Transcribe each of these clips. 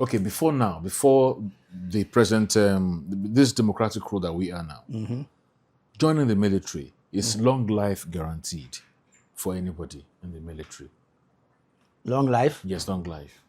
Okay, before the present, this democratic rule that we are now, joining the military is long life guaranteed for anybody in the military. Long life? Yes, long life.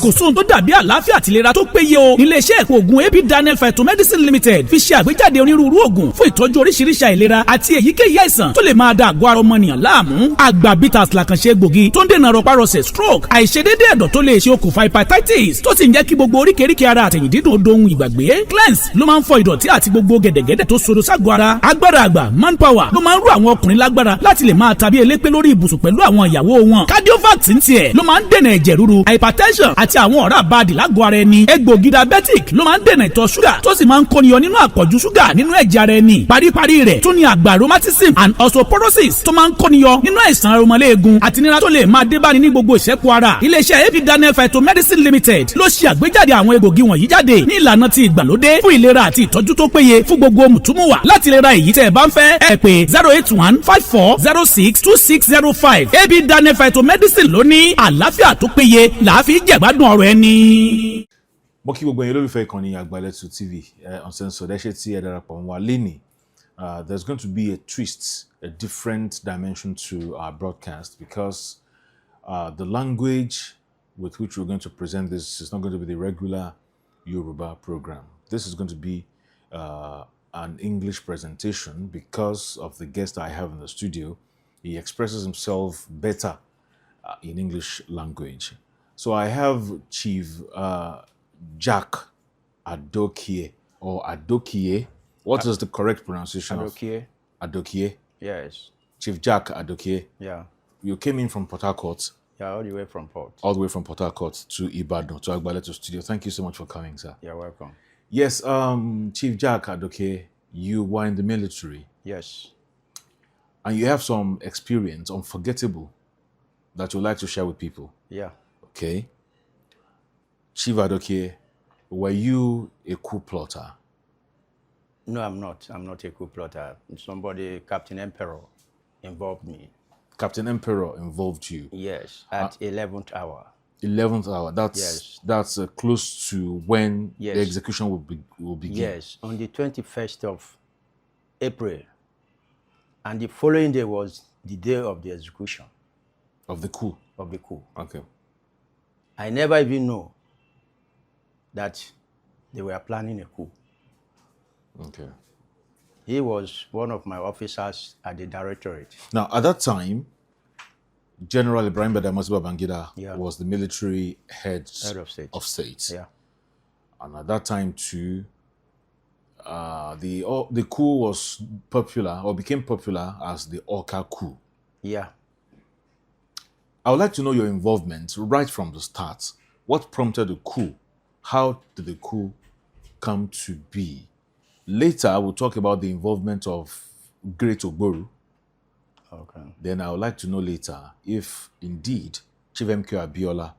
Kò sóhun tó dàbí àlàáfíà àtìlera tó péye o. Iléeṣẹ́ ẹ̀kọ́ ògùn AB Daniel Phytomedicine Limited fi ṣe àgbéjáde onírúurú ògùn fún ìtọ́jú oríṣiríṣi àìlera àti èyíkéyìí àìsàn tó lè máa da àgọ́ ara ọmọnìyàn láàmú. Agbabitas làkànṣe gbòógì tó ń dènà rọpárọsẹ̀ stroke, àìṣedéédé ẹ̀dọ̀ tó lè ṣe okùnfà hepatitis tó sì ń jẹ́ kí gbogbo oríkèéríkèé ara àtẹ̀yìn dídùn dohun ìgbàgbé. Cleanse ló máa ń fọ ìdọ̀tí àti gbogbo gẹ̀dẹ̀gẹ̀dẹ̀ tó sodo ságọ́ ara. Agbára àgbà manpower ló máa ń rú àwọn ọkùnrin lágbára láti lè máa tàbí elépé lórí ibùsùn pẹ̀lú àwọn ìyàwó wọn. Cardiovac ń tiẹ̀ ló máa ń dènà ẹ̀jẹ̀ ríru, hypertension àti àwọn ọ̀rá àbáàdì lágọ̀ọ́ ara ẹni. Egbògi diabetic ló máa ń dènà ìtọ̀ ṣúgà tó sì máa ń kóniyọ nínú àpọ̀jù ṣúgà nínú ẹ̀jẹ̀ ara ẹni. Paríparí rẹ̀ tún ní àgbà rheumatism and osteoporosis tó máa ń kóniyọ nínú àìsàn aromọléegun àti nira tó lè máa débáni ní gbogbo ìṣẹ́kù ara. Iléeṣẹ́ AB Daniel Phytomedicine Limited ló ṣe àgbéjáde àwọn egbògi wọ̀nyí jáde ní ìlànà ti ìgbàlódé fún ìlera àti ìtọ́jú tó péye fún gbogbo mùtúmùwà. Láti lè ra èyí tẹ́ ẹ bá ń fẹ́ ẹ pè 08154062605. AB Daniel Phytomedicine ló ní àlàáfíà tó péye làá fi jẹ̀gbádùn ọ̀rọ̀ ẹni. Mo kí gbogbo ẹ̀yin olólùfẹ́ ìkànnì Àgbàlẹ̀tù TV Uncensored ẹ ṣé tí ẹ darapọ̀ mọ́ wa lénìí. There's going to be a twist, a different dimension to our broadcast because the language with which we're going to present this is not going to be the regular Yoruba program. This is going to be an English presentation because of the guest I have in the studio. He expresses himself better in English language. So I have Chief Jack Adokiye or Adokiye. What is the correct pronunciation Adokiye. of Adokiye? Yes. Chief Jack Adokiye. Yeah. You came in from Port Harcourt. Yeah, all the way from Port. All the way from Port Harcourt to Ibadan, to Àgbàlẹ̀tù studio. Thank you so much for coming, sir. You're welcome. Yes, Chief Jack Adokiye, you were in the military. Yes. And you have some experience, unforgettable, that you'd like to share with people. Yeah. Okay. Chief Adokiye, were you a coup plotter? No, I'm not. I'm not a coup plotter. Somebody, Captain Emperor, involved me. Captain Emperor involved you. Yes, at 11th hour. 11th hour. That's close to when Yes. the execution will begin. Yes, on the 21st of April. And the following day was the day of the execution Of the coup. of the coup. Okay. I never even know that they were planning a coup. Okay. He was one of my officers at the directorate. Now, at that time, General Ibrahim Badamasi Babangida Yeah. was the military head of state. Yeah. And at that time too, the coup was popular or became popular as the Orkar coup. Yeah. I would like to know your involvement right from the start. What prompted the coup? How did the coup come to be? Later, we'll talk about the involvement of Great Ogboru. Okay. Then I would like to know later if indeed Chief MK Abiola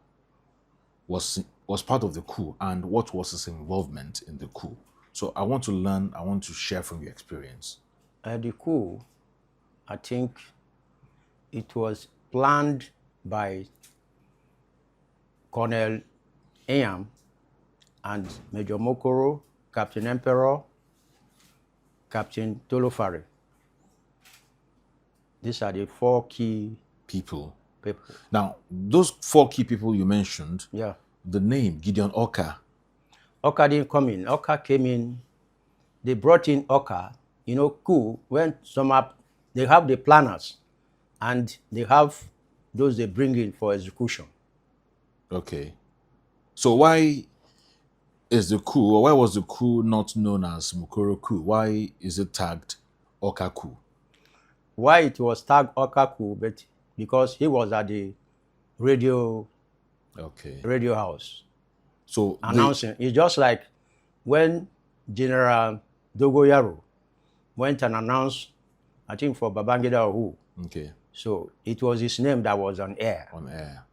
was part of the coup and what was his involvement in the coup. So I want to learn, I want to share from your experience. The coup, I think it was planned by Colonel Eyam and Major Mokoro, Captain Emperor, Captain Tolofare. These are the 4 key People. people. Now, those 4 key people you mentioned, Yeah. the name Gideon Orkar. Orkar didn't come in. Orkar came in. They brought in Orkar. You know, coup, when they have the planners and they have those they bring in for execution. Okay. So why is the coup, or why was the coup not known as Mukoro coup? Why is it tagged Orkar coup? Why it was tagged Orkar coup, but because he was at the radio house So announcing. It's just like when General Dogoyaro went and announced, I think for Babangida or who. Okay. So it was his name that was on air. On air.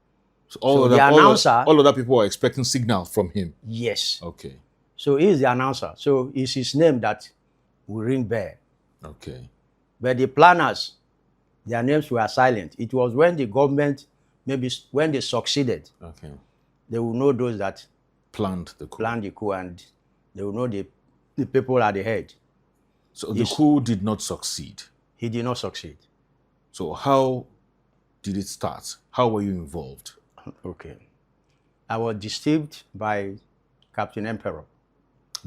So So the announcer- all other people were expecting signal from him. Yes. Okay. So he's the announcer. So it's his name that will ring bell. Okay. But the planners, Their names were silent. It was when the government, maybe when they succeeded, Okay. they will know those that Planned the coup. planned the coup, and they will know the people at the head. So the coup did not succeed. He did not succeed. So how did it start? How were you involved? Okay. I was deceived by Captain Emperor.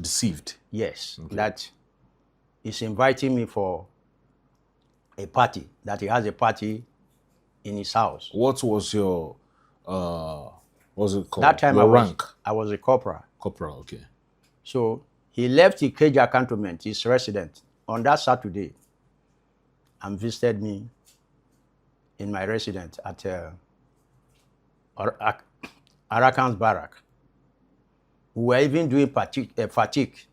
Deceived. Yes, that he's inviting me for a party, that he has a party in his house. What was your what was it called? That time your rank? I was a corporal. Corporal, okay. So he left the Ikeja cantonment, his resident, on that Saturday and visited me in my residence at Arakan's barrack. We were even doing fatigue.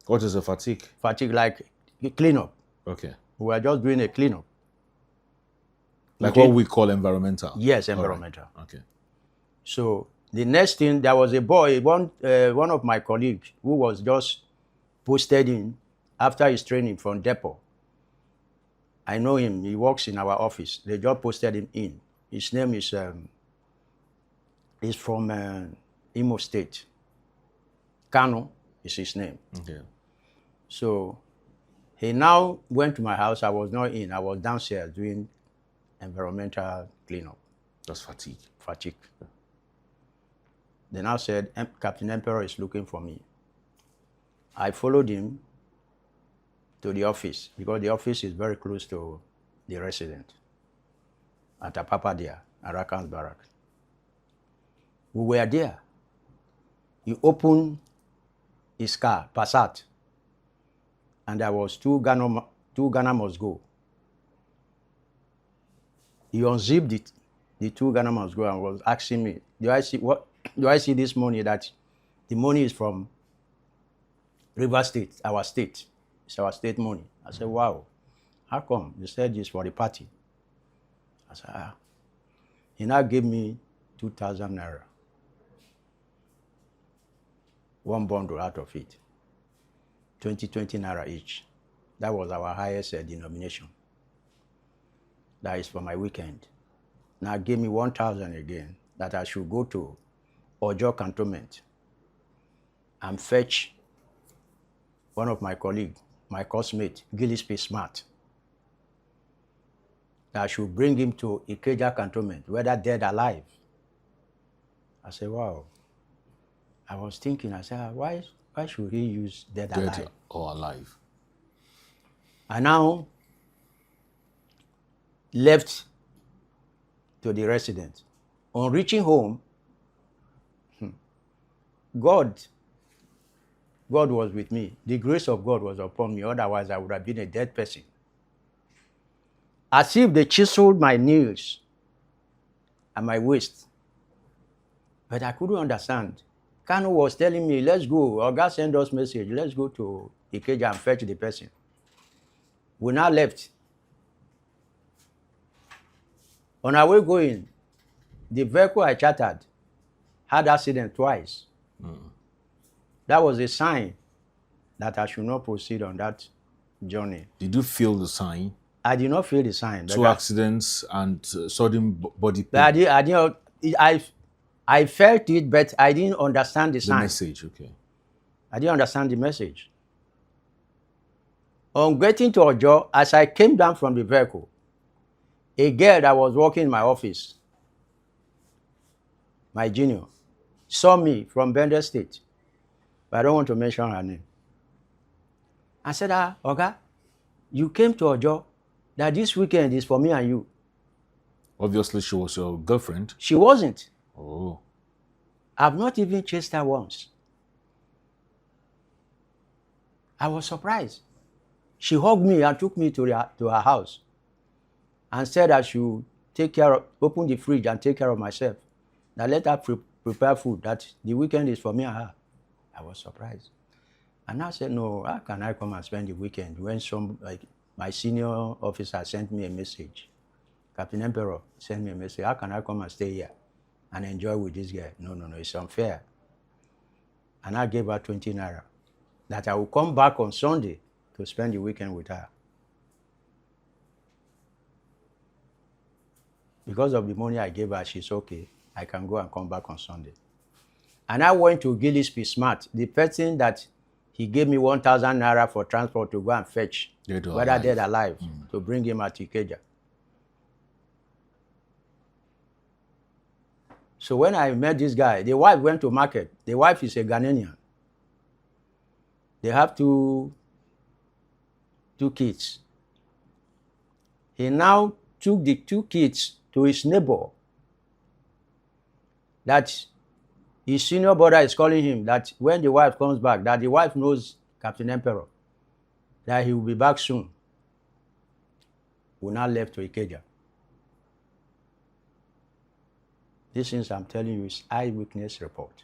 What is a fatigue? Fatigue, like a cleanup. Okay. We were just doing a cleanup. Like what we call environmental? Yes, environmental. Right. Okay. So the next thing, there was a boy, one of my colleagues, who was just posted in after his training from depot. I know him. He works in our office. They just posted him in. His name is he's from Imo State. Kano is his name. Okay. So he now went to my house. I was not in. I was downstairs doing environmental cleanup. That's fatigue. Fatigue. They now said, Captain Emperor is looking for me. I followed him to the office because the office is very close to the resident at Apapa there, Arakan's barrack. We were there. He opened his car, Passat, and there was two Ghana must go. He unzipped it, the two Ghana must go, and was asking me, do I see this money, that the money is from River State, our state. It's our state money. I said, wow, how come? They said it's for the party. I said, ah. He now gave me 2,000 naira. One bundle out of it. 20 naira each. That was our highest denomination. That is for my weekend. Now give me 1,000 again, that I should go to Ojo cantonment and fetch one of my colleagues, my coursemate, Gillespie Smart, that I should bring him to Ikeja cantonment, whether dead or alive. I said, wow. I was thinking, I said, why should he use dead alive? Or alive. I now left to the residence. On reaching home, God was with me. The grace of God was upon me. Otherwise, I would have been a dead person. As if they chiseled my nails and my waist. But I couldn't understand. Kanu was telling me, let's go. Orkar sent us message. Let's go to Ikeja and fetch the person. We now left. On our way going, the vehicle I chartered had accident twice. That was a sign that I should not proceed on that journey. Did you feel the sign? I did not feel the sign. Two accidents and sudden body pain. I felt it, but I didn't understand the sign. The message, okay. I didn't understand the message. On getting to Ojo, as I came down from the vehicle, a girl that was working in my office, my junior, saw me from Bender State, but I don't want to mention her name. I said, Orkar, you came to Ojo, that this weekend is for me and you. Obviously, she was your girlfriend. She wasn't. Oh. I've not even chased her once. I was surprised. She hugged me and took me to her house and said I should open the fridge and take care of myself. Now let her prepare food, that the weekend is for me and her. I was surprised. And I said, no, how can I come and spend the weekend when my senior officer sent me a message? Captain Emperor sent me a message. How can I come and stay here and enjoy with this guy? No, it's unfair. And I gave her 20 naira that I will come back on Sunday to spend the weekend with her. Because of the money I gave her, she's okay. I can go and come back on Sunday. And I went to Gillespie Smart, the person that he gave me 1,000 naira for transport to go and fetch, whether dead or alive, to bring him at Ikeja. So when I met this guy, the wife went to market. The wife is a Ghanaian. They have two kids. He now took the 2 kids to his neighbor, that his senior brother is calling him, that when the wife comes back, that the wife knows Captain Emperor, that he will be back soon. We now left to Ikeja. These things I'm telling you is eyewitness report.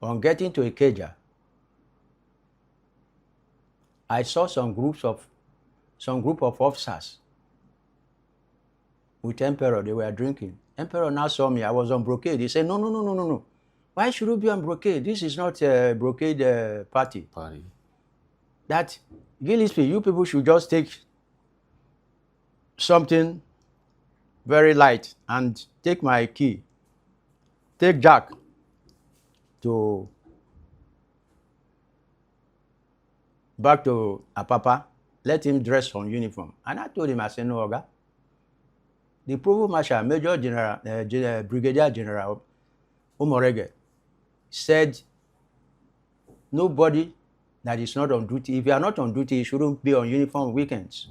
On getting to Ikeja, I saw some group of officers with Emperor. They were drinking. Emperor now saw me. I was on brocade. He said, no. Why should we be on brocade? This is not a brocade party. That Gillespie, you people should just take something very light and take my key. Take Jack back to Apapa. Let him dress on uniform. And I told him, I said, no, Oga. The Provost Marshal, Major General, Brigadier General Umorege, said nobody that is not on duty, if you are not on duty, you shouldn't be on uniform weekends.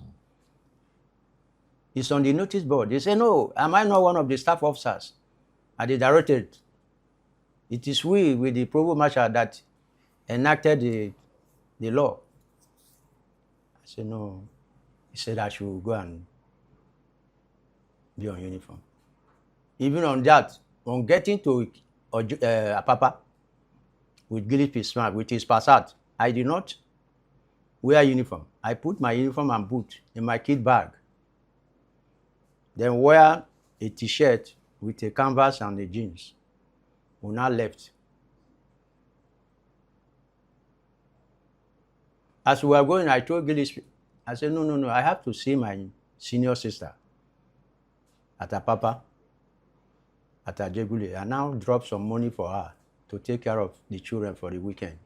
It's on the notice board. They say, no, am I not one of the staff officers at the directorate? It is we with the Provost Marshal that enacted the law. I said, no. He said I should go and be on uniform. Even on that, on getting to Apapa with Gillespie Smart, with his Passat, I did not wear uniform. I put my uniform and boot in my kit bag. Then wear a t-shirt with a canvas and the jeans. We now left. As we were going, I told Gillespie, I said, no, I have to see my senior sister at Apapa, at Ajegule. I now dropped some money for her to take care of the children for the weekend.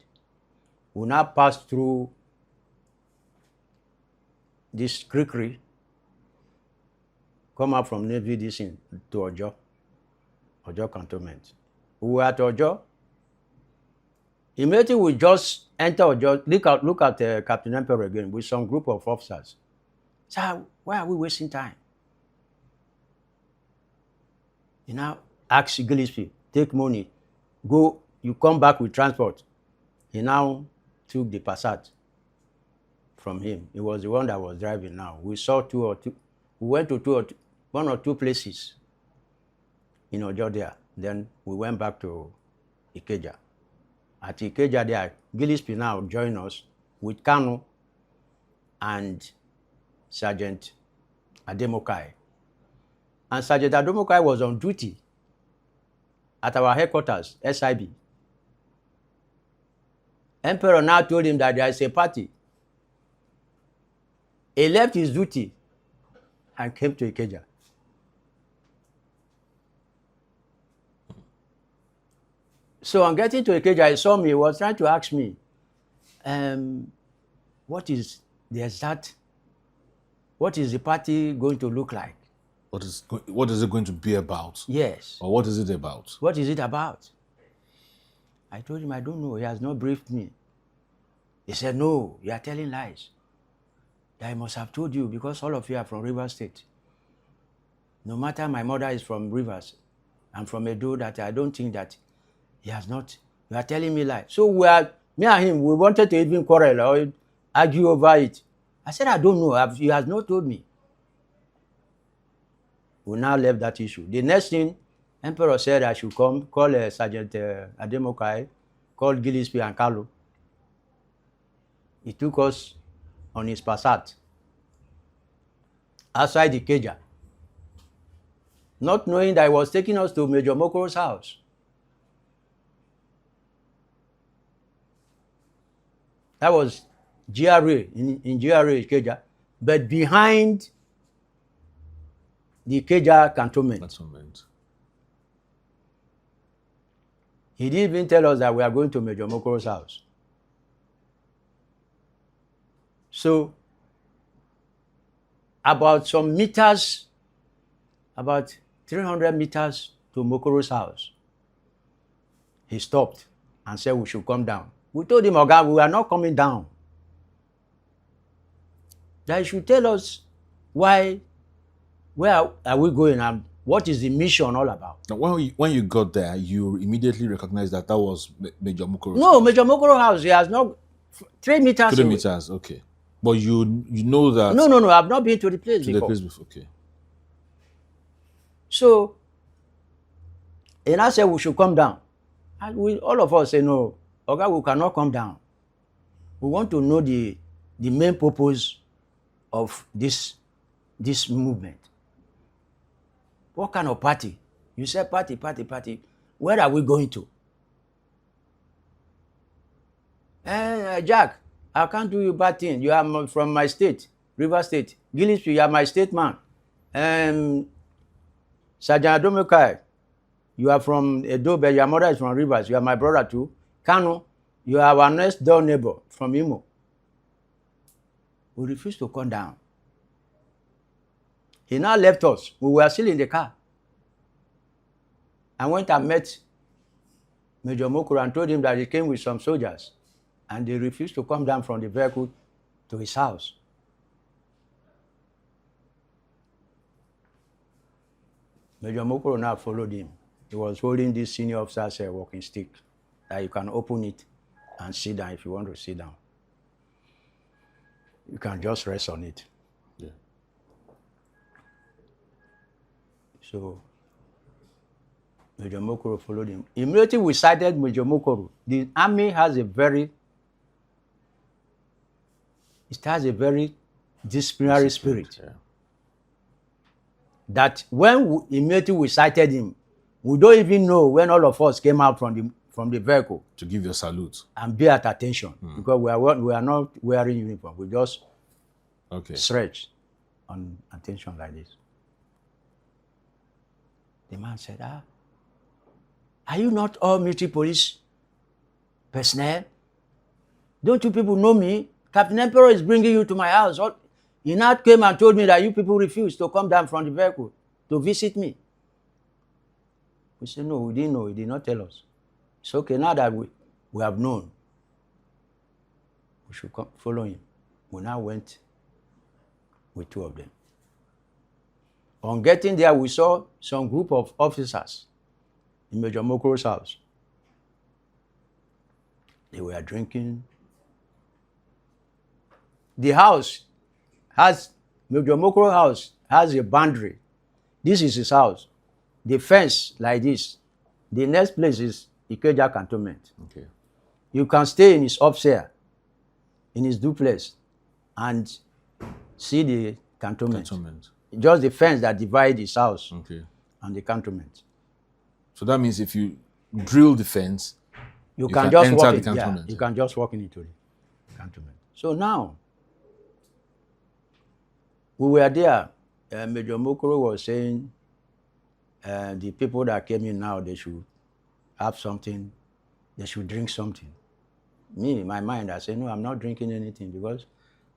We now passed through this creekery, come up from Navy DC to Ojo Cantonment. We were at Ojo. Immediately we just enter Ojo, look at Captain Emperor again with some group of officers. Sir, why are we wasting time? You now ask Gillespie, take money, go, you come back with transport. He now took the Passat from him. He was the one that was driving now. We saw we went to one or two places in Ojo there. Then we went back to Ikeja. At Ikeja there, Gillespie now joined us with Kanu and Sergeant Ademokai. And Sergeant Ademokai was on duty at our headquarters, SIB. Emperor now told him that there is a party. He left his duty and came to Ikeja. So on getting to Ikeja, he saw me, he was trying to ask me, what is the party going to look like? What is it going to be about? Yes. Or what is it about? What is it about? I told him, I don't know. He has not briefed me. He said, no, you are telling lies. That I must have told you because all of you are from Rivers State. No matter my mother is from Rivers, I'm from Edo, that I don't think that he has not. You are telling me lies. So me and him, we wanted to even quarrel or argue over it. I said, I don't know. He has not told me. We now left that issue. The next thing, Emperor said I should come, call Sergeant Ademokai, call Gillespie and Carlo. He took us on his Passat outside the Ikeja, not knowing that he was taking us to Major Mokoro's house. That was GRA, in GRA Ikeja, but behind the Ikeja cantonment. Cantonment. He didn't even tell us that we are going to Major Mokoro's house. So, about some meters, about 300 meters to Mokoro's house, he stopped and said we should come down. We told him, Oga, we are not coming down. That he should tell us where are we going and what is the mission all about. Now, when you got there, you immediately recognized that was Major Mokoro's No, house. Major Mokoro's house, he has not 3 meters 3 away. meters, okay. But you know that... No, I've not been to the place before. The place before, okay. So, and I said we should come down. And all of us say, no, okay, we cannot come down. We want to know the main purpose of this movement. What kind of party? You said party. Where are we going to? Jack, I can't do you bad thing. You are from my state, River State. Gillespie, you are my state man. Sergeant Adokiye, you are from Edo, but your mother is from Rivers. You are my brother too. Kano, you are our next door neighbor from Imo. We refused to come down. He now left us. We were still in the car. I went and met Major Mokoro and told him that he came with some soldiers and they refused to come down from the vehicle to his house. Major Mokoro now followed him. He was holding this senior officer's walking stick that you can open it and sit down if you want to sit down. You can just rest on it. Yeah. So Major Mokoro followed him. Immediately we sighted Major Mokoro. The army has a very disciplinary spirit. Yeah. That when immediately we sighted him, we don't even know when all of us came out from the vehicle To give your salute. and be at attention because we are not wearing uniform. We just stretch on attention like this. The man said, are you not all military police personnel? Don't you people know me? Captain Emperor is bringing you to my house. He now came and told me that you people refused to come down from the vehicle to visit me. We said, no, we didn't know. He did not tell us. It's okay, now that we have known, we should follow him. We now went with 2 of them. On getting there, we saw some group of officers in Major Mokoro's house. They were drinking. The house Major Mokoro's house has a boundary. This is his house. The fence like this. The next place is Ikeja cantonment. Okay. You can stay in his upstairs, in his duplex, and see the cantonment. Just the fence that divides his house and the cantonment. So that means if you drill the fence, you can just enter walk the in. cantonment. Yeah, you can just walk into the cantonment. So now, we were there. Major Mokoro was saying the people that came in now, they should have something, they should drink something. Me, in my mind, I said, no, I'm not drinking anything because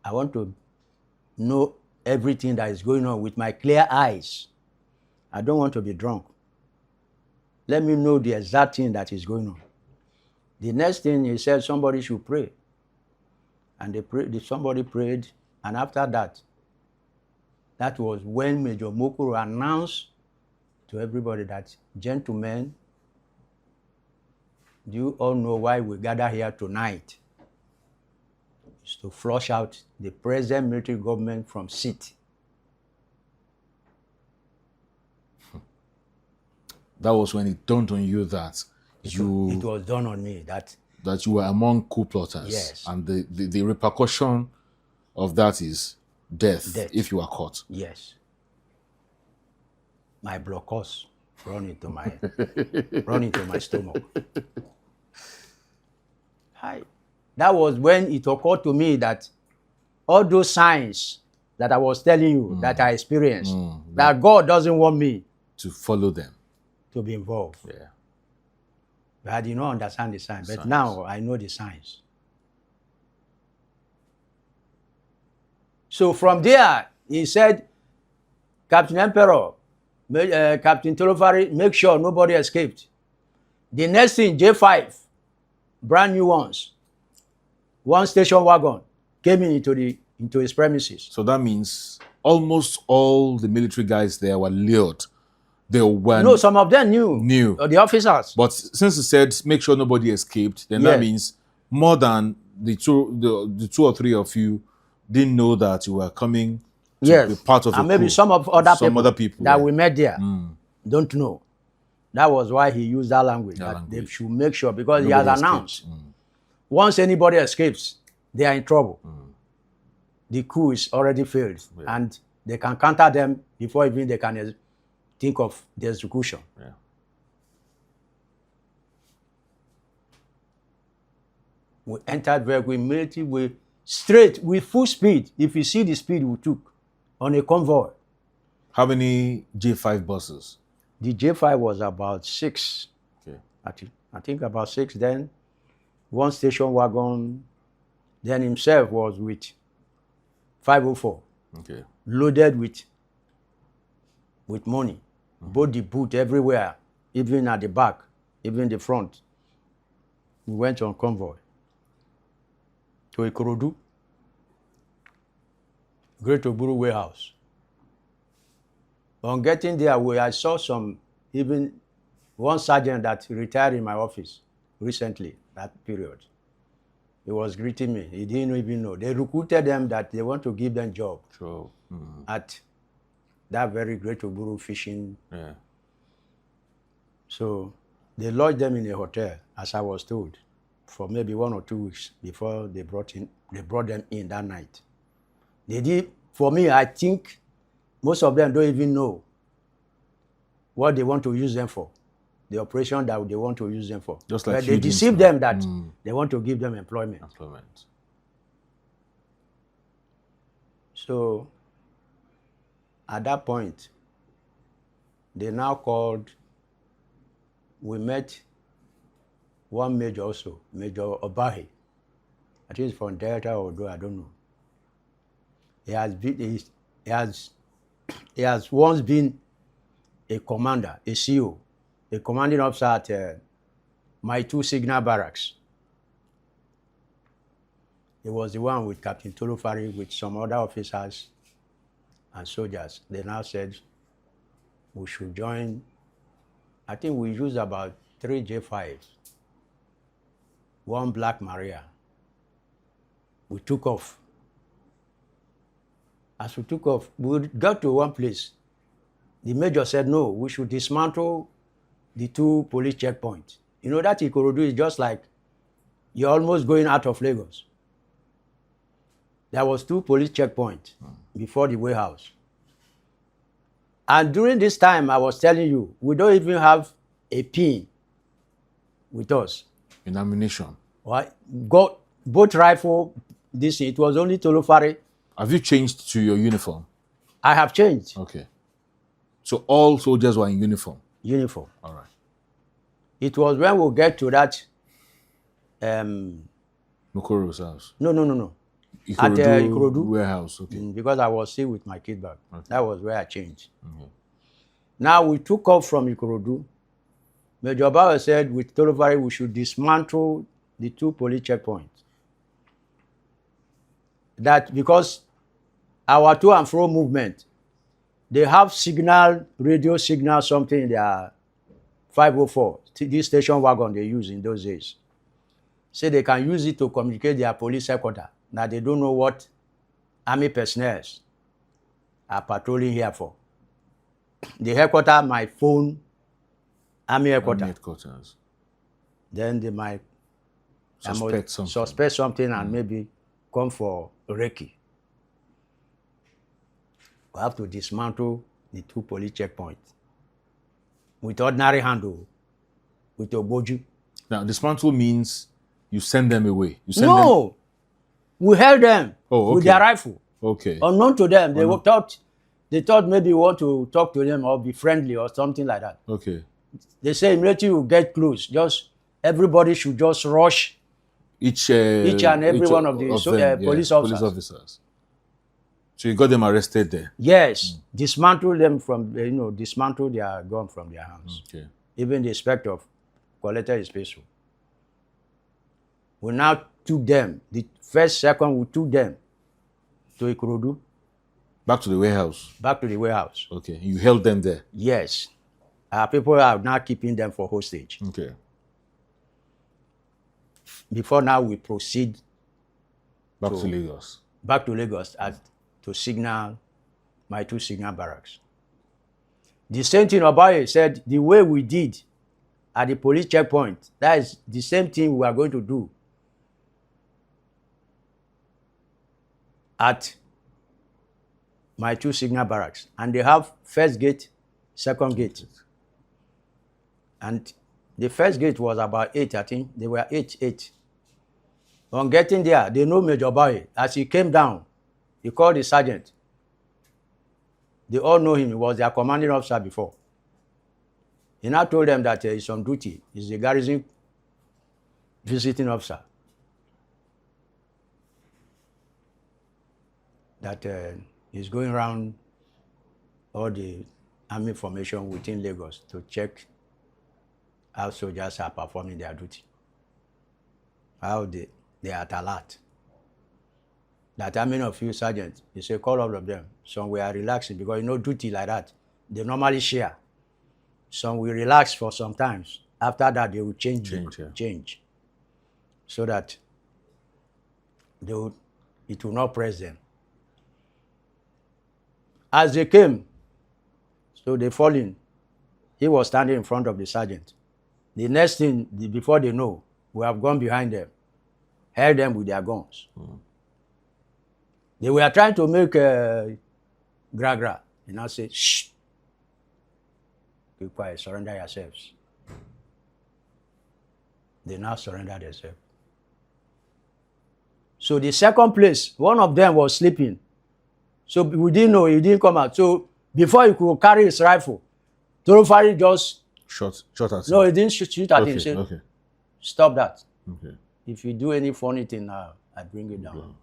I want to know everything that is going on with my clear eyes. I don't want to be drunk. Let me know the exact thing that is going on. The next thing he said, somebody should pray. And somebody prayed, and after that, that was when Major Mokoro announced to everybody that, gentlemen, do you all know why we gather here tonight? It's to flush out the present military government from seat. That was when it dawned on you that It was done on me that you were among coup plotters. Yes. And the repercussion of that is death if you are caught. Yes. My blockers run into my stomach. That was when it occurred to me that all those signs that I was telling you that I experienced, that God doesn't want me to follow them, to be involved. yeah. But I did not understand the signs. But Signs. now I know the signs. So from there, he said, Captain Emperor, Captain Tolofari, make sure nobody escaped. The next thing, J5, brand new ones, one station wagon came into his premises. So that means almost all the military guys there were lured. They were No, some of them knew. The officers. But since he said make sure nobody escaped, then that means more than the two or three of you didn't know that you were coming to be part of and a maybe crew. some other people that yeah. we met there don't know. That was why he used that language. They should make sure, because nobody he has announced once anybody escapes, they are in trouble. The coup is already failed, and they can counter them before even they can think of the execution. Yeah. We entered vehicle immediately, we straight with full speed. If you see the speed we took on a convoy. How many J5 buses? The J5 was about 6. Okay. I think about 6. Then one station wagon. Then himself was with 504. Okay. Loaded with money. Both the boot everywhere, even at the back, even the front. We went on convoy to Ikorodu, Great Oburu warehouse. On getting there, I saw even one sergeant that retired in my office recently, that period. He was greeting me. He didn't even know. They recruited them that they want to give them job at that very Great Oburu fishing. Yeah. So they lodged them in a hotel, as I was told, for maybe 1 or 2 weeks before they brought them in that night. They did, for me, I think most of them don't even know what they want to use them for, the operation that they want to use them for. Just like but they deceive them that they want to give them employment. So at that point, they now called, we met one major also, Major Obahi. I think he's from Delta or Odo, I don't know. He has once been a commander, a CO, a commanding officer at my 2 Signal Barracks. He was the one with Captain Tolofari, with some other officers and soldiers. They now said we should join. I think we used about 3 J5s, 1 Black Maria. We took off. As we took off, we got to one place. The major said, no, we should dismantle the 2 police checkpoints. You know, that Ikorodu is just like you're almost going out of Lagos. There was 2 police checkpoints before the warehouse. And during this time, I was telling you, we don't even have a pin with us. In ammunition. Right? Got both rifle, it was only Tolofari. Have you changed to your uniform? I have changed. Okay. So all soldiers were in uniform? Uniform. All right. It was when we get to that... Mokoro's house? No. Ikorodu, At Ikorodu warehouse, okay. Because I was still with my kid bag. Okay. That was where I changed. Now we took off from Ikorodu. Major Bauer said with Tolofari we should dismantle the 2 police checkpoints. That because our to and fro movement, they have signal, radio signal, something in their 504, this station wagon they use in those days. Say they can use it to communicate their police headquarters. Now they don't know what army personnel are patrolling here for. The headquarters might phone army headquarters. Then they might suspect something and maybe come for recce. We have to dismantle the 2 police checkpoints with ordinary handle, with Ogboju. Now, dismantle means you send them away. We held them with their rifle. Okay. Unknown to them, they thought maybe you want to talk to them or be friendly or something like that. Okay. They say immediately you get close, just everybody should just rush Each and every one of the them, police police officers. officers. So you got them arrested there. Yes, dismantle them from dismantle their gun from their hands. Okay. Even the inspector collected his pistol. We now took them. The first second we took them to Ikorodu. Back to the warehouse. Back to the warehouse. Okay. You held them there. Yes. Our people are now keeping them for hostage. Okay. Before now, we proceed Back to Lagos. Back to Lagos to signal my 2 signal barracks. The same thing Obaye said, the way we did at the police checkpoint, that is the same thing we are going to do at my 2 signal barracks. And they have first gate, second gate. And the first gate was about 8, I think. They were 8. On getting there, they know Major Obaye. As he came down, he called the sergeant. They all know him. He was their commanding officer before. He now told them that he's on duty. He's a garrison visiting officer. That he's going around all the army formation within Lagos to check how soldiers are performing their duty, how they are at alert. That how many of you sergeants, he said, call all of them. Some were relaxing because duty like that, they normally share. Some will relax for some times. After that, they will change. So that it will not press them. As they came, so they fall in. He was standing in front of the sergeant. The next thing, before they know, we have gone behind them, held them with their guns. They were trying to make gra-gra. They now said, shh, keep quiet, surrender yourselves. They now surrender themselves. So the second place, one of them was sleeping. So we didn't know, he didn't come out. So before he could carry his rifle, Torofari just shot at him. No, he didn't shoot at him. He said, Okay. Stop that. Okay. If you do any funny thing now, I bring it down.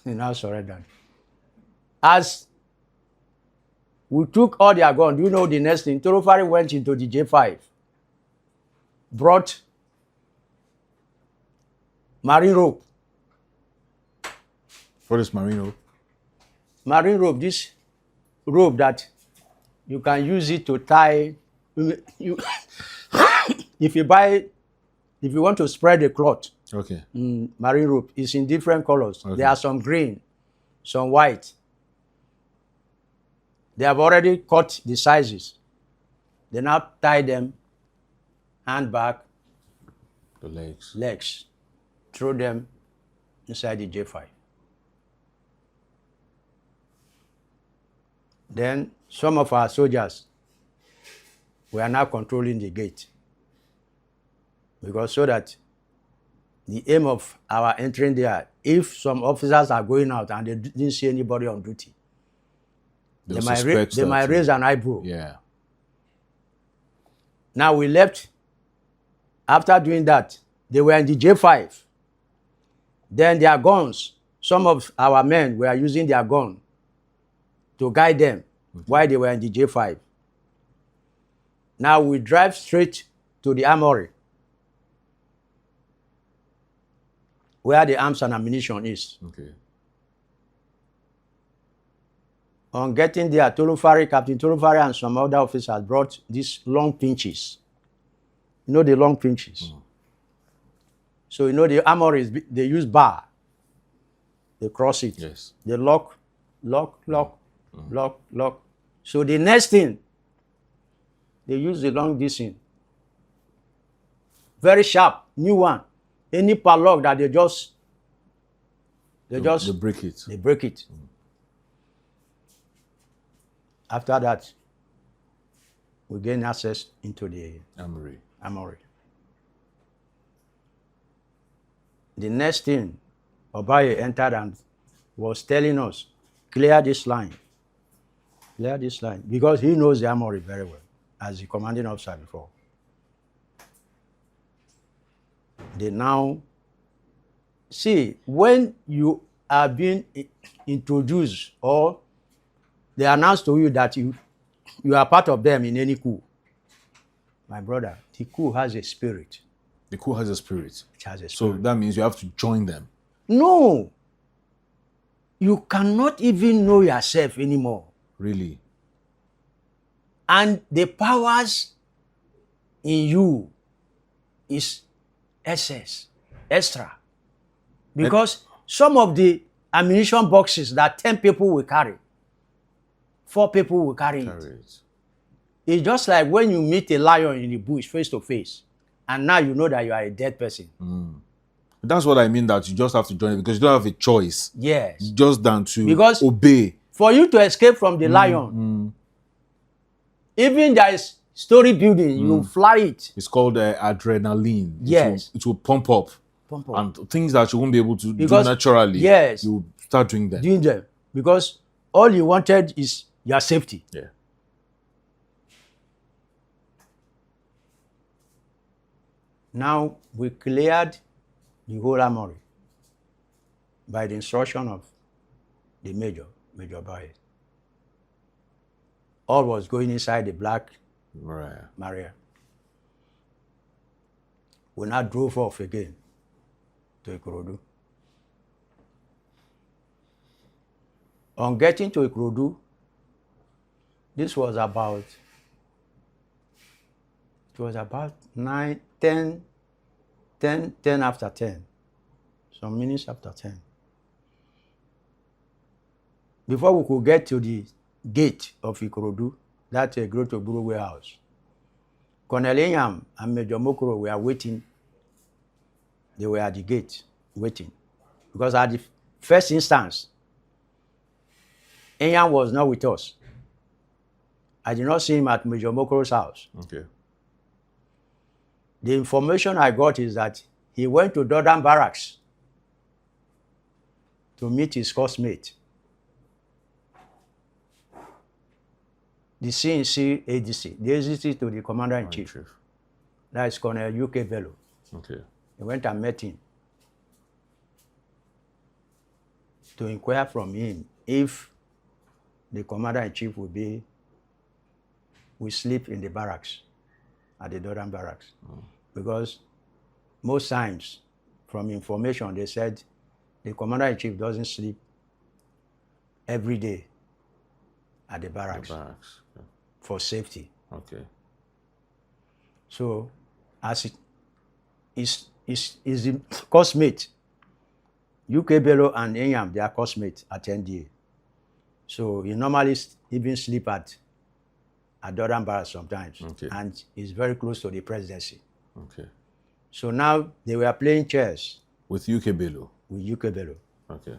He now surrendered. As we took all their guns, do you know the next thing? Torofari went into the J5, brought marine rope. What is marine rope? Marine rope, this rope that you can use it to tie. If you want to spread a cloth, Okay. Marine rope is in different colors. Okay. There are some green, some white. They have already cut the sizes. They now tie them, hand back, The legs, throw them inside the J5. Then some of our soldiers were now controlling the gate, because so that the aim of our entering there, if some officers are going out and they didn't see anybody on duty, they might raise an eyebrow. Yeah. Now we left. After doing that, they were in the J5. Then their guns, some of our men were using their gun to guide them while they were in the J5. Now we drive straight to the armory, where the arms and ammunition is. Okay. On getting there, Captain Tolufari and some other officers brought these long pinches. You know the long pinches? So the armory, they use bar. They cross it. Yes. They lock. So the next thing, they use the long distance. Very sharp, new one. Any padlock that they break it. They break it. After that, we gain access into the armory. The next thing, Obaye entered and was telling us, clear this line. Clear this line. Because he knows the armory very well, as the commanding officer before. They now see when you are being introduced or they announce to you that you are part of them in any coup. My brother, the coup has a spirit. The coup has a spirit. It has a spirit. So that means you have to join them. No. You cannot even know yourself anymore. Really? And the powers in you is extra. Because some of the ammunition boxes that 10 people will carry, 4 people will carry it. It's just like when you meet a lion in the bush face to face, and now you know that you are a dead person. That's what I mean, that you just have to join it because you don't have a choice. Yes. Just than to because obey. For you to escape from the lion, even there is story building, you fly it. It's called adrenaline. Yes. It will pump up. And things that you won't be able to do naturally, yes, you start doing them. Because all you wanted is your safety. Yeah. Now we cleared the whole armory by the instruction of the Major Baye. All was going inside the black Maria. We now drove off again to Ikorodu. On getting to Ikorodu, this was about 10 after 10, some minutes after 10. Before we could get to the gate of Ikorodu, that's a Great Oburu warehouse, Colonel Enyam and Major Mokoro were waiting. They were at the gate waiting. Because at the first instance, Enyam was not with us. I did not see him at Major Mokoro's house. Okay. The information I got is that he went to Dodan Barracks to meet his coursemate, the CNC ADC, the ADC to the Commander-in-Chief. That is Colonel UK Bello. Okay. He went and met him to inquire from him if the Commander-in-Chief will sleep in the barracks, at the Dodan Barracks. Because most times, from information, they said the Commander-in-Chief doesn't sleep every day at the barracks, for safety. Okay. So, as it is the coursemate, UK Bello and Enyam, they are coursemate at NDA. So he normally even sleep at Dodan Barracks sometimes. Okay. And he's very close to the presidency. Okay. So now they were playing chess. With UK Bello? With UK Bello. Okay.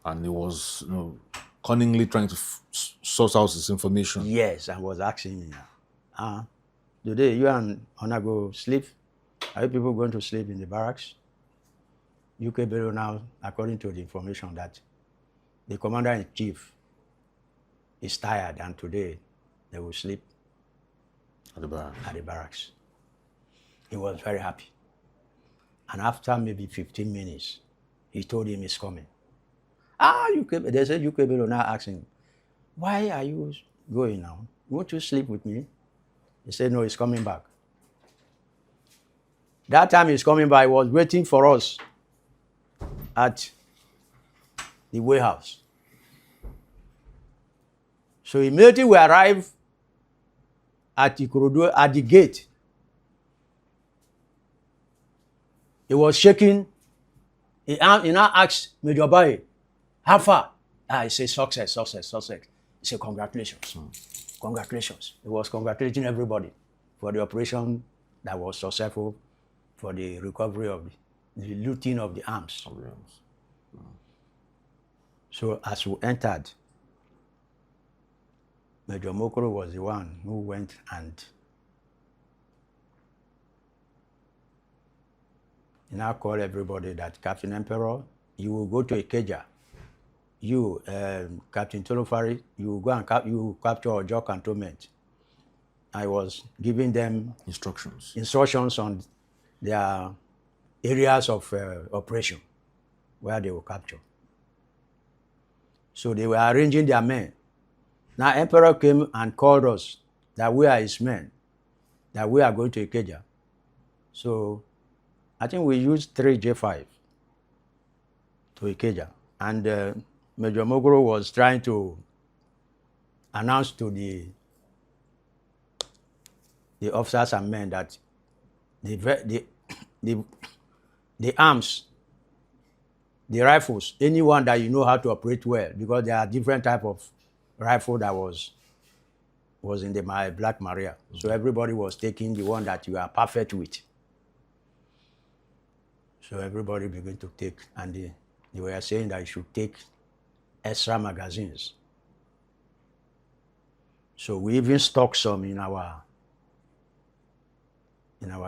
And he was cunningly trying to source out his information. Yes, and was asking me, today you and Honor go sleep? Are you people going to sleep in the barracks? UK Bello now, according to the information, that the Commander-in-Chief is tired and today they will sleep at the barracks. He was very happy. And after maybe 15 minutes, he told him he's coming. They said UK Bello now asking, why are you going now? Won't you sleep with me? He said, no, he's coming back. That time he's coming back, he was waiting for us at the warehouse. So immediately we arrived at Ikorodu, at the gate. He was shaking. He now asked Major Baye, how far? He said, success. He said, congratulations. Congratulations. He was congratulating everybody for the operation that was successful, for the recovery of the looting of the arms. So as we entered, Major Mokoro was the one who went and he now called everybody that Captain Emperor you will go to Ikeja. You, Captain Tolofari, you will go and you capture Ojo cantonment. I was giving them instructions on their areas of operation where they will capture. So they were arranging their men. Now Emperor came and called us that we are his men, that we are going to Ikeja. So I think we used 3 J5 to Ikeja. And Major Mogoro was trying to announce to the officers and men that the arms, the rifles, anyone that you know how to operate well, because there are different type of rifle that was in the Black Maria. So everybody was taking the one that you are perfect with. So everybody began to take, and they were saying that you should take extra magazines. So we even stock some in our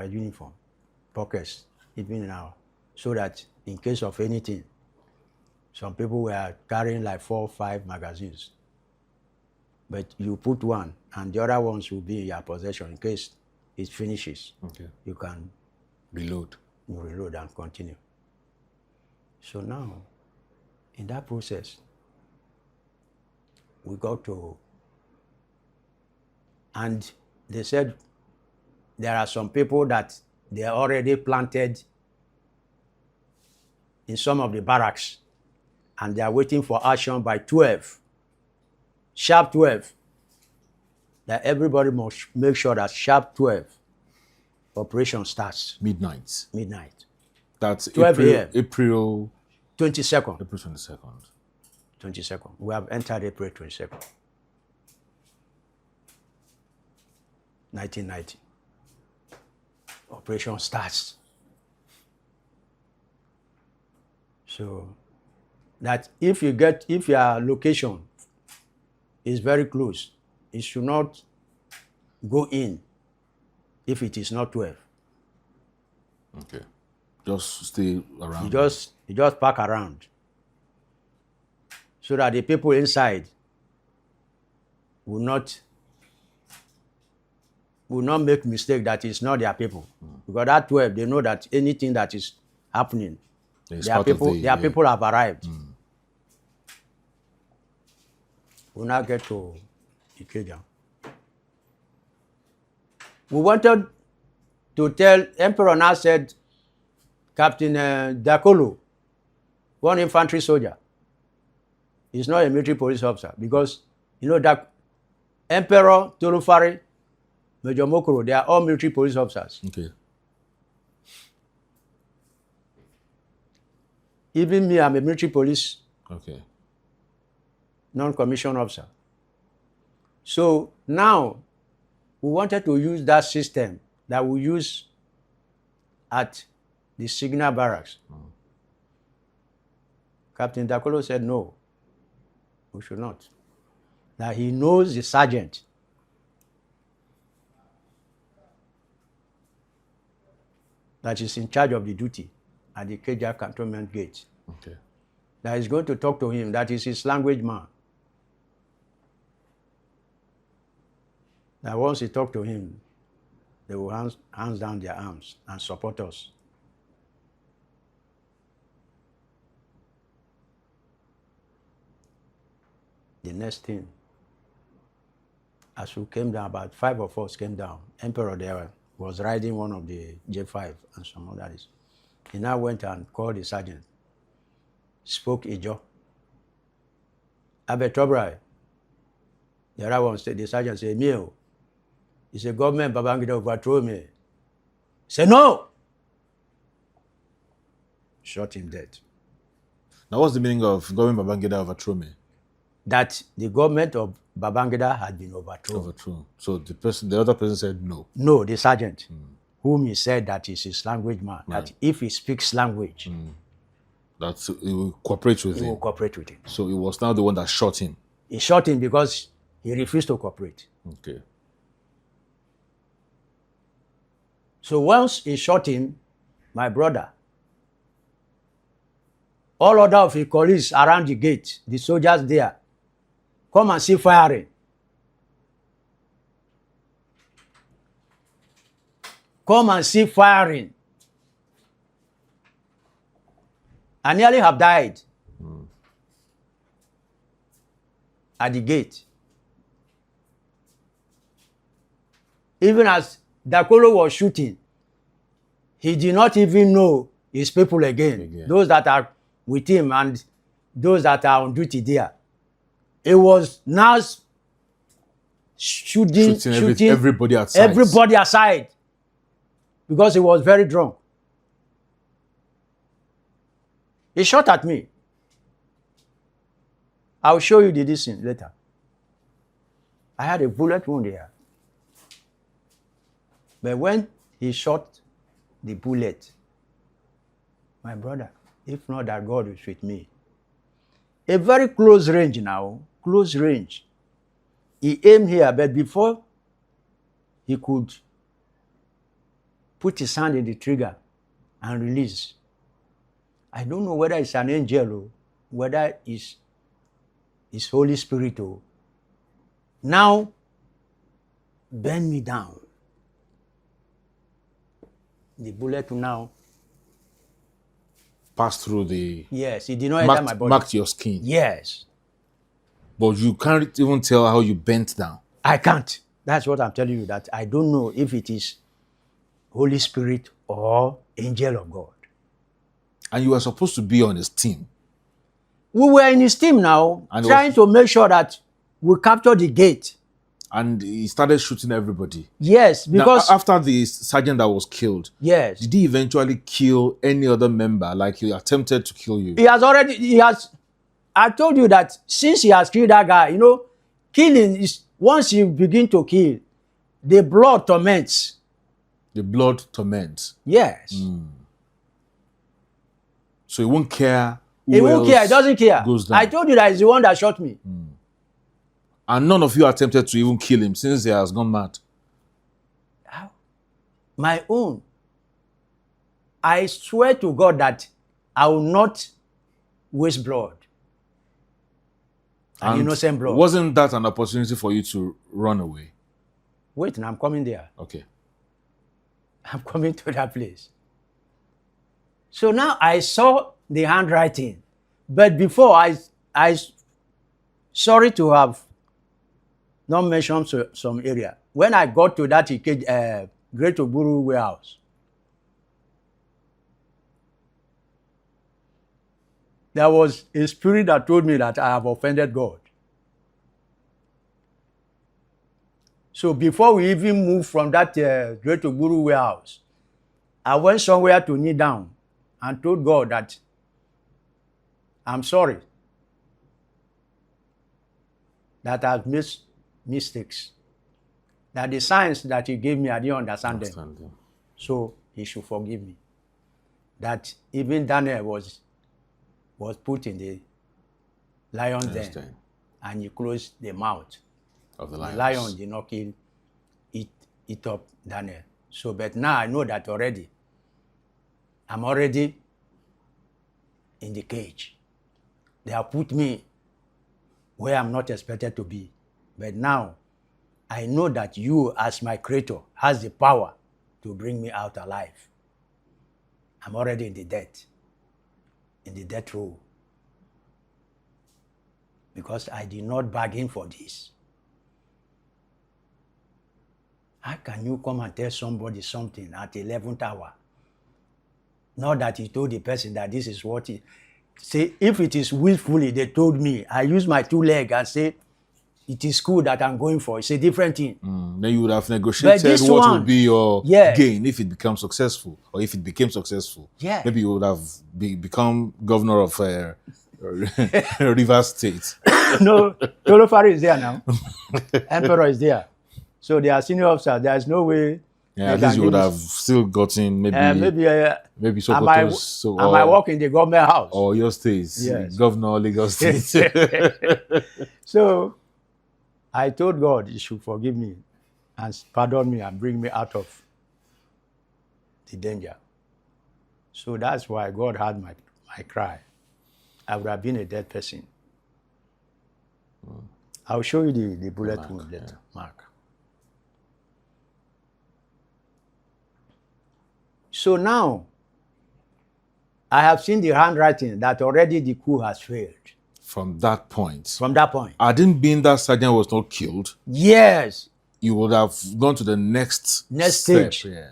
uniform pockets, even in our, so that in case of anything, some people were carrying like 4 or 5 magazines. But you put one, and the other ones will be in your possession in case it finishes. Okay. You can reload. You reload and continue. So now, in that process, we got to, and they said there are some people that they are already planted in some of the barracks, and they are waiting for action by 12, sharp 12. That everybody must make sure that sharp 12 operation starts. Midnight. That's 12 a.m. April 22nd. April 22nd. 22nd. We have entered April 22nd. 1990. Operation starts. So that if your location is very close, it should not go in if it is not 12. Okay. Just stay around. You just park around, so that the people inside will not make mistake that it's not their people. Because at 12, they know that anything that is happening, their people have arrived. We now get to Ikeja. We wanted to tell, Emperor now said, Captain Dakolo, one infantry soldier, is not a military police officer, because you know that Emperor Tolufari, Major Mokoro, they are all military police officers. Okay. Even me, I'm a military police non-commissioned officer. So now we wanted to use that system that we use at the Signal Barracks. Captain Dakolo said, no, we should not. That he knows the sergeant. That is in charge of the duty at the Keja cantonment gate. Okay. That is going to talk to him. That is his language man. That once he talk to him, they will hands down their arms and support us. The next thing, as we came down, about 5 of us came down. Emperor there was riding one of the J5 and some others. He now went and called the sergeant, spoke Ijo. Abetobrai. The other one said, the sergeant said, Mio, he said, government Babangida overthrew me. He said, no! Shot him dead. Now, what's the meaning of government Babangida overthrew me? That the government of Babangida had been overthrown. So the other person said no. No, the sergeant, whom he said that is his language man, that if he speaks language, that he will cooperate with him. He will cooperate with him. So it was now the one that shot him. He shot him because he refused to cooperate. Okay. So once he shot him, my brother, All other of his colleagues around the gate, the soldiers there, come and see firing. Come and see firing. I nearly have died at the gate. Even as Dakolo was shooting, he did not even know his people again. Those that are with him and those that are on duty there. It was now shooting everybody aside. Everybody aside. Because he was very drunk. He shot at me. I'll show you the distance later. I had a bullet wound here. But when he shot the bullet, my brother, if not that God is with me, a very close range now, close range. He aimed here, but before he could put his hand in the trigger and release, I don't know whether it's an angel or whether it's Holy Spirit or now bend me down. The bullet now passed through the... Yes, it did not enter my body. Marked your skin. Yes. But you can't even tell how you bent down. I can't. That's what I'm telling you, that I don't know if it is Holy Spirit or angel of God. And you were supposed to be on his team. We were in his team now, and trying to make sure that we capture the gate. And he started shooting everybody. Yes, because... Now, after the sergeant that was killed, yes, did he eventually kill any other member, like he attempted to kill you? I told you that since he has killed that guy, killing is, once you begin to kill, the blood torments. The blood torments. Yes. So he won't care. He won't care. He doesn't care. I told you that he's the one that shot me. And none of you attempted to even kill him since he has gone mad. How? My own. I swear to God that I will not waste blood. And innocent blood. Wasn't that an opportunity for you to run away? Wait, I'm coming there. Okay. I'm coming to that place. So now I saw the handwriting. But before, I sorry to have not mentioned some area. When I got to that Great Oburu warehouse, there was a spirit that told me that I have offended God. So before we even moved from that Great Oburu warehouse, I went somewhere to kneel down and told God that I'm sorry that I've made mistakes. That the signs that he gave me, I didn't understand them. So he should forgive me. That even Daniel was put in the lion's den, and he closed the mouth of the lion. The lion did not eat up Daniel. So, but now I know that already. I'm already in the cage. They have put me where I'm not expected to be. But now, I know that you, as my creator, has the power to bring me out alive. I'm already in the death row. Because I did not bargain for this. How can you come and tell somebody something at the 11th hour? Not that he told the person that this is what he... Say, if it is willfully, they told me, I use my two legs and say, it is cool that I'm going for. It's a different thing. Then you would have negotiated what would be your gain if it becomes successful, or if it became successful. Yeah. Maybe you would have become governor of Rivers State. No, Tolofari is there now. Emperor is there. So they are senior officers. There is no way. Yeah, at least you would have still gotten maybe Sokoto's. I might work in the government house. Or your states. Yes. Governor, Lagos State. So I told God he should forgive me and pardon me and bring me out of the danger. So that's why God heard my cry. I would have been a dead person. I'll show you the bullet wound later. Mark. So now, I have seen the handwriting that already the coup has failed. From that point. From that point. Hadn't been that sergeant was not killed, Yes. you would have gone to the next step. stage. Yeah.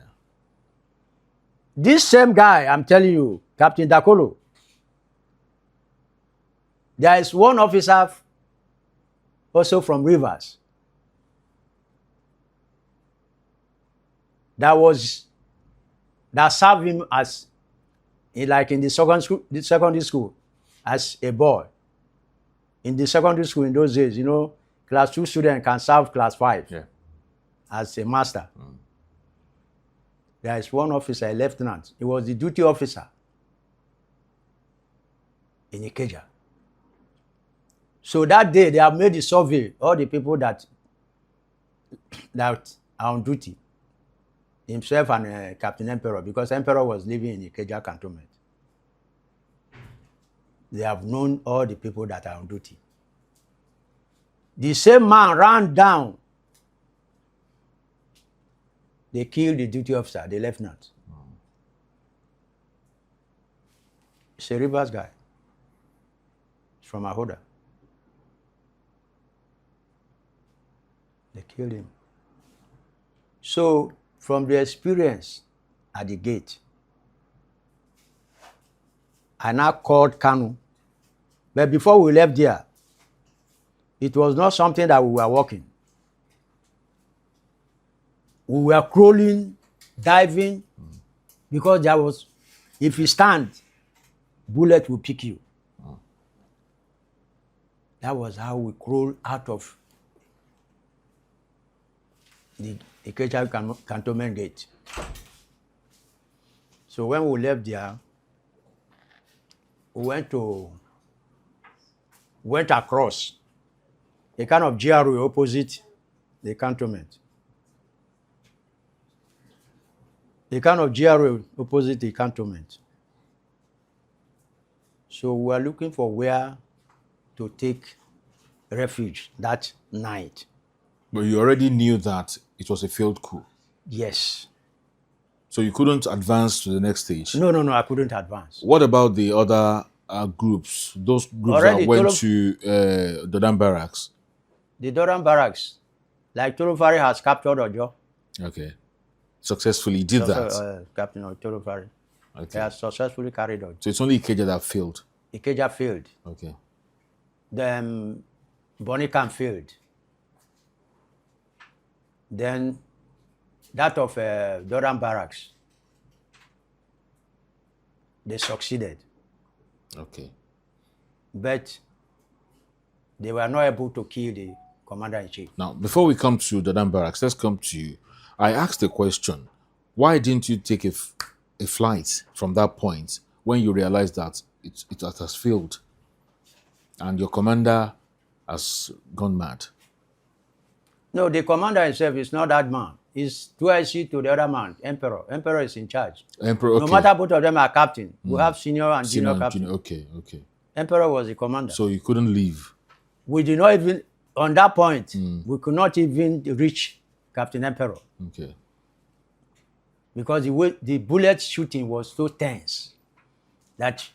This same guy, I'm telling you, Captain Dakolo, there is one officer also from Rivers that served him as in the secondary school as a boy. In the secondary school in those days, class 2 student can serve class 5 as a master. There is one officer, a lieutenant. He was the duty officer in Ikeja. So that day, they have made the survey, all the people that are on duty, himself and Captain Emperor, because Emperor was living in Ikeja cantonment. They have known all the people that are on duty. The same man ran down. They killed the duty officer, the lieutenant. It's a Rivers guy. It's from Ahoda. They killed him. So, from the experience at the gate, I now called Kanu. But before we left there, it was not something that we were walking. We were crawling, diving, because there was, if you stand, bullet will pick you. That was how we crawled out of the Ikeja cantonment gate. So when we left there, we went across a kind of GRA opposite the cantonment. A kind of GRA opposite the cantonment. So we were looking for where to take refuge that night. But you already knew that it was a failed coup. Yes. So you couldn't advance to the next stage. No, I couldn't advance. What about the other groups? Those groups Already that went to Dodan Barracks? The Dodan Barracks, like Torofari has captured Ojo. Okay. Successfully did that? Captain Torofari. Okay. They has successfully carried Ojo. So it's only Ikeja that failed? Ikeja failed. Okay. Then Bonican failed. Then that of Dodan Barracks, they succeeded. Okay. But they were not able to kill the commander-in-chief. Now, before we come to Dodan Barracks, let's come to you. I asked the question, why didn't you take a flight from that point when you realized that it has failed and your commander has gone mad? No, the commander himself is not that man. He's 2IC to the other man, Emperor. Emperor is in charge. Emperor, okay. No matter both of them are captain. We have senior and junior captain. Okay. Emperor was the commander. So you couldn't leave? We did not even, on that point, we could not even reach Captain Emperor. Okay. Because the bullet shooting was so tense that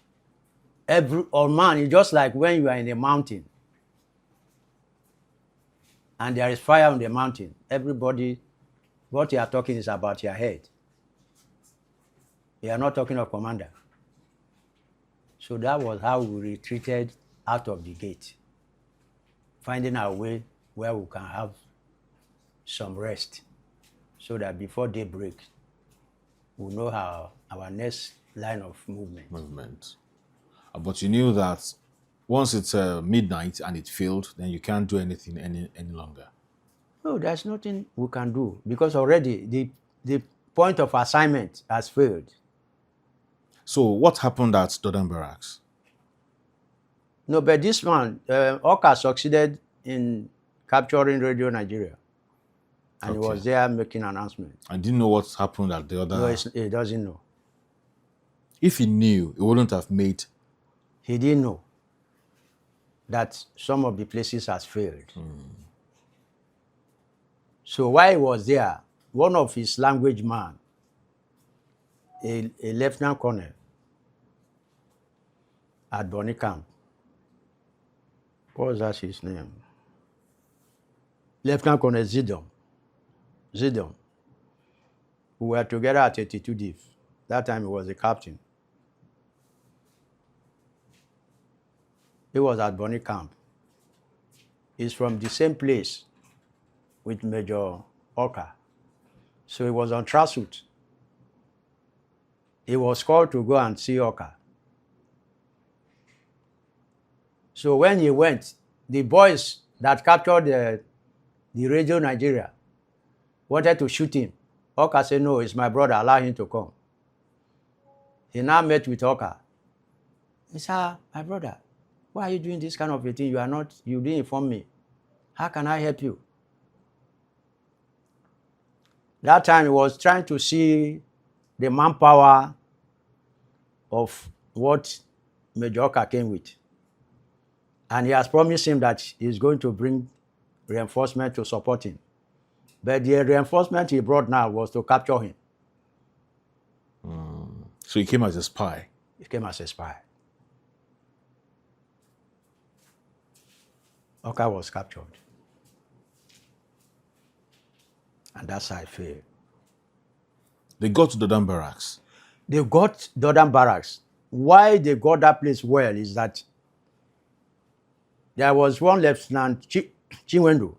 it's just like when you are in a mountain and there is fire on the mountain. Everybody, what you are talking is about your head. You are not talking of commander. So that was how we retreated out of the gate, finding our way where we can have some rest so that before daybreak, we'll know our next line of movement. But you knew that once it's midnight and it failed, then you can't do anything any longer. No, there's nothing we can do because already the point of assignment has failed. So what happened at Dodan Barracks? No, but this man, Orkar succeeded in capturing Radio Nigeria. And he was there making announcements. I didn't know what happened at the other... No, he doesn't know. If he knew, he wouldn't have made... He didn't know. that some of the places has failed. So while he was there, one of his language man, a lieutenant colonel at Bonny Camp, what was that his name? Lieutenant Colonel Zidon. We were together at 82 Div. That time he was a captain. He was at Bonny Camp. He's from the same place with Major Orkar. So he was on tracksuit. He was called to go and see Orkar. So when he went, the boys that captured the radio Nigeria wanted to shoot him. Orkar said, no, it's my brother, allow him to come. He now met with Orkar. He said, my brother, why are you doing this kind of a thing? You didn't inform me. How can I help you? That time he was trying to see the manpower of what Major Orkar came with. And he has promised him that he's going to bring reinforcement to support him. But the reinforcement he brought now was to capture him. So he came as a spy. He came as a spy. Orkar was captured. And that's how I feel. They got to the Dam barracks. They got Dodam Barracks. Why they got that place well is that there was one Lieutenant Chinwendu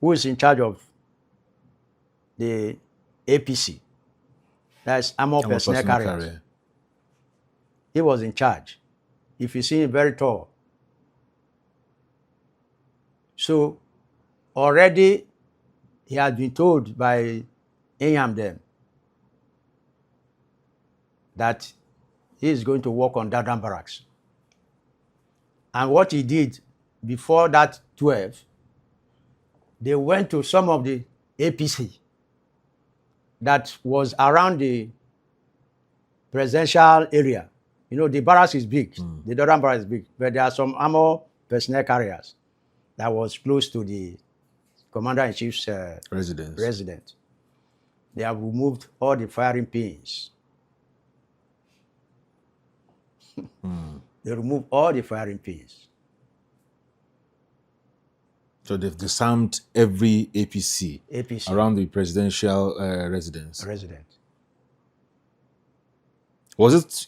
who is in charge of the APC. That's Armored Personnel Carriers. He was in charge. If you see him, very tall. So already he had been told by Enyam them that he is going to work on Dodam Barracks. And what he did before that 12, they went to some of the APC that was around the presidential area. You know, the barracks is big. The Dodam Barracks is big. But there are some armored personnel carriers that was close to the Commander-in-Chief's residence. They have removed all the firing pins. They removed all the firing pins. So they've disarmed every APC around the presidential residence.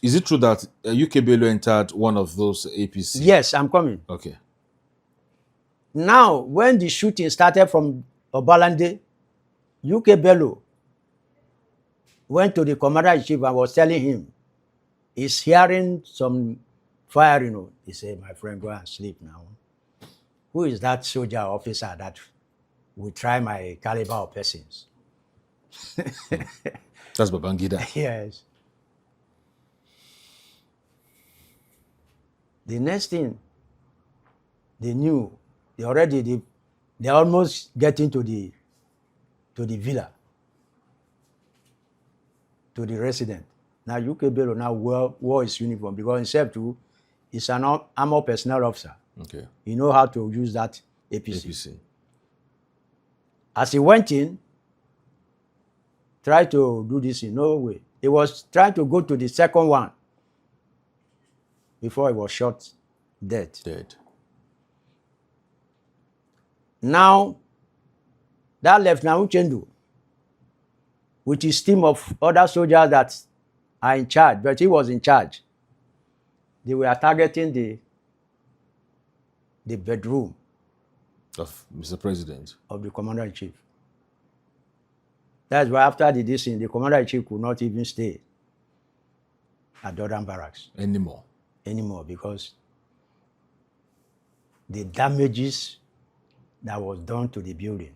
Is it true that UK Bello entered one of those APC? Yes, I'm coming. Okay. Now, when the shooting started from Obalande, UK Bello went to the commander-in-chief and was telling him, he's hearing some fire, you know. He said, my friend, go and sleep now. Who is that soldier officer that will try my caliber of persons? That's Babangida. Yes. The next thing, they knew, they almost get into the villa, to the resident. Now UK Bello now wore his uniform because himself too is an armored personnel officer. Okay. He know how to use that APC. As he went in, tried to do this in no way. He was trying to go to the second one before he was shot dead. Now, that Lieutenant Nju, with his team of other soldiers that are in charge, but he was in charge, they were targeting the bedroom of Mr. President, of the Commander-in-Chief. That's why after the dissing, the Commander-in-Chief could not even stay at Dodam Barracks anymore because the damages that was done to the building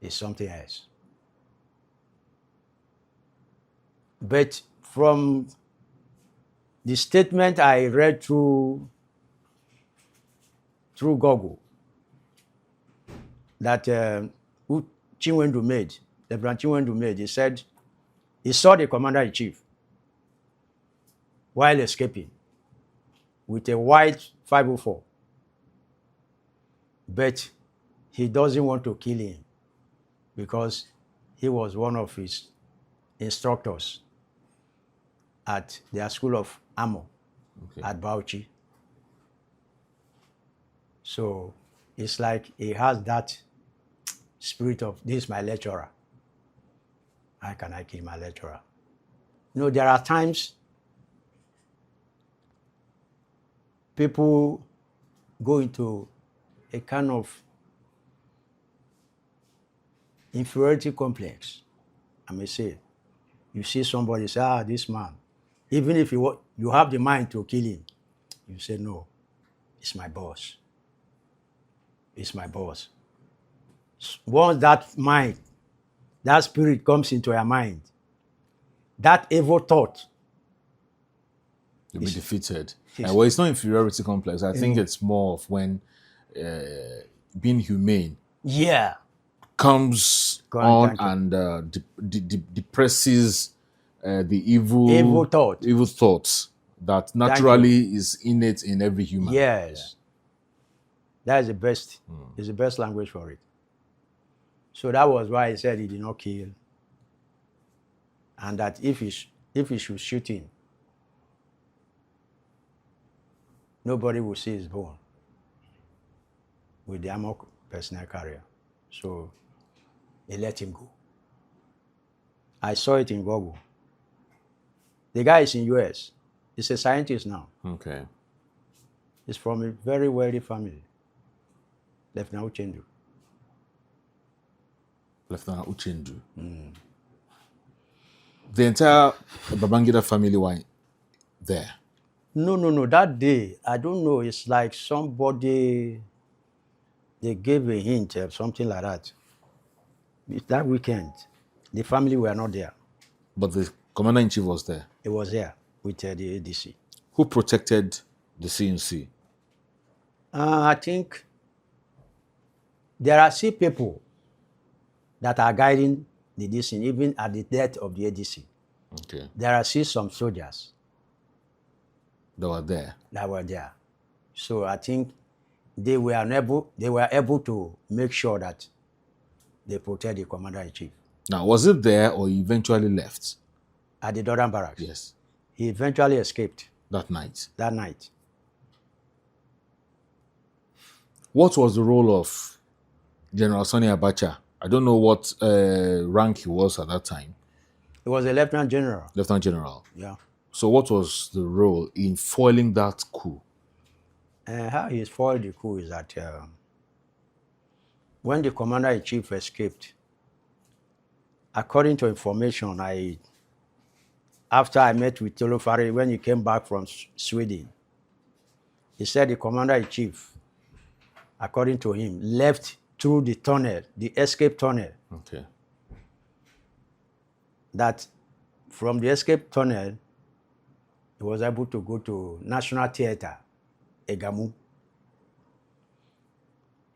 is something else. But from the statement I read through Google that Chinwendu made, Lieutenant Chinwendu made, he said he saw the Commander-in-Chief while escaping. with a white 504. But he doesn't want to kill him because he was one of his instructors at their school of armor at Bauchi. So it's like he has that spirit of, this is my lecturer. How can I kill my lecturer? You know, there are times people go into a kind of inferiority complex. I may say, you see somebody say, this man, even if you have the mind to kill him, you say, no, it's my boss. It's my boss. Once that mind, that spirit comes into your mind, that evil thought, you'll be defeated. Well, it's not inferiority complex. I think it's more of when being humane comes on and depresses the evil thoughts that naturally is innate in every human. Yes. That is the best. It's the best language for it. So that was why he said he did not kill. And that if he should shoot him, nobody will see his bone with the armor personnel carrier. So they let him go. I saw it in Google. The guy is in US. He's a scientist now. Okay. He's from a very wealthy family. Lieutenant Uchendu. Lieutenant Uchendu. The entire Babangida family were there. No. That day, I don't know. It's like somebody, they gave a hint or something like that. That weekend, the family were not there. But the commander-in-chief was there. He was there with the ADC. Who protected the CNC? I think there are still people that are guiding the DC, even at the death of the ADC. Okay. There are still some soldiers that were there. So I think they were able to make sure that they protect the commander-in-chief. Now, was it there or he eventually left? At the Northern Barracks. Yes. He eventually escaped. That night. What was the role of General Sani Abacha? I don't know what rank he was at that time. He was a lieutenant general. Lieutenant general. Yeah. So what was the role in foiling that coup? How he foiled the coup is that when the commander-in-chief escaped, according to information, after I met with Tolofari when he came back from Sweden, he said the commander-in-chief, according to him, left through the tunnel, the escape tunnel. Okay. That from the escape tunnel, he was able to go to National Theatre, Egamu.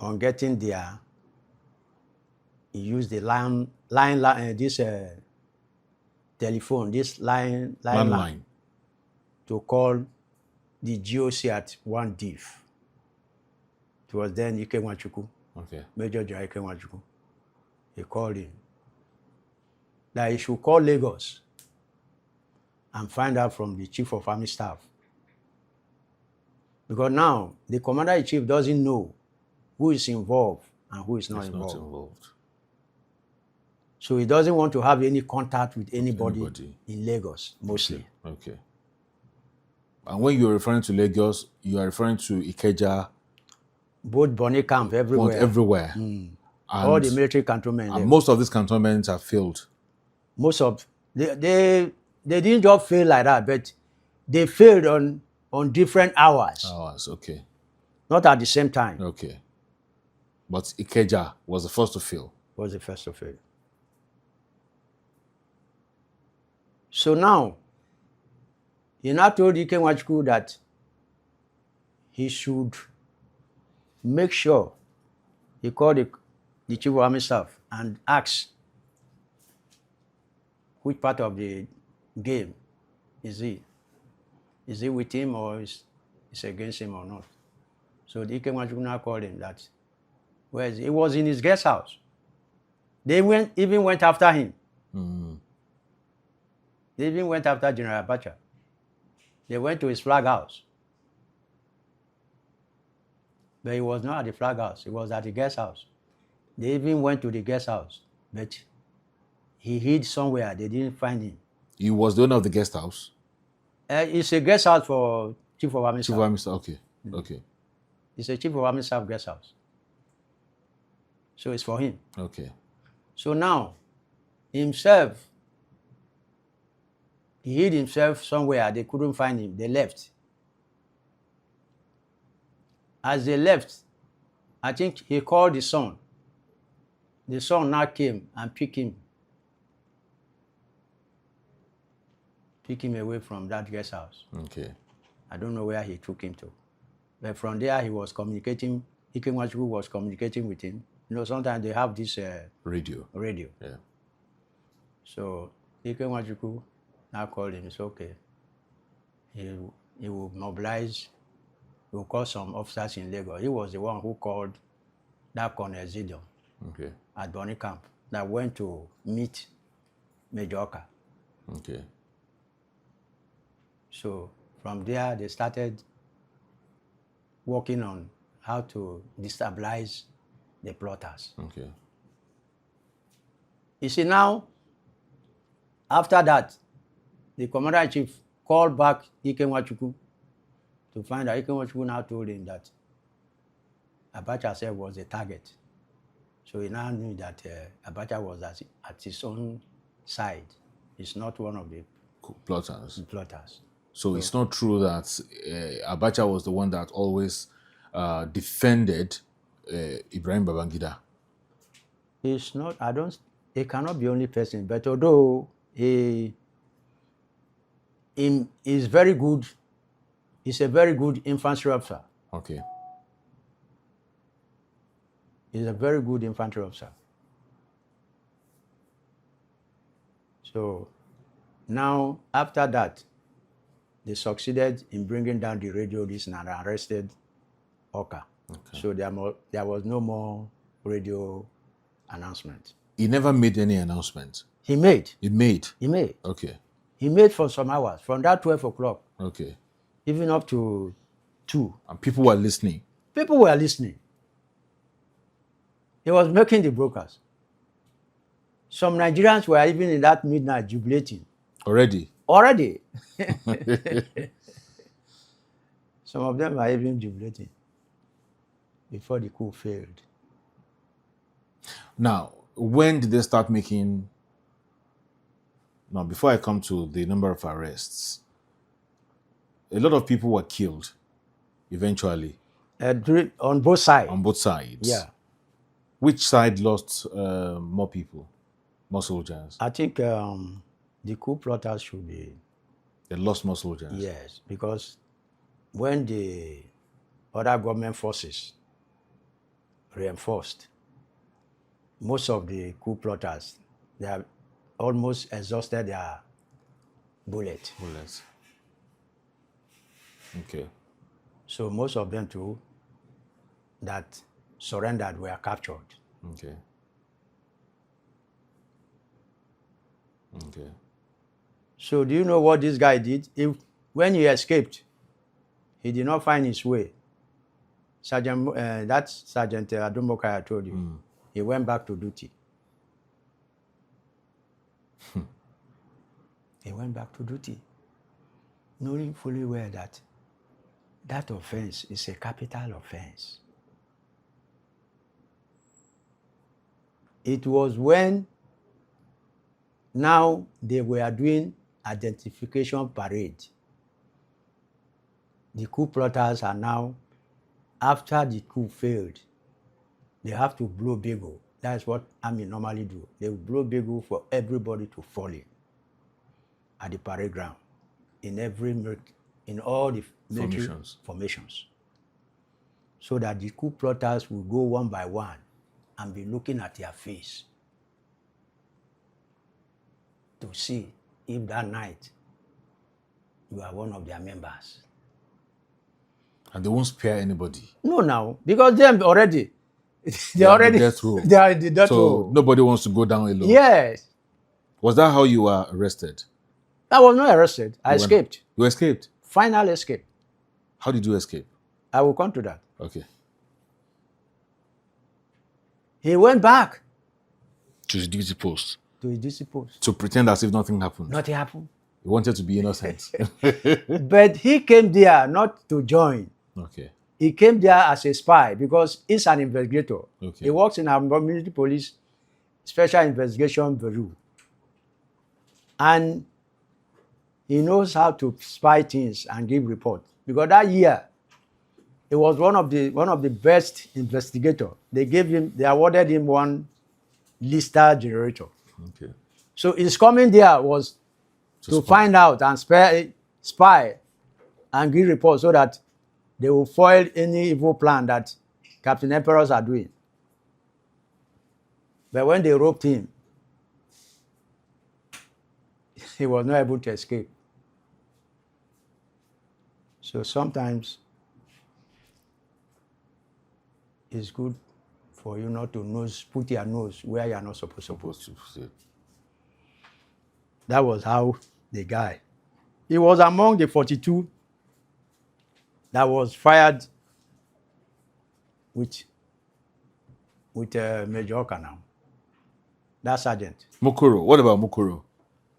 On getting there, he used the landline to call the GOC at one diff. It was then Ike Nwachukwu. Okay. Major Nju Ike Nwachukwu. He called him that he should call Lagos and find out from the Chief of Army Staff. Because now the Commander-in-Chief doesn't know who is involved and who is not involved. So he doesn't want to have any contact with anybody in Lagos, mostly. Okay. And when you're referring to Lagos, you are referring to Ikeja. Both Bonny Camp, everywhere. Everywhere. And all the military cantonments. And most of these cantonments are filled. They didn't just fail like that, but they failed on different hours. Okay. Not at the same time. Okay. But Ikeja was the first to fail. So now, he now told Ike Nwachukwu that he should make sure he called the Chief of Army Staff and asked which part of the game is he? Is he with him or is is against him or not. So the Ikemwachukwu now called him that, where is he? He was in his guest house. They even went after him. They even went after General Abacha. They went to his flag house. But he was not at the flag house. He was at the guest house. They even went to the guest house. But he hid somewhere. They didn't find him. He was the owner of the guest house? It's a guest house for Chief of Army Staff. Chief of Army Staff, okay. Okay. It's a Chief of Army Staff guest house. So it's for him. Okay. So now, himself, he hid himself somewhere. They couldn't find him. They left. As they left, I think he called the son. The son now came and picked him away from that guest house. Okay. I don't know where he took him to. But from there, he was communicating. Ikemwachukwu was communicating with him. You know, sometimes they have this Radio. Yeah. So Ikemwachukwu now called him. It's okay. He will mobilize. He will call some officers in Lagos. He was the one who called that Colonel Zidon at Bonny Camp that went to meet Major Orkar. Okay. So from there, they started working on how to destabilize the plotters. Okay. You see, now, after that, the commander-in-chief called back Ikemwachukwu to find out. Ikemwachukwu now told him that Abacha said was a target. So he now knew that Abacha was at his own side. He's not one of the Plotters. So it's not true that Abacha was the one that always defended Ibrahim Babangida. It's not, he cannot be only person, but although he is very good, he's a very good infantry officer. Okay. He's a very good infantry officer. So now, after that, they succeeded in bringing down the radio listen and arrested Orkar. Okay. So there was no more radio announcement. He never made any announcement. He made. Okay. He made for some hours, from that 12 o'clock. Okay. Even up to 2. And people were listening. People were listening. He was making the brokers. Some Nigerians were even in that midnight jubilating. Already. Some of them are even jubilating before the coup failed. Now, when did they start making... Now, before I come to the number of arrests, a lot of people were killed eventually. On both sides. On both sides. Yeah. Which side lost more people, more soldiers? I think the coup plotters should be... They lost more soldiers? Yes, because when the other government forces reinforced, most of the coup plotters, they have almost exhausted their bullets. Okay. So most of them too that surrendered were captured. Okay. So do you know what this guy did? When he escaped, he did not find his way. Sergeant Adokiye I told you, he went back to duty. He went back to duty, knowing fully well that that offense is a capital offense. It was when now they were doing identification parade. The coup plotters are now, after the coup failed, they have to blow bugle. That's what army normally do. They will blow bugle for everybody to fall in at the parade ground, in all the military formations, so that the coup plotters will go one by one and be looking at their face to see if that night you are one of their members. And they won't spare anybody. No, now, because them already, They are on the already, death row. they are in the death So row. nobody wants to go down alone. Yes. Was that how you were arrested? I was not arrested. I escaped. You escaped? Final escape. How did you escape? I will come to that. Okay. He went back To his duty post. to his duty post. To pretend as if nothing happened. Nothing happened. He wanted to be innocent. But he came there not to join. Okay. He came there as a spy because he's an investigator. Okay. He works in our community police special investigation bureau. And he knows how to spy things and give reports. Because that year, he was one of the best investigators. They awarded him one Lister generator. Okay. So his coming there was to find out and spy and give reports so that they will foil any evil plan that Captain Emperors are doing. But when they roped him, he was not able to escape. So sometimes it's good for you not to put your nose where you are not supposed to. That was how the guy. He was among the 42 that was fired with Major Orkar now. That sergeant. Mukuru. What about Mukuru?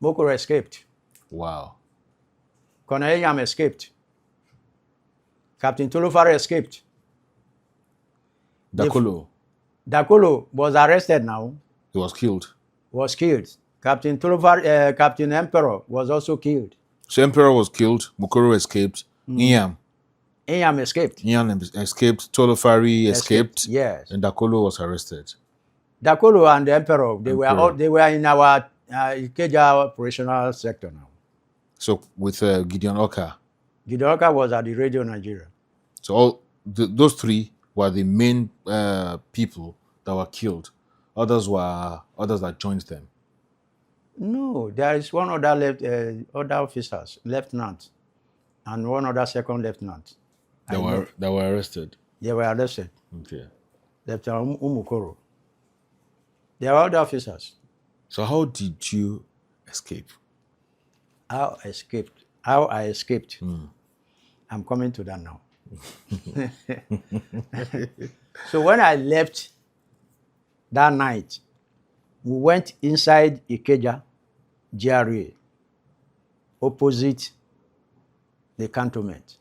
Mukuru escaped. Wow. Colonel Yam escaped. Captain Tolufare escaped. Dakolo. Dakolo was arrested now. He was killed. Was killed. Captain Tolufare, Captain Emperor was also killed. So Emperor was killed. Mukuru escaped. Inyam escaped. escaped. Tolofari escaped. Yes. And Dakolo was arrested. Dakolo and the Emperor, they were in our Ikeja operational sector now. So with Gideon Orkar. Gideon Orkar was at the Radio Nigeria. So all those three were the main people that were killed. Others that joined them. No, there is one other other officers, lieutenant, and one other second lieutenant. That were arrested. They were arrested. Okay. Lieutenant Umukoro. They are other officers. So how did you escape? How I escaped. I'm coming to that now. So when I left that night, we went inside Ikeja, GRA, opposite the cantonment.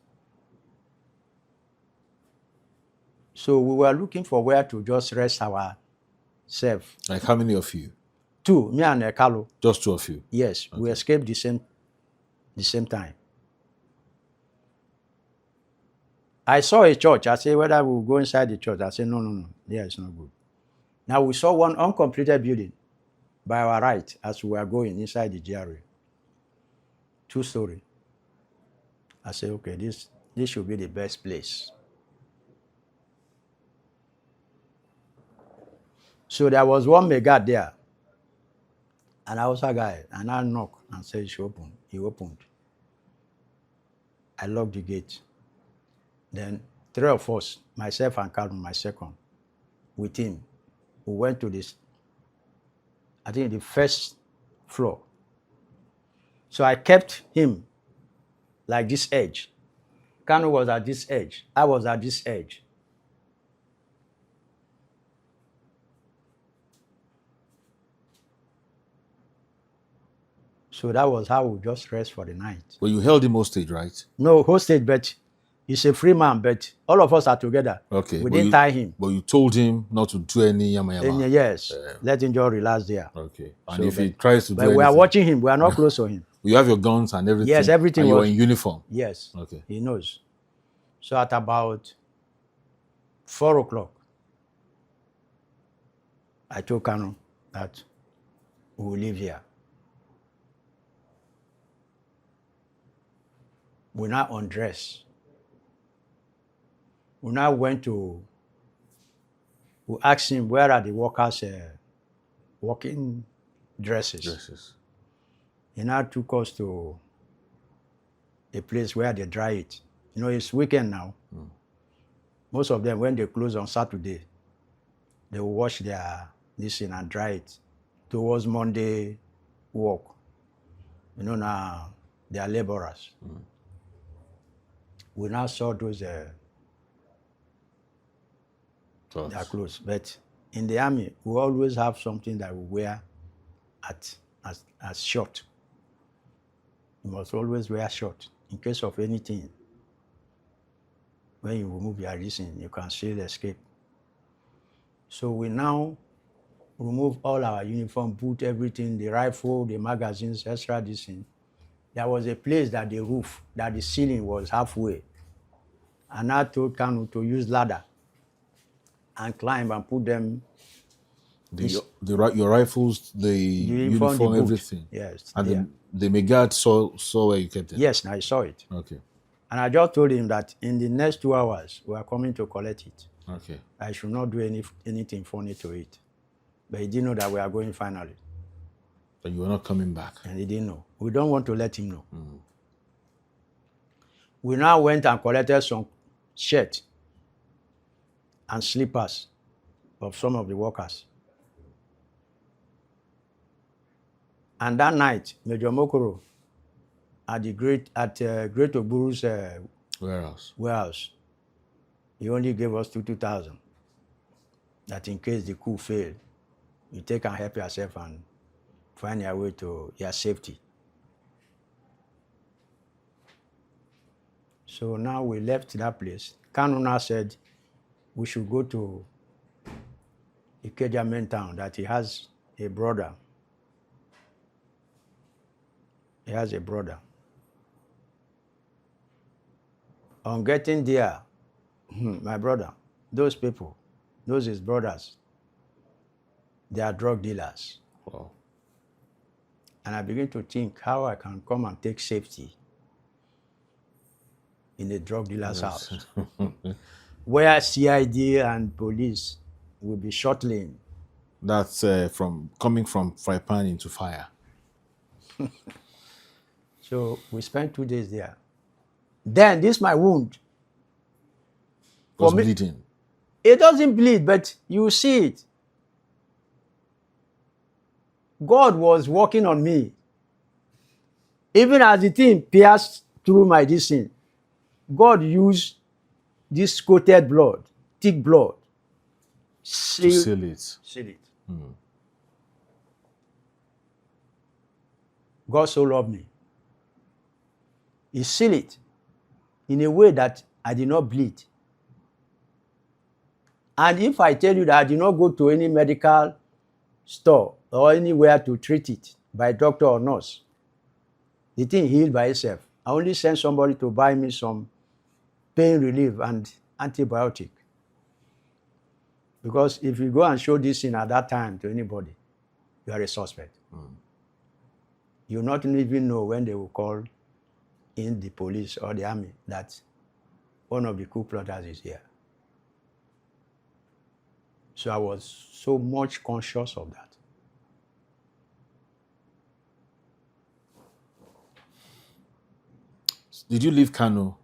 So we were looking for where to just rest ourselves. Like how many of you? 2, me and Ekalo. Just 2 of you? Yes, okay. We escaped the same time. I saw a church. I said, whether we'll go inside the church. I said, no. Yeah, it's not good. Now we saw one uncompleted building by our right as we were going inside the GRA. 2-story. I said, okay, this should be the best place. So there was one megad there, an Hausa guy, and I knocked and said, she opened. He opened. I locked the gate. Then 3 of us, myself and Calvin, my second, with him, we went to this, I think the first floor. So I kept him like this edge. Kanu was at this edge. I was at this edge. So that was how we just rest for the night. Well, you held him hostage, right? No, hostage, but he's a free man, but all of us are together. Okay. We didn't tie him. But you told him not to do any yama. Yes. Let him just relax there. Okay. And so, if he tries to do anything. But we are watching him. We are not close to him. You have your guns and everything. Yes, everything. And you were in uniform. Yes. Okay. He knows. So at about 4 o'clock, I told Kanu that we will leave here. We now undress. We now went to, we asked him, where are the workers' working dresses? He now took us to a place where they dry it. You know, it's weekend now. Most of them, when they close on Saturday, they will wash their this thing and dry it towards Monday work. You know, now they are laborers. We now saw those their clothes. But in the army, we always have something that we wear as short. You must always wear short in case of anything. When you remove your reason, you can still escape. So we now remove all our uniform, boot, everything, the rifle, the magazines, extra this thing. There was a place that the roof, that the ceiling was halfway. And I told Kanu to use ladder and climb and put them. Your rifles, the uniform, the boot. everything. Yes. And the Megad saw where you kept them. Yes, I saw it. Okay. And I just told him that in the next 2 hours, we are coming to collect it. Okay. I should not do anything funny to it. But he didn't know that we are going finally. But you were not coming back. And he didn't know. We don't want to let him know. We now went and collected some shirts and slippers of some of the workers. And that night, Major Mokoro at Great Oburu's warehouse, he only gave us 2,000. That in case the coup failed, you take and help yourself and find your way to your safety. So now we left that place. Kanuna said we should go to Ikeja main town, that he has a brother. He has a brother. On getting there, my brother, those people, those his brothers, they are drug dealers. Wow. And I begin to think how I can come and take safety in a drug dealer's house, where CID and police will be shuttling. That's coming from fry pan into fire. So we spent 2 days there. Then this my wound. Was bleeding. It doesn't bleed, but you see it. God was working on me. Even as the thing pierced through my distance, God used this coated blood, thick blood, To seal it. Seal it. God so loved me. He sealed it in a way that I did not bleed. And if I tell you that I did not go to any medical store or anywhere to treat it by doctor or nurse, the thing healed by itself. I only sent somebody to buy me some pain relief and antibiotic. Because if you go and show this thing at that time to anybody, you are a suspect. You not even know when they will call in the police or the army that one of the coup plotters is here. So I was so much conscious of that. Did you leave Kano?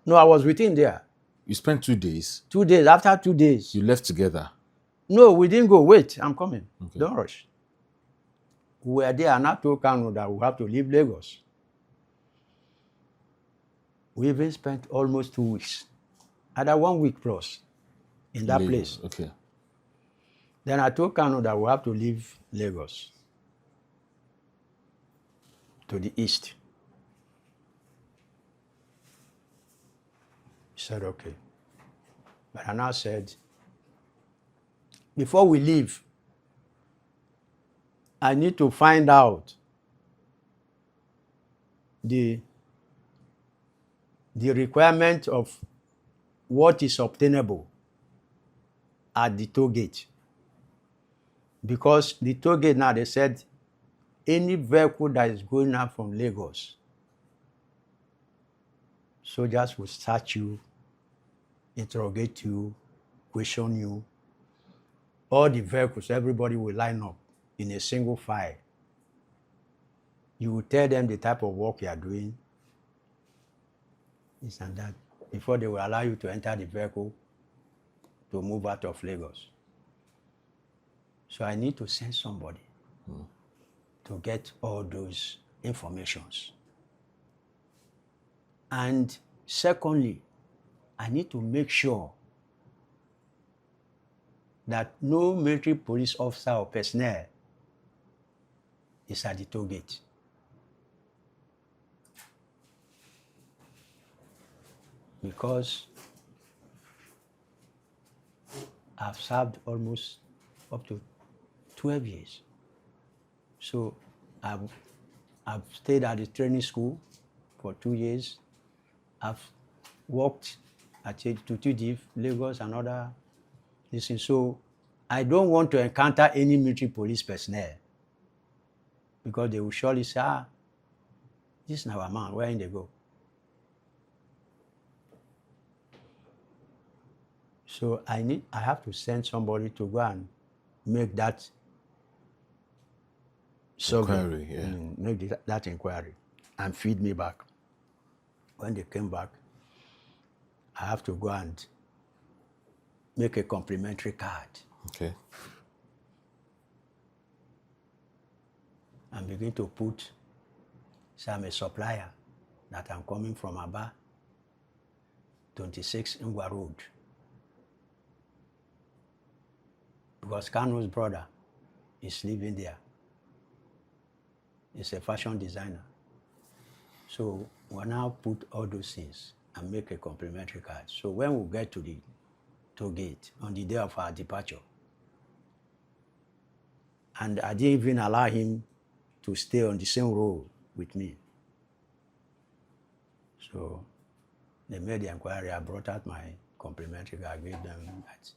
No, I was with him there. You spent 2 days. 2 days. After 2 days. You left together. No, we didn't go. Wait, I'm coming. Okay. Don't rush. We were there and I told Kano that we have to leave Lagos. We even spent almost 2 weeks. Either 1 week plus in that place. Okay. Then I told Kano that we have to leave Lagos to the east. He said, okay. But I now said, before we leave, I need to find out the requirement of what is obtainable at the toll gate. Because the toll gate now, they said, any vehicle that is going out from Lagos, soldiers will search you, interrogate you, question you. All the vehicles, everybody will line up in a single file. You will tell them the type of work you are doing, this and that. before they will allow you to enter the vehicle to move out of Lagos. So I need to send somebody to get all those informations. And secondly, I need to make sure that no military police officer or personnel is at the toll gate. Because I've served almost up to 12 years. So I've stayed at the training school for 2 years. I've worked at Tutu, Lagos, and other places. So I don't want to encounter any military police personnel because they will surely say, this is our man, where in they go? So I have to send somebody to go and make that inquiry, make that inquiry and feed me back. When they came back, I have to go and make a complimentary card. Okay. And begin to put, say I'm a supplier, that I'm coming from Aba, 26 Ngwa Road. Because Kanu's brother is living there. He's a fashion designer. So we'll now put all those things and make a complimentary card. So when we get to the toll gate on the day of our departure, and I didn't even allow him to stay on the same row with me. So they made the inquiry. I brought out my complimentary card, I gave them that.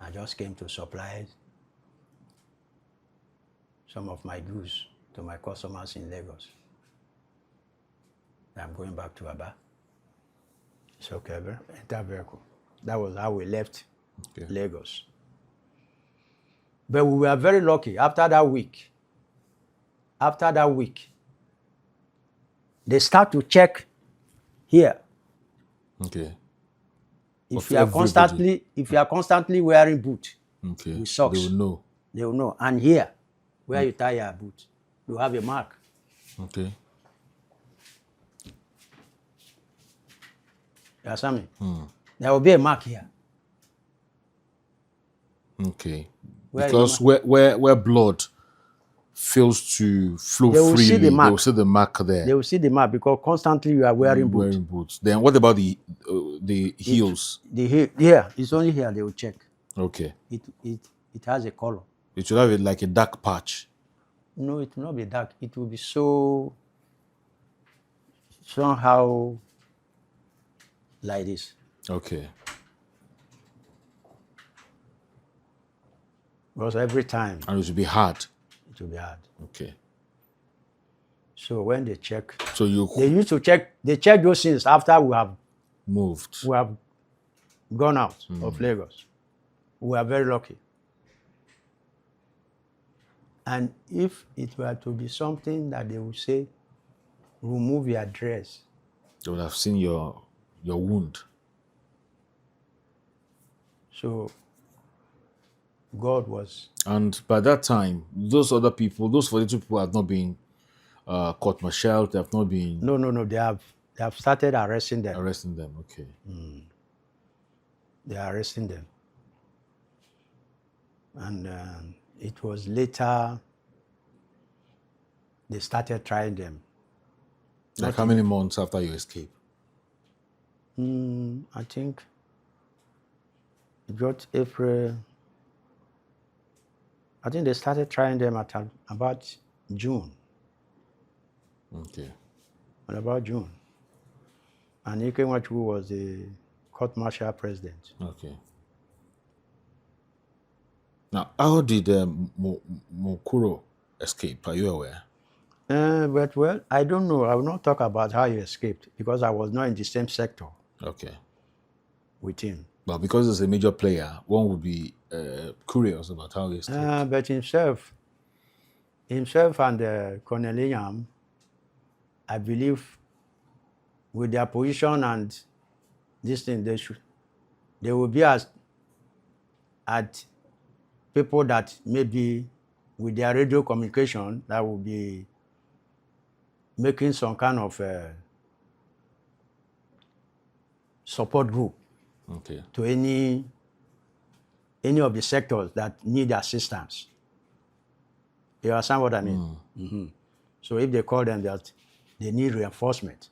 I just came to supply some of my goods to my customers in Lagos. I'm going back to Aba. It's okay, enter vehicle. That was how we left Lagos. But we were very lucky. After that week, they start to check here. Okay. If you are constantly wearing boot with socks, they will know. They will know. And here, where you tie your boot, you have a mark. Okay. You understand me? There will be a mark here. Okay. Because where blood fails to flow freely, they will see the mark there. They will see the mark because constantly you are wearing boots. Then what about the heels? The heel, yeah, it's only here they will check. Okay. It has a color. It should have like a dark patch. No, it will not be dark. It will be somehow like this. Okay. Because every time. And it will be hard. It will be hard. Okay. So when they check. So they used to check. They check those things after we have moved. We have gone out of Lagos. We are very lucky. And if it were to be something that they would say, remove your dress. They would have seen your wound. So God was. And by that time, those other people, those 42 people have not been court-martialed. They have not been. No. They have started arresting them. Arresting them. Okay. They are arresting them. And it was later they started trying them. Like how many months after you escaped? I think it got April. I think they started trying them at about June. Okay. At about June. And Nju was the court-martial president. Okay. Now, how did Mokuro escape? Are you aware? But well, I don't know. I will not talk about how he escaped because I was not in the same sector. Okay. With him. But because he's a major player, one would be curious about how he escaped. But himself and Colonel Liam, I believe, with their position and this thing, they will be at people that maybe with their radio communication that will be making some kind of support group Okay. to any of the sectors that need assistance. You understand what I mean? Mm-hmm. So if they call them that they need reinforcement,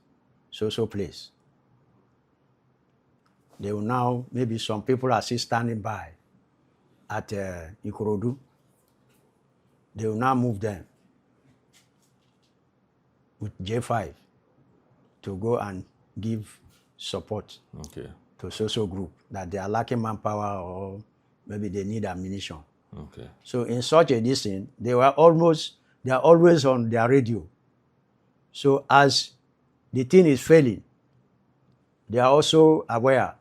so place, they will now, maybe some people are still standing by at Ikorodu. They will now move them with J5 to go and give support Okay. to social group that they are lacking manpower or maybe they need ammunition. Okay. So in such a distance, they are always on their radio. So as the thing is failing, they are also aware.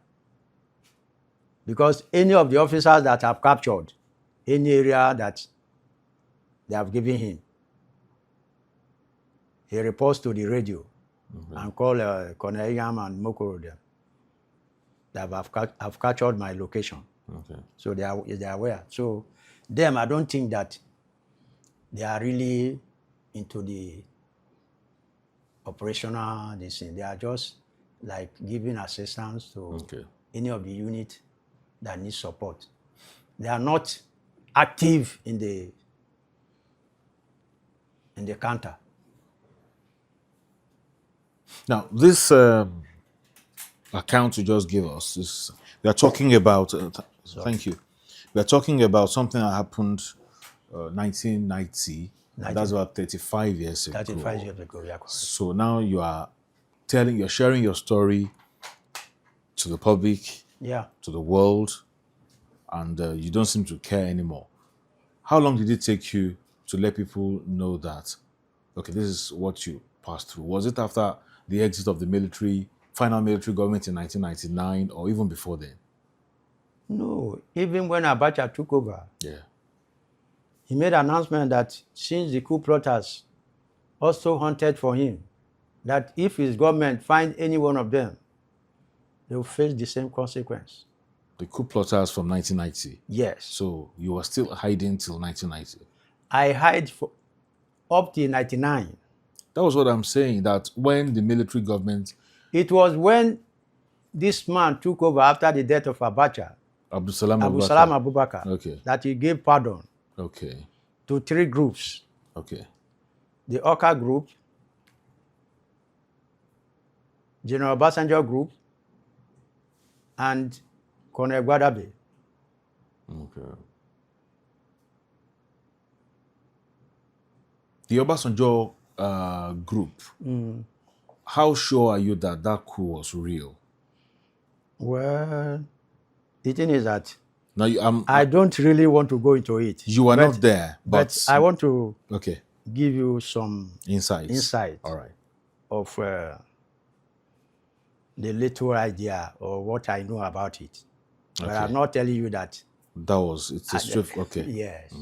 Because any of the officers that have captured any area that they have given him, he reports to the radio and call Colonel Yam and Mokoro them that have captured my location. Okay. So they are aware. So them, I don't think that they are really into the operational this thing. They are just like giving assistance to any of the unit that needs support. They are not active in the counter. Now, this account you just gave us is we are talking about. Thank you. We are talking about something that happened 1990. That's about 35 years ago. 35 years ago, yeah. So now you're sharing your story to the public, to the world, and you don't seem to care anymore. How long did it take you to let people know that, okay, this is what you passed through? Was it after the exit of the final military government in 1999, or even before then? No, even when Abacha took over, Yeah. he made an announcement that since the coup plotters also hunted for him, that if his government find any one of them, they will face the same consequence. The coup plotters from 1990? Yes. So you were still hiding till 1990? I hid up till 99. That was what I'm saying, that when the military government... It was when this man took over after the death of Abacha, Abdulsalam Abubakar, okay, that he gave pardon okay, to 3 groups. Okay. The Orkar group, General Obasanjo group, and Colonel Gwadabe. Okay. The Obasanjo group, how sure are you that that coup was real? Well, the thing is that now I don't really want to go into it. You are not there, but I want to give you some insight All right. of the little idea or what I know about it. But I'm not telling you that. It's a straight, okay. Yes.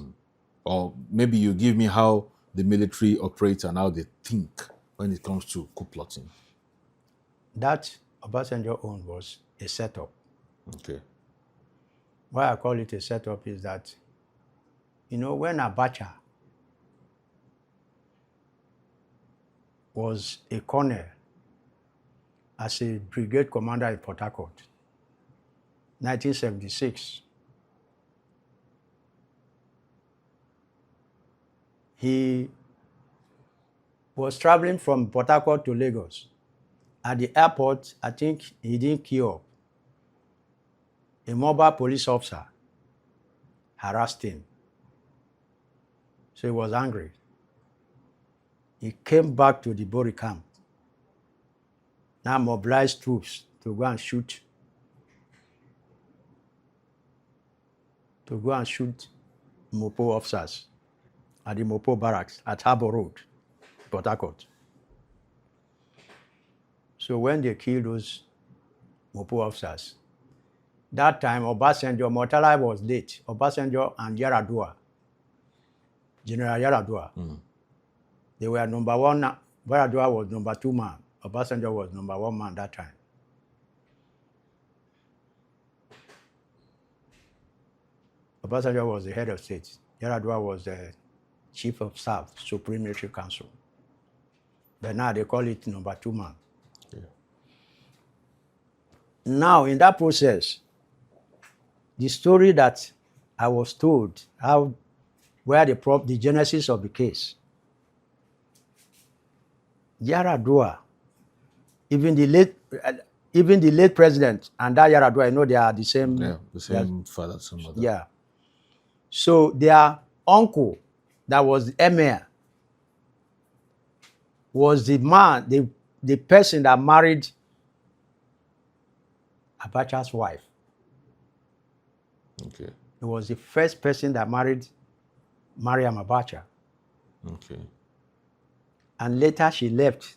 Or maybe you give me how the military operates and how they think when it comes to coup plotting. That Obasanjo owned was a setup. Okay. Why I call it a setup is that, when Abacha was a colonel as a brigade commander in Port Harcourt, 1976, he was traveling from Port Harcourt to Lagos. At the airport, I think he didn't queue up. A mobile police officer harassed him. So he was angry. He came back to the Bori camp. Now mobilized troops to go and shoot Mopo officers at the Mopo barracks at Harbour Road, Port Harcourt. So when they killed those Mopo officers, that time Obasanjo, Murtala was late. Obasanjo and Yaradua, General Yaradua, they were number one. Yaradua was number 2 man. Obasanjo was number 1 man that time. Obasanjo was the head of state. Yaradua was the chief of staff, Supreme Military Council. But now they call it number 2 man. Yeah. Now, in that process, the story that I was told, where the genesis of the case, Yaradua, even the late president and that Yaradua, I know they are the same. Yeah, the same father, same mother. Yeah. So their uncle, that was the emir, was the man, the person that married Abacha's wife. Okay. He was the first person that married Mariam Abacha. Okay. And later she left.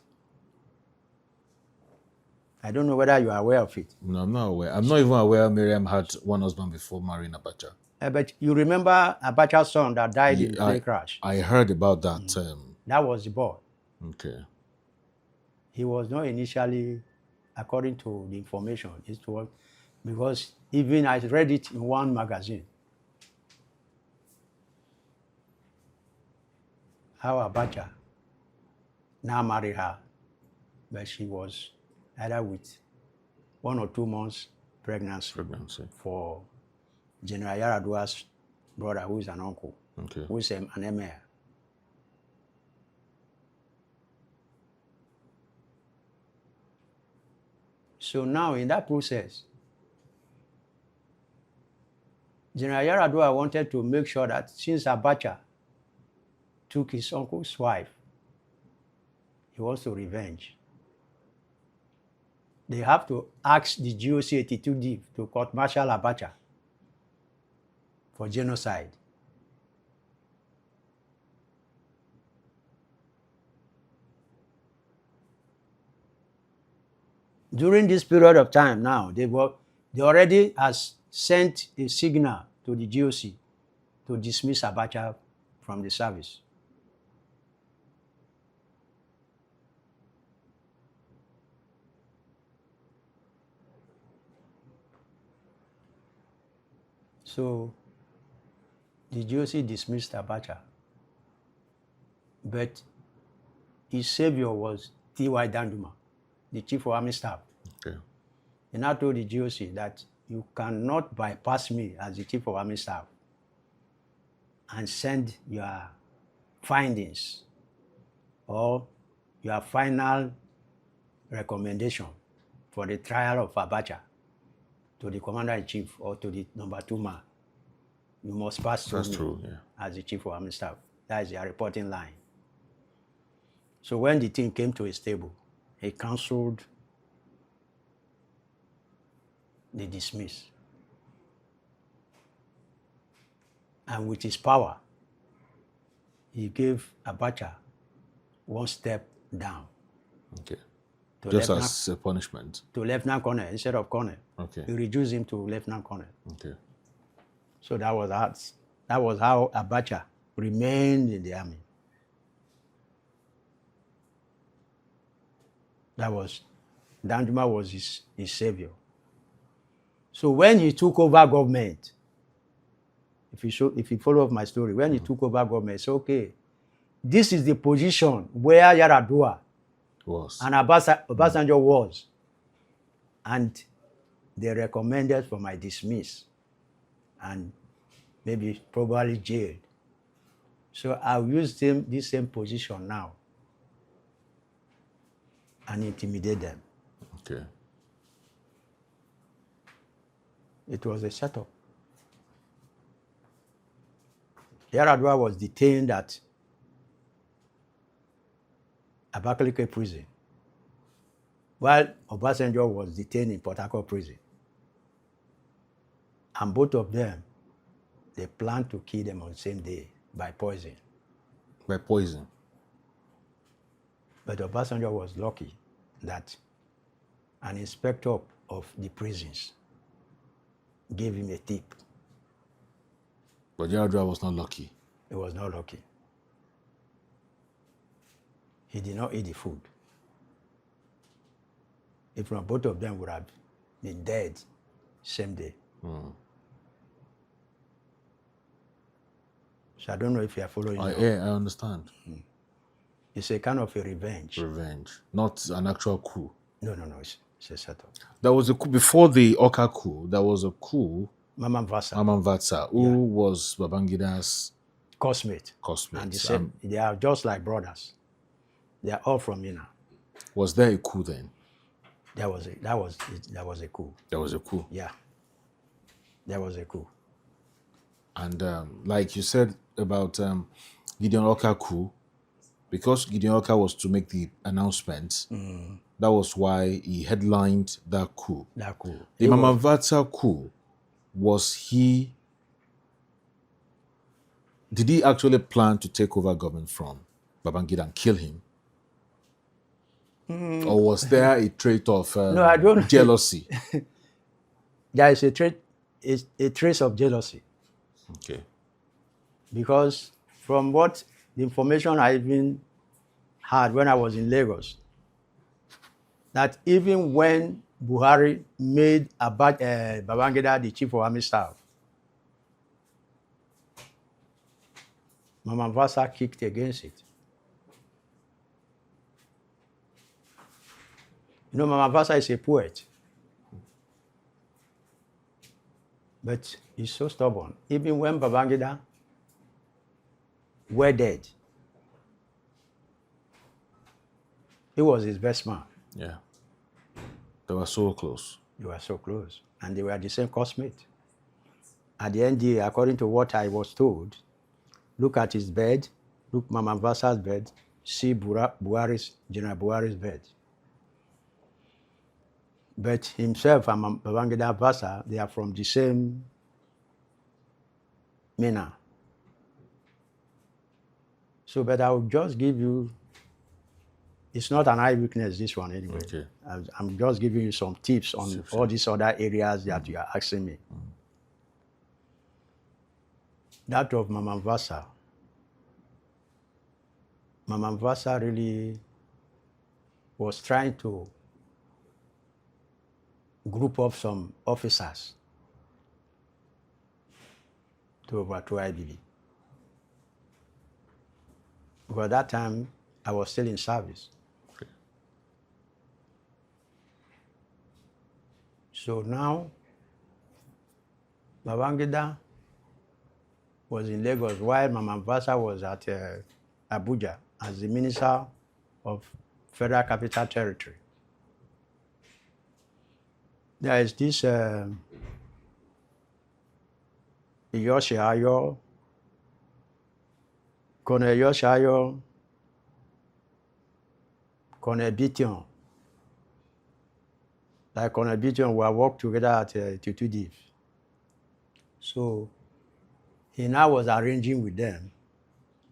I don't know whether you are aware of it. No, I'm not aware. I'm not even aware Miriam had one husband before marrying Abacha. But you remember Abacha's son that died in the plane crash? I heard about that. That was the boy. Okay. He was not initially, according to the information, it was because even I read it in one magazine. How Abacha now married her, but she was either with 1 or 2 months pregnancy for General Yaradua's brother, who is an uncle, Okay. who is an emir. So now in that process, General Yaradua wanted to make sure that since Abacha took his uncle's wife, he wants to revenge. They have to ask the GOC 82D to court-martial Abacha for genocide. During this period of time now, they already has sent a signal to the GOC to dismiss Abacha from the service. So the GOC dismissed Abacha, but his savior was T.Y. Danduma, the chief of army staff. Okay. He now told the GOC that you cannot bypass me as the chief of army staff and send your findings or your final recommendation for the trial of Abacha to the commander-in-chief or to the number 2 man. You must pass through me as the chief of army staff. That is their reporting line. So when the thing came to his table, he cancelled the dismiss. And with his power, he gave Abacha 1 step down. Okay. Just as a punishment. To lieutenant colonel instead of colonel. Okay. He reduced him to lieutenant colonel. Okay. So that was how Abacha remained in the army. Danjuma was his savior. So when he took over government, if you follow up my story, when he took over government, he said, okay, this is the position where Yaradua Was. and Obasanjo was. And they recommended for my dismiss and maybe probably jailed. So I'll use this same position now and intimidate them. Okay. It was a setup. Yaradua was detained at Abakaliki prison, while Obasanjo was detained in Port Harcourt prison. And both of them, they planned to kill them on the same day by poison. By poison? But Obasanjo was lucky that an inspector of the prisons gave him a tip. But Yaradua was not lucky. He was not lucky. He did not eat the food. If not, both of them would have been dead same day. So I don't know if you are following. Yeah, I understand. It's a kind of a revenge. Revenge, not an actual coup. No. It's a setup. There was a coup before the Orkar coup. There was a coup. Mama Vatsa, Vatsa, who was Babangida's cosmate. cosmate. And they said they are just like brothers. They are all from Mina. Was there a coup then? That was a coup. There was a coup. Yeah. There was a coup. And like you said about Gideon Orkar coup, because Gideon Orkar was to make the announcement, that was why he headlined that coup. That coup. The Mama Vatsa coup, did he actually plan to take over government from Babangida and kill him? Or was there a trait of No, I don't. jealousy? There is a trace of jealousy. Okay. Because from what the information I even had when I was in Lagos, that even when Buhari made Babangida the chief of army staff, Mama Vatsa kicked against it. You know, Mama Vatsa is a poet. But he's so stubborn. Even when Babangida were dead, he was his best man. Yeah. They were so close. They were so close. And they were the same cosmate. At the NDA, according to what I was told, look at his bed, look Mama Vatsa's bed, see General Buhari's bed. But himself and Babangida Vatsa, they are from the same Mina. So, but I will just give you, it's not an eyewitness, this one anyway. Okay. I'm just giving you some tips on all these other areas that you are asking me. That of Mama Vatsa. Mama Vatsa really was trying to group up some officers to overthrow IBB. Because at that time, I was still in service. Okay. So now, Babangida was in Lagos while Mama Vatsa was at Abuja as the Minister of Federal Capital Territory. There is this Yoshiayo, Colonel Yoshiayo, Colonel Bition. Like Colonel Bition, we have worked together at Tutudiv. So he now was arranging with them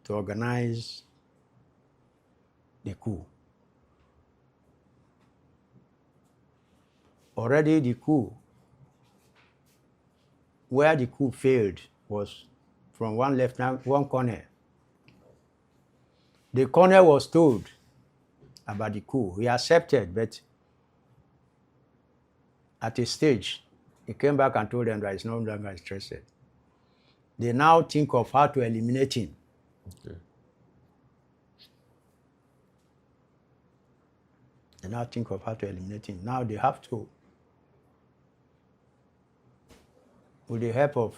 to organize the coup. Already the coup, where the coup failed was from one colonel. The colonel was told about the coup. He accepted, but at a stage, he came back and told them that he's no longer interested. They now think of how to eliminate him. Okay. They now think of how to eliminate him. Now they have to, with the help of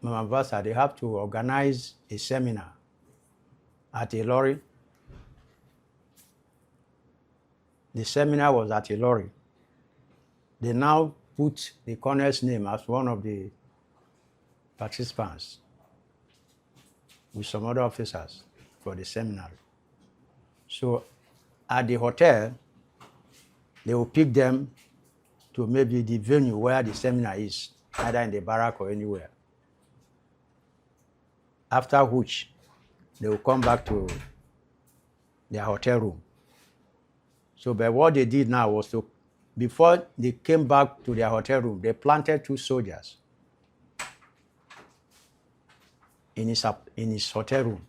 Mama Vatsa, they have to organize a seminar at a lorry. The seminar was at a lorry. They now put the colonel's name as one of the participants with some other officers for the seminar. So at the hotel, they will pick them to maybe the venue where the seminar is, either in the barrack or anywhere. After which, they will come back to their hotel room. So, but what they did now was to, before they came back to their hotel room, they planted 2 soldiers in his hotel room.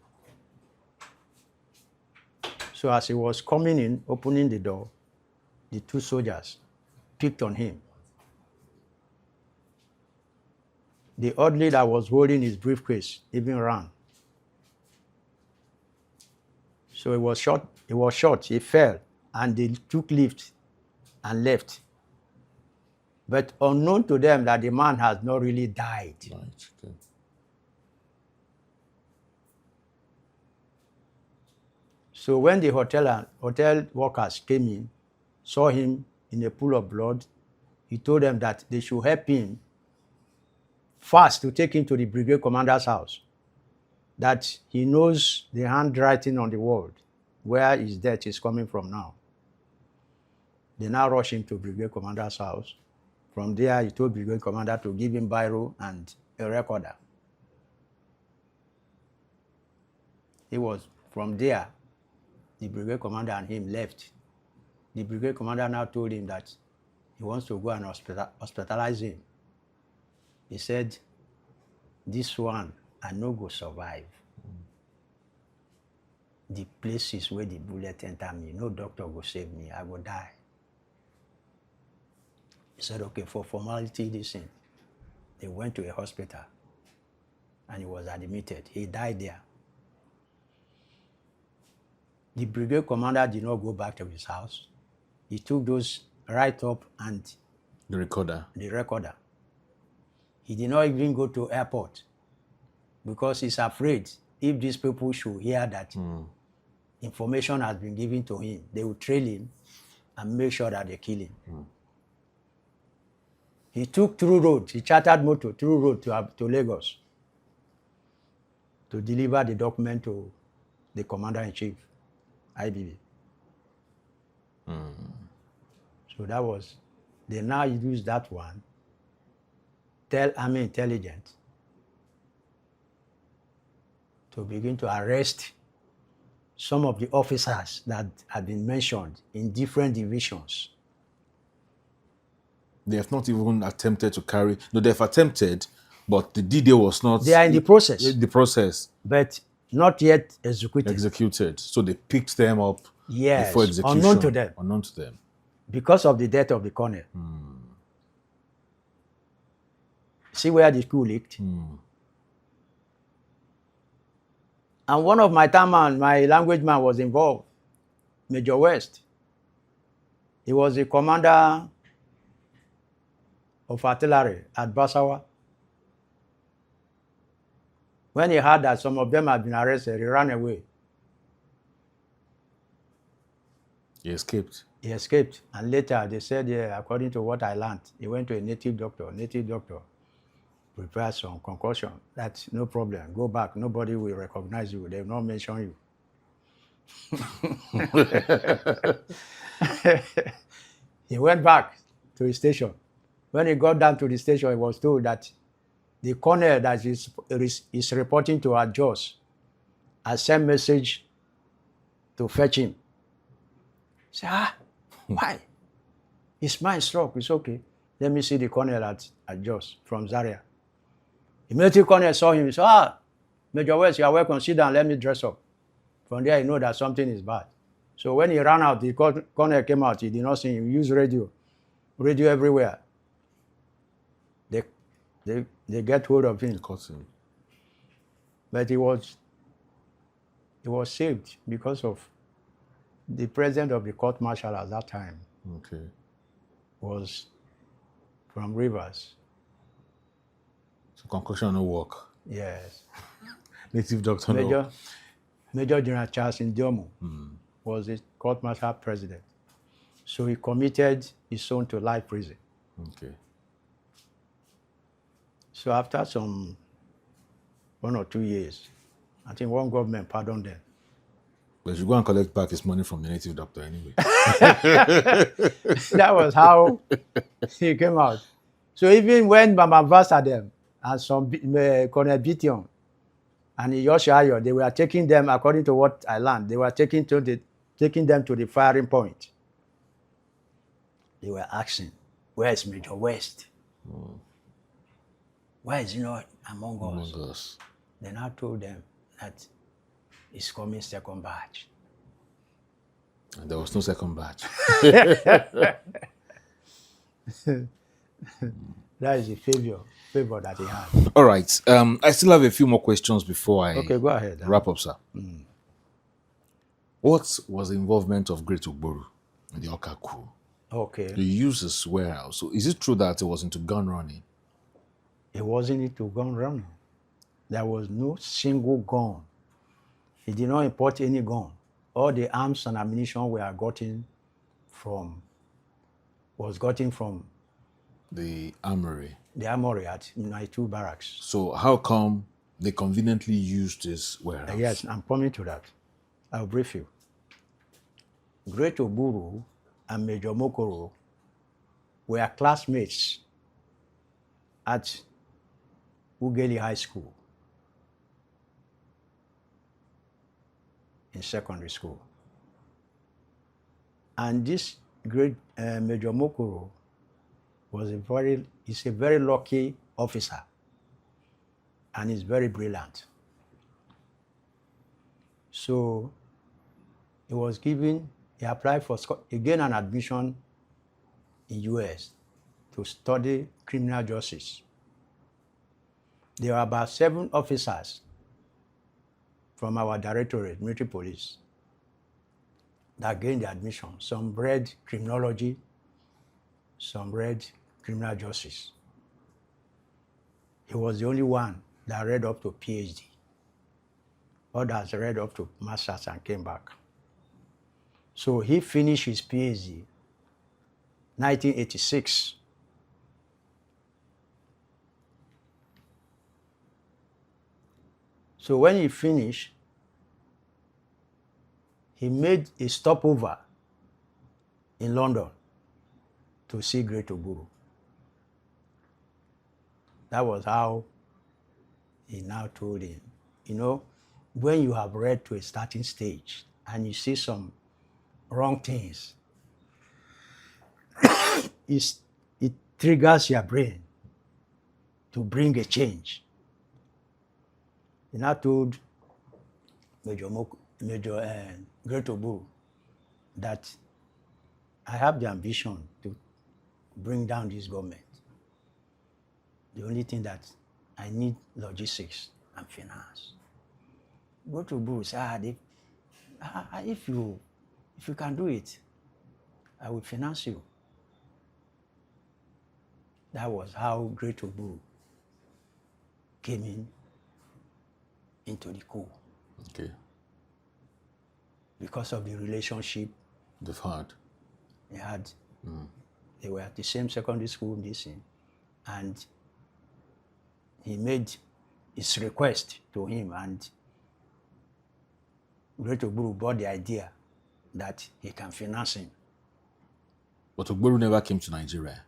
So as he was coming in, opening the door, the 2 soldiers picked on him. The orderly that was holding his briefcase even ran. So it was short. He fell, and they took lift and left. But unknown to them that the man has not really died. Right. Okay. So when the hotel workers came in, saw him in a pool of blood, he told them that they should help him fast to take him to the brigade commander's house, that he knows the handwriting on the wall where his death is coming from now. They now rush him to brigade commander's house. From there, he told brigade commander to give him biro and a recorder. He was from there. The brigade commander and him left. The brigade commander now told him that he wants to go and hospitalize him. He said, this one, I no go survive. The places where the bullet enter me, no doctor go save me, I go die. He said, okay, for formality, listen. They went to a hospital and he was admitted. He died there. The brigade commander did not go back to his house. He took those right up and The recorder. He did not even go to airport because he's afraid if these people should hear that information has been given to him, they will trail him and make sure that they kill him. He took through road, he chartered motor through road to Lagos to deliver the document to the commander-in-chief, IBB. So that was, they now use that one, tell Army intelligence to begin to arrest some of the officers that have been mentioned in different divisions. They have not even attempted to carry. No, they've attempted, but the D-Day was not. They are in the process. The process. But not yet executed. Executed. So they picked them up before execution. Unknown to them. Unknown to them. Because of the death of the colonel. See where the coup leaked? And one of my townman, my language man, was involved, Major West. He was the commander of artillery at Basawa. When he heard that some of them had been arrested, he ran away. He escaped. He escaped. And later they said, yeah, according to what I learned, he went to a native doctor. Native doctor prepared some concussion. That's no problem. Go back. Nobody will recognize you. They will not mention you. He went back to his station. When he got down to the station, he was told that the colonel that is reporting to our Jos has sent message to fetch him. He said, why? His mind struck. It's okay. Let me see the colonel at Jos from Zaria. Immediately colonel saw him. He said, Major West, you are welcome. Sit down. Let me dress up. From there, he know that something is bad. So when he ran out, the colonel came out. He did not see him. He used radio everywhere. They get hold of him. But he was saved because of the president of the court martial at that time. Okay. Was from Rivers. So concussion no work. Yes. Native doctor no. Major General Charles Ndiomu was the court martial president. So he committed his son to life prison. Okay. So after some 1 or 2 years, I think one government pardoned them. But you go and collect back his money from the native doctor anyway. That was how he came out. So even when Mama Vatsa them and some Colonel Bition and Yoshayo, they were taking them, according to what I learned, they were taking them to the firing point. They were asking, where is Major West? Why is he not among us? Then I told them that it's coming second batch. And there was no second batch. That is the favor that he had. All right. I still have a few more questions before I Okay, go ahead. wrap up, sir. What was the involvement of Great Ogboru in the Orkar coup? Okay. You used a swearhouse. So is it true that it was into gun running? It wasn't into gun running. There was no single gun. He did not import any gun. All the arms and ammunition was gotten from The armory. the armory at 92 barracks. So how come they conveniently used this warehouse? Yes, I'm coming to that. I'll brief you. Great Ogboru and Major Mokoro were classmates at Ugeli High School in secondary school. And this great Major Mokoro is a very lucky officer and is very brilliant. So he applied for again an admission in US to study criminal justice. There were about 7 officers from our directorate, military police, that gained the admission. Some read criminology, some read criminal justice. He was the only one that read up to PhD. Others read up to master's and came back. So he finished his PhD 1986. So when he finished, he made a stopover in London to see Great Ogboru. That was how he now told him, when you have read to a starting stage and you see some wrong things, it triggers your brain to bring a change. He now told Major Great Ogboru that I have the ambition to bring down this government. The only thing that I need logistics and finance. Great Ogboru said, if you can do it, I will finance you. That was how Great Ogboru came into the coup. Okay. Because of the relationship They've had. they had. They were at the same secondary school, and he made his request to him, and Great Ogboru bought the idea that he can finance him. But Ogboru never came to Nigeria.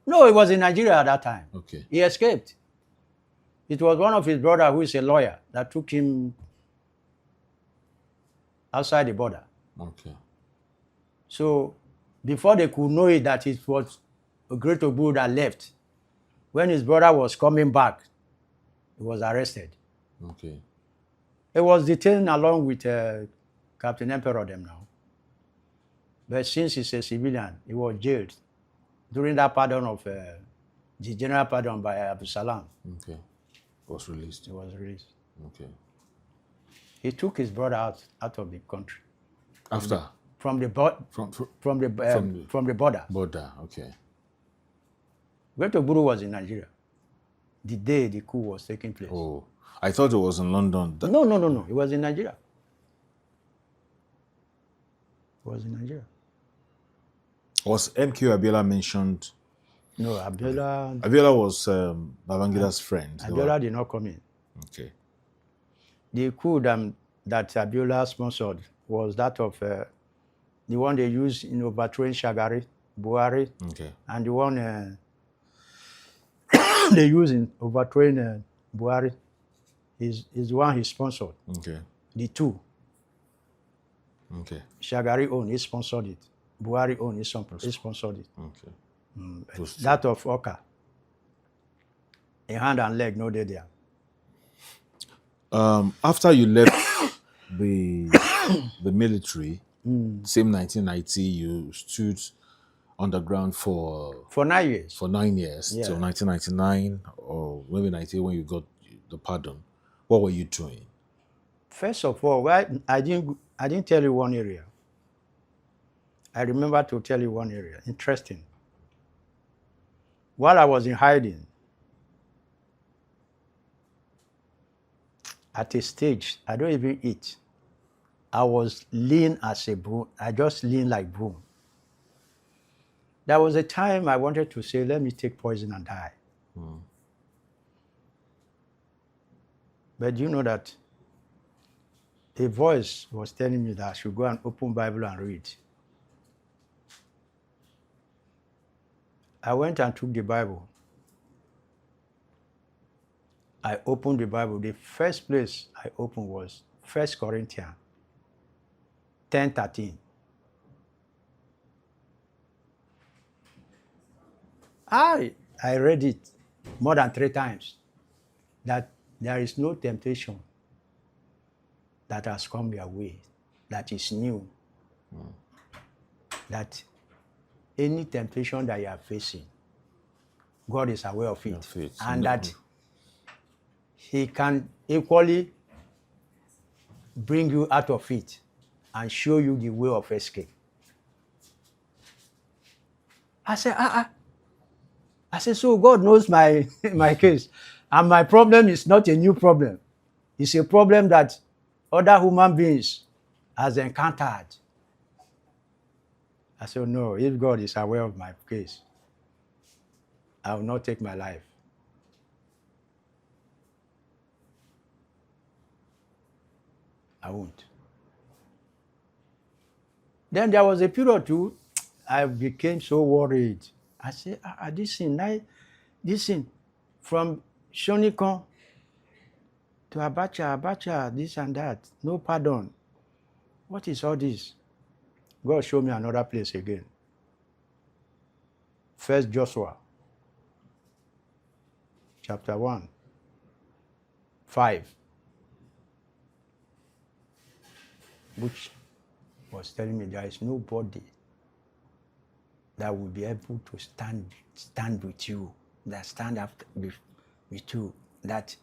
No, he was in Nigeria at that time. Okay. He escaped. It was one of his brothers who is a lawyer that took him outside the border. Okay. So before they could know it that it was a Great Ogboru that left, when his brother was coming back, he was arrested. Okay. He was detained along with Captain Emperor them now. But since he's a civilian, he was jailed during that pardon of the general pardon by Abu Salam. Okay. Was released. He was released. Okay. He took his brother out of the country. After? From the border. Border. Okay. Great Ogboru was in Nigeria the day the coup was taking place. Oh, I thought it was in London. No. It was in Nigeria. Was MQ Abiola mentioned? No, Abiola was Babangida's friend. Abiola did not come in. Okay. The coup that Abiola sponsored was that of the one they used in overthrowing Shagari, Buhari, Okay. and the one they used in overthrowing Buhari is the one he sponsored. Okay. The two. Okay. Shagari owned, he sponsored it. Buhari owned, he sponsored it. Okay. That of Orkar, a hand and leg, no day there. After you left the military, same 1990, you stood underground for 9 years. 9 years Yeah. till 1999 or maybe 98 when you got the pardon. What were you doing? First of all, I didn't tell you one area. I remember to tell you one area. Interesting. While I was in hiding, at a stage, I don't even eat. I was lean as a broom. I just lean like broom. There was a time I wanted to say, let me take poison and die. But you know that a voice was telling me that I should go and open Bible and read. I went and took the Bible. I opened the Bible. The first place I opened was 1 Corinthians 10:13. I read it more than 3 times, that there is no temptation that has come your way that is new. That any temptation that you are facing, God is aware of it. And that He can equally bring you out of it and show you the way of escape. I said, I said, so God knows my case. And my problem is not a new problem. It's a problem that other human beings has encountered. I said, no, if God is aware of my case, I will not take my life. I won't. Then there was a period too, I became so worried. I said, this thing, from Shonikon to Abacha, this and that, no pardon. What is all this? God showed me another place again. 1 Joshua, chapter 1, 5, which was telling me there is nobody that will be able to stand with you, that stand after with you, that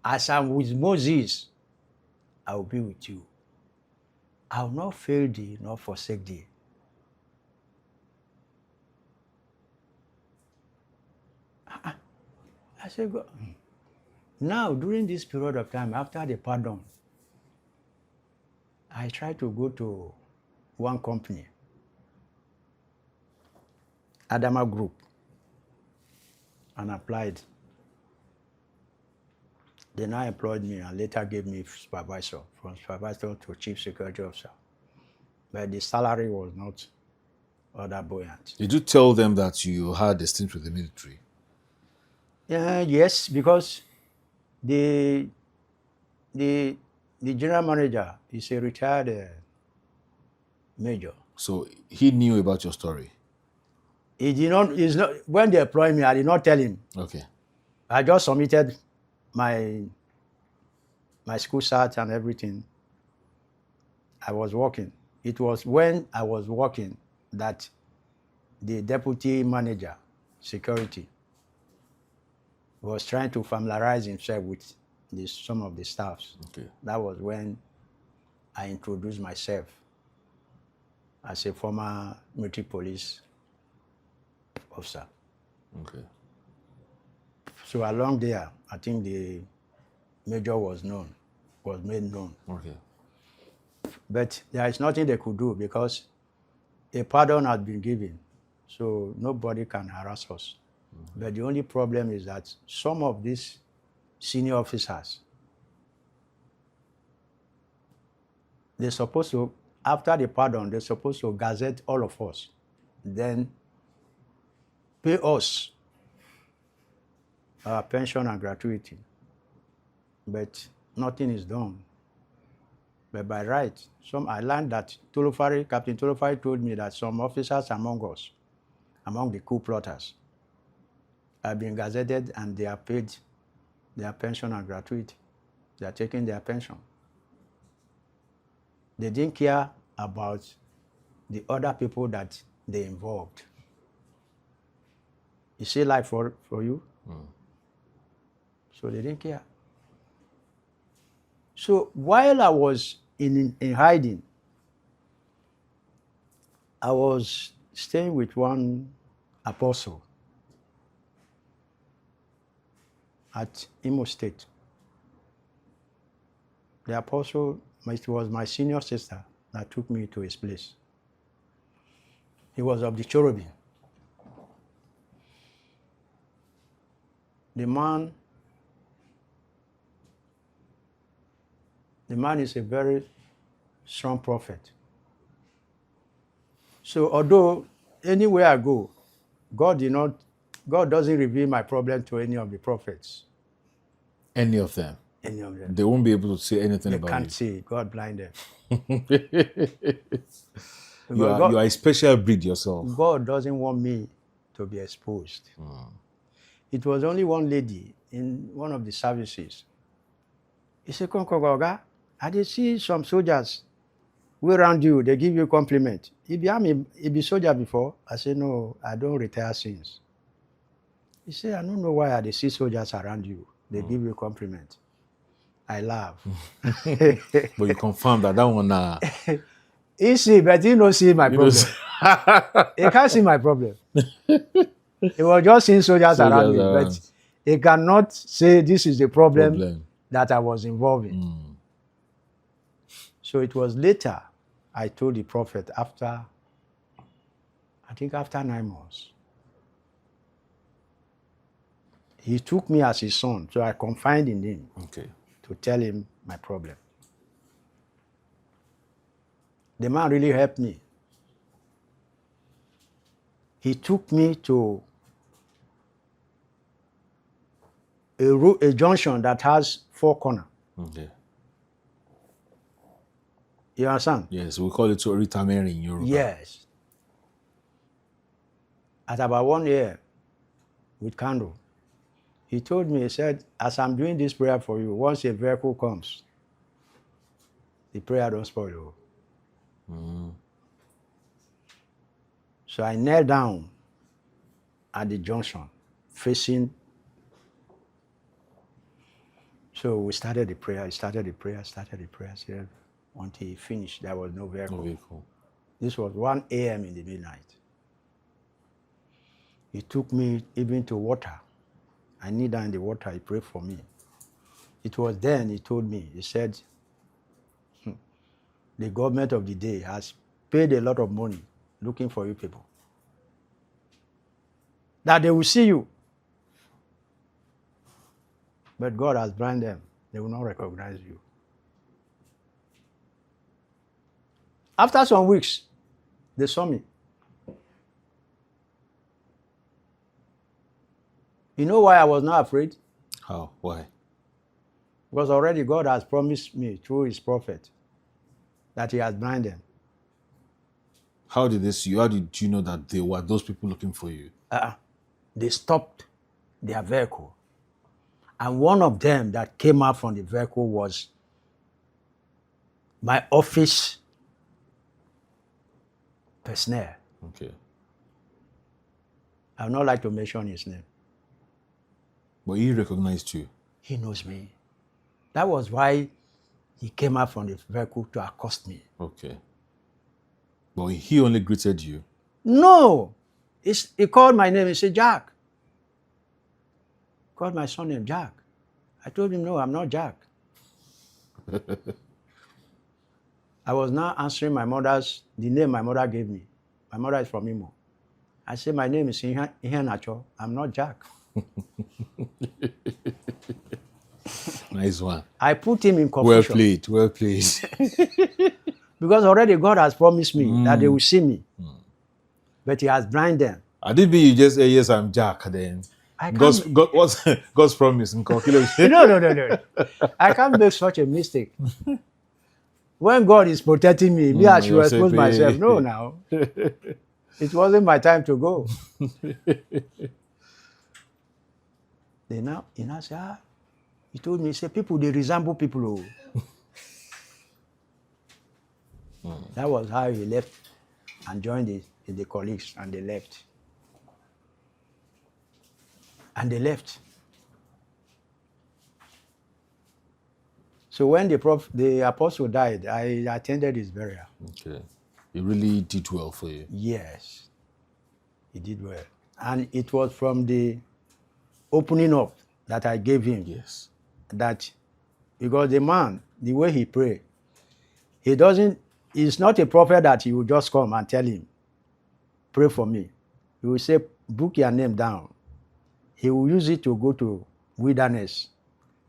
as I'm with Moses, I will be with you. I will not fail thee, nor forsake thee. I said, God. Now, during this period of time, after the pardon, I tried to go to one company, Adama Group, and applied. They now employed me and later gave me supervisor, from supervisor to chief security officer. But the salary was not all that buoyant. Did you tell them that you had a stint with the military? Yes, because the general manager is a retired major. So he knew about your story? He did not. When they employed me, I did not tell him. Okay. I just submitted my school cert and everything. I was working. It was when I was working that the deputy manager, security, was trying to familiarize himself with some of the staffs. Okay. That was when I introduced myself as a former military police officer. Okay. So along there, I think the major was made known. Okay. But there is nothing they could do because a pardon had been given, so nobody can harass us. Mm-hmm. But the only problem is that some of these senior officers, they're supposed to, after the pardon, they're supposed to gazette all of us, then pay us our pension and gratuity. But nothing is done. But by right, I learned that Captain Tolofari told me that some officers among us, among the coup plotters, have been gazetted and they are paid their pension and gratuity. They are taking their pension. They didn't care about the other people that they involved. You see life for you? So they didn't care. So while I was in hiding, I was staying with one apostle at Imo State. The apostle, it was my senior sister that took me to his place. He was of the cherubim. The man is a very strong prophet. So although anywhere I go, God doesn't reveal my problem to any of the prophets. Any of them? Any of them. They won't be able to say anything They about can't you. see. God blinded. You are a special breed yourself. God doesn't want me to be exposed. It was only one lady in one of the services. He said, Konkogoga, I did see some soldiers way around you, they give you compliment. If you be soldier before, I said, no, I don't retire since. He said, I don't know why I see soldiers around you. They give you compliment. I laugh. But you confirmed that one. He see, but he don't see my problem. He can't see my problem. He was just seeing soldiers around me, but he cannot say this is the problem that I was involved in. So it was later I told the prophet after 9 months. He took me as his son, so I confided in him to tell him my problem. The man really helped me. He took me to a junction that has 4 corners. Okay. You understand? Yes, we call it Oritameri in Yoruba. Yes. At about 1 year, with candle, he told me, he said, as I'm doing this prayer for you, once a vehicle comes, the prayer don't spoil you. So I knelt down at the junction, facing. So we started the prayer, started the prayer. Until he finished, there was no vehicle. This was 1 a.m. in the midnight. He took me even to water. I kneel down in the water, he prayed for me. It was then he told me, he said, the government of the day has paid a lot of money looking for you people. That they will see you. But God has blinded them. They will not recognize you. After some weeks, they saw me. You know why I was not afraid? How? Why? Because already God has promised me through his prophet that he has blinded them. How did they see you? How did you know that they were those people looking for you? They stopped their vehicle. And one of them that came out from the vehicle was my office personnel. Okay. I would not like to mention his name. But he recognized you. He knows me. That was why he came out from the vehicle to accost me. Okay. But he only greeted you. No. He called my name. He said, Jack. Called my son name, Jack. I told him, no, I'm not Jack. I was now answering the name my mother gave me. My mother is from Imo. I said, my name is Ihenacho. I'm not Jack. Nice one. I put him in confusion. Well played. Because already God has promised me that they will see me. But he has blinded them. I did be you just say, yes, I'm Jack, then. God's promise. No. I can't make such a mistake. When God is protecting me, I should expose myself. No, now. It wasn't my time to go. He now said, he told me, he said, people, they resemble people. That was how he left and joined in the colleagues, and they left. And they left. So when the apostle died, I attended his burial. Okay. He really did well for you. Yes, he did well. And it was from the opening up that I gave him. Yes. That because the man, the way he pray, he's not a prophet that he will just come and tell him, pray for me. He will say, book your name down. He will use it to go to wilderness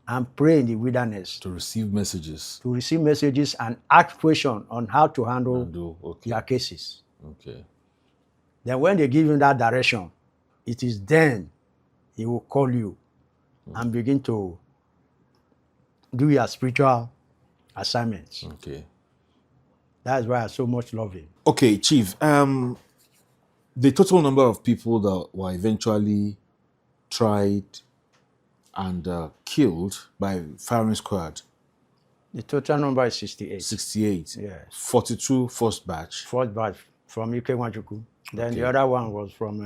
and pray in the wilderness. To receive messages. To receive messages and ask questions on how to handle Okay. their cases. Okay. Then when they give him that direction, it is then he will call you and begin to do your spiritual assignments. Okay. That's why I so much love him. Okay, Chief. The total number of people that were eventually tried and killed by firing squad, The total number is 68. 68. Yes. 42 first batch. First batch from UK Wanchuku. Then Okay. the other one was from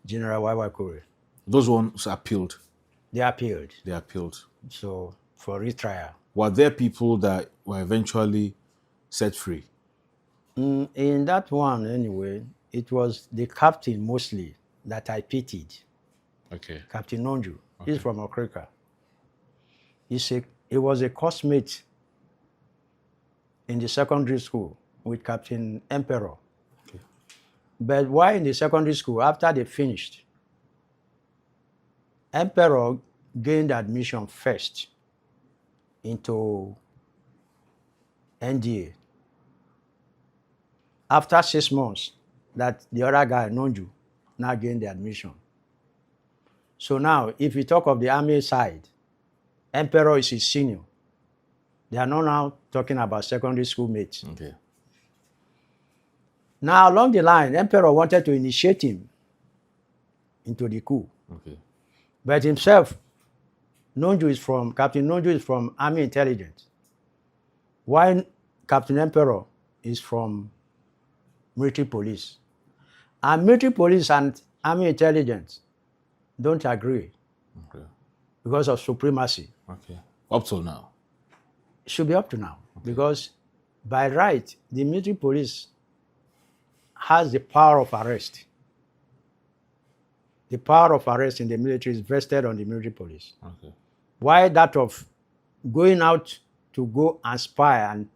General YY Kore. Those ones appealed. They appealed. They appealed. So for retrial. Were there people that were eventually set free? In that one, anyway, it was the captain mostly that I pitied. Okay. Captain Nju. He's from Orkar. He was a classmate in the secondary school with Captain Emperor. Okay. But while in the secondary school, after they finished, Emperor gained admission first into NDA. After 6 months, that the other guy, Nju, now gained the admission. So now, if you talk of the army side, Emperor is his senior. They are not now talking about secondary school mates. Okay. Now, along the line, Emperor wanted to initiate him into the coup. Okay. But himself, Captain Nju is from Army Intelligence, while Captain Emperor is from Military Police. And Military Police and Army Intelligence don't agree Okay. because of supremacy. Okay. Up till now. It should be up to now because by right, the Military Police has the power of arrest. The power of arrest in the military is vested on the Military Police. Okay. Why that of going out to go and spy and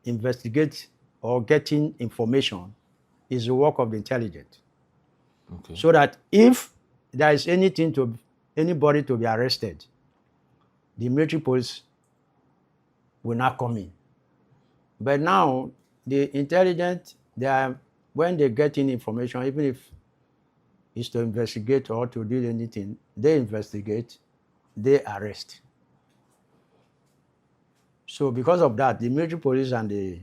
investigate or getting information is the work of the intelligence. Okay. So that if there is anybody to be arrested, the Military Police will not come in. But now the intelligence, when they get in information, even if it's to investigate or to do anything, they investigate, they arrest. So because of that, the Military Police and the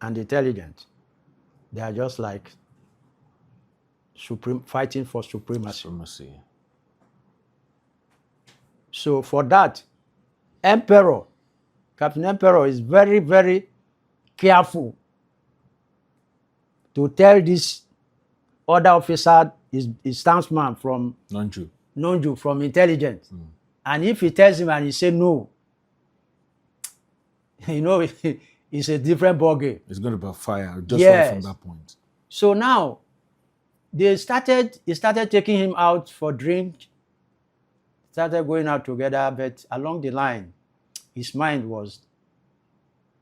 intelligence, they are just like fighting for supremacy. Supremacy. So for that, Captain Emperor is very, very careful to tell this other officer, his townsman from Nju from intelligence. And if he tells him and he say no, it's a different ballgame. It's going to backfire just Yes. from that point. So now, he started taking him out for drink, started going out together, but along the line, his mind was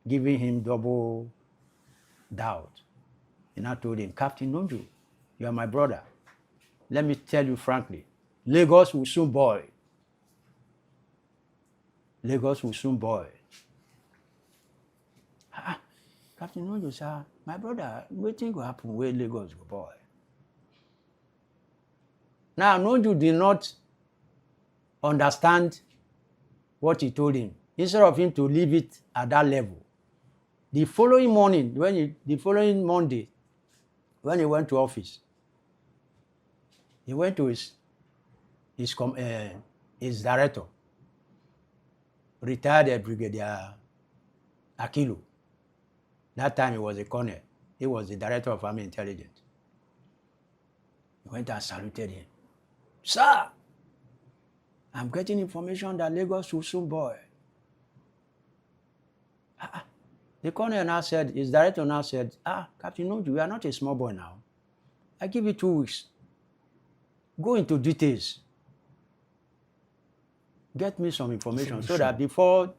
giving him double doubt. And I told him, Captain Nju, you are my brother. Let me tell you frankly, Lagos will soon boil. Lagos will soon boil. Captain Nju said, my brother, what thing will happen where Lagos will boil? Now, Nju did not understand what he told him. Instead of him to leave it at that level, the following Monday, when he went to office, he went to his director, retired Brigadier Akilu, That time he was a colonel. He was the director of Army Intelligence. He went and saluted him. Sir, I'm getting information that Lagos will soon boil. The colonel now said, his director now said, Captain Nju, you are not a small boy now. I give you 2 weeks. Go into details. Get me some information so that before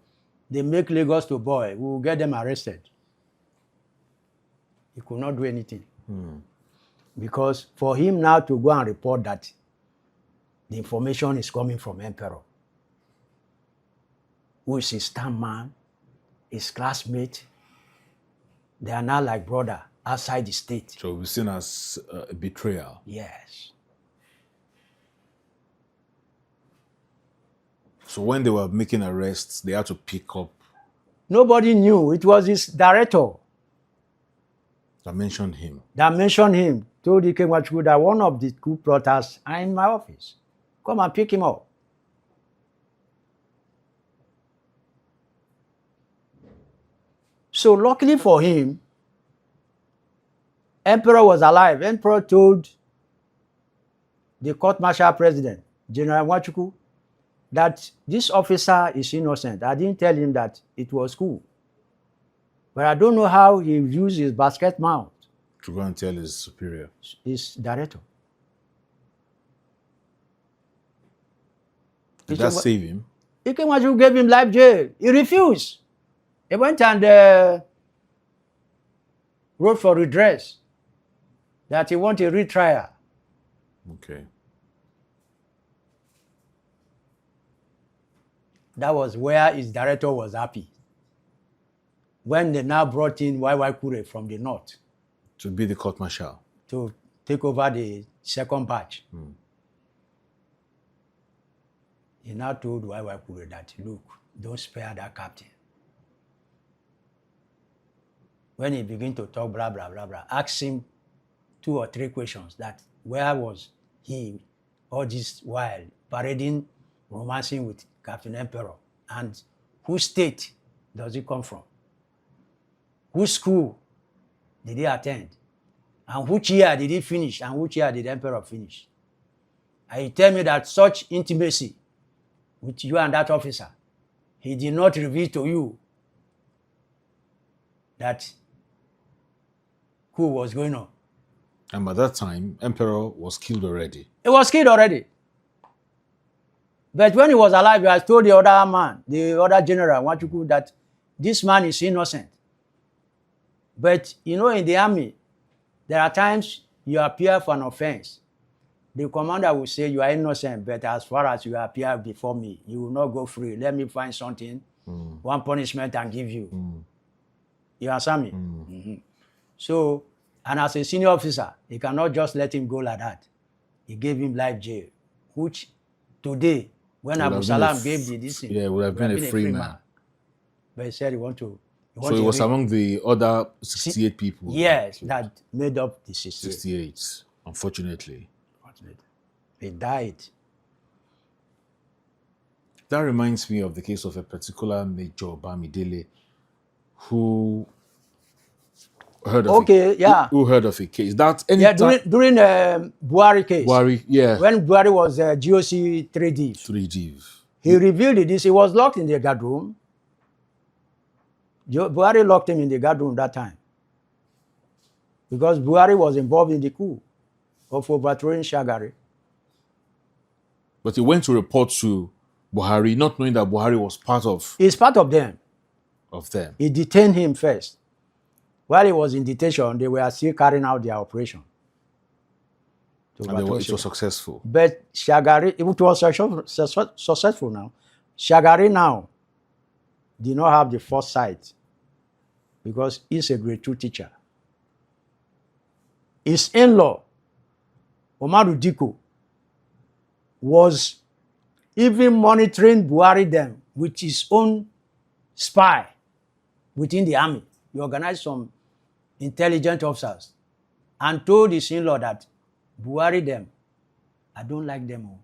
they make Lagos to boil, we will get them arrested. He could not do anything. Because for him now to go and report that the information is coming from Emperor, who is his stand man, his classmate, they are now like brother outside the state. So we've seen as a betrayal. Yes. So when they were making arrests, they had to pick up. Nobody knew. It was his director that mentioned him. Told Ikemwachu that one of the coup plotters are in my office. Come and pick him up. So luckily for him, Emperor was alive. Emperor told the court-martial president, General Nwachukwu, that this officer is innocent. I didn't tell him that it was Coup. But I don't know how he used his basket mouth. To go and tell his superior. His director. Did that save him? Ikemwachu gave him life jail. He refused. He went and wrote for redress that he wanted a retrial. Okay. That was where his director was happy. When they now brought in YY Kure from the north. To be the court martial. To take over the second batch. He now told YY Kure that, look, don't spare that captain. When he began to talk blah, blah, blah, blah, ask him 2 or 3 questions that where was he all this while parading, romancing with Captain Emperor, and whose state does he come from? Whose school did he attend? And which year did he finish? And which year did the Emperor finish? And he tell me that such intimacy with you and that officer, he did not reveal to you that Coup was going on. And by that time, Emperor was killed already. He was killed already. But when he was alive, he has told the other man, the other general, Nwachukwu, that this man is innocent. But you know, in the army, there are times you appear for an offense. The commander will say you are innocent, but as far as you appear before me, you will not go free. Let me find something, one punishment and give you. You understand me? So, and as a senior officer, he cannot just let him go like that. He gave him life jail, which today, when Abu Salam gave the this thing, would have been a free man. But he said he want to. So he was among the other 68 people. Yes, that made up the 68. 68, unfortunately. He died. That reminds me of the case of a particular Major Bamidele who heard of who heard of a case. That during Buhari case. Buhari, yeah. When Buhari was GOC 3D. 3D. He revealed this. He was locked in the guard room. Buhari locked him in the guard room that time. Because Buhari was involved in the coup of overthrowing Shagari. But he went to report to Buhari, not knowing that Buhari was part of... He's part of them. Of them. He detained him first. While he was in detention, they were still carrying out their operation. And it was successful. But Shagari, it was successful now. Shagari now did not have the foresight because he's a grade 2 teacher. His in-law, Umaru Diko, was even monitoring Buhari then with his own spy within the army. He organized some intelligent officers and told his in-law that Buhari them, I don't like them all.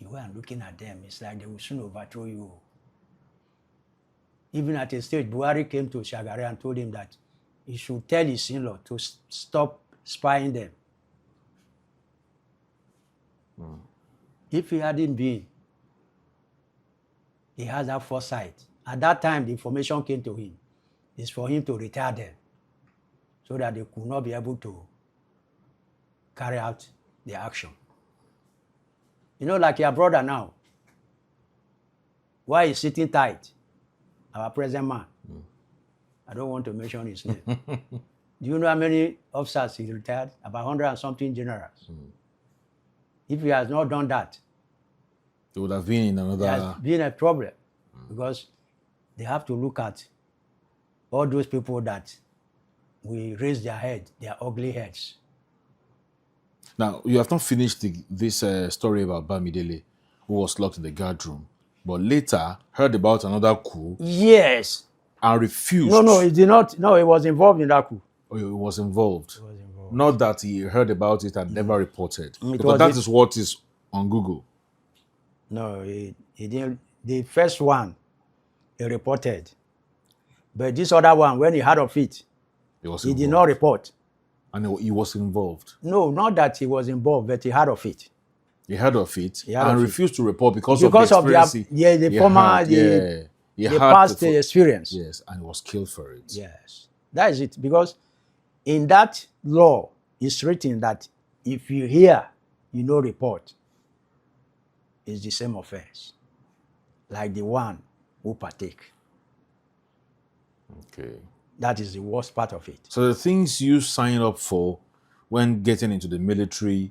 The way I'm looking at them, it's like they will soon overthrow you. Even at a stage, Buhari came to Shagari and told him that he should tell his in-law to stop spying them. If he hadn't been, he has that foresight. At that time, the information came to him. It's for him to retire them so that they could not be able to carry out the action. You know, like your brother now, why he's sitting tight, our present man. I don't want to mention his name. Do you know how many officers he retired? About 100 and something generals. If he has not done that, It would have been in another. there has been a problem because they have to look at all those people that we raise their head, their ugly heads. Now, you have not finished this story about Bamidele, who was locked in the guard room, but later heard about another coup Yes. and refused. No, he did not. No, he was involved in that coup. Oh, he was involved. He was involved. Not that he heard about it and never reported. It Because was that it- is what is on Google. No, he didn't. The first one, he reported. But this other one, when he heard of it, He was he involved. did not report. And he was involved. No, not that he was involved, but he heard of it. He heard of it He heard and of it. refused to report because Because of of the the experience. the former had. the Yeah. He the had past the- experience. Yes, and he was killed for it. Yes, that is it. Because in that law, it's written that if you hear, you no report, it's the same offense, like the one who partake. Okay. That is the worst part of it. So the things you sign up for when getting into the military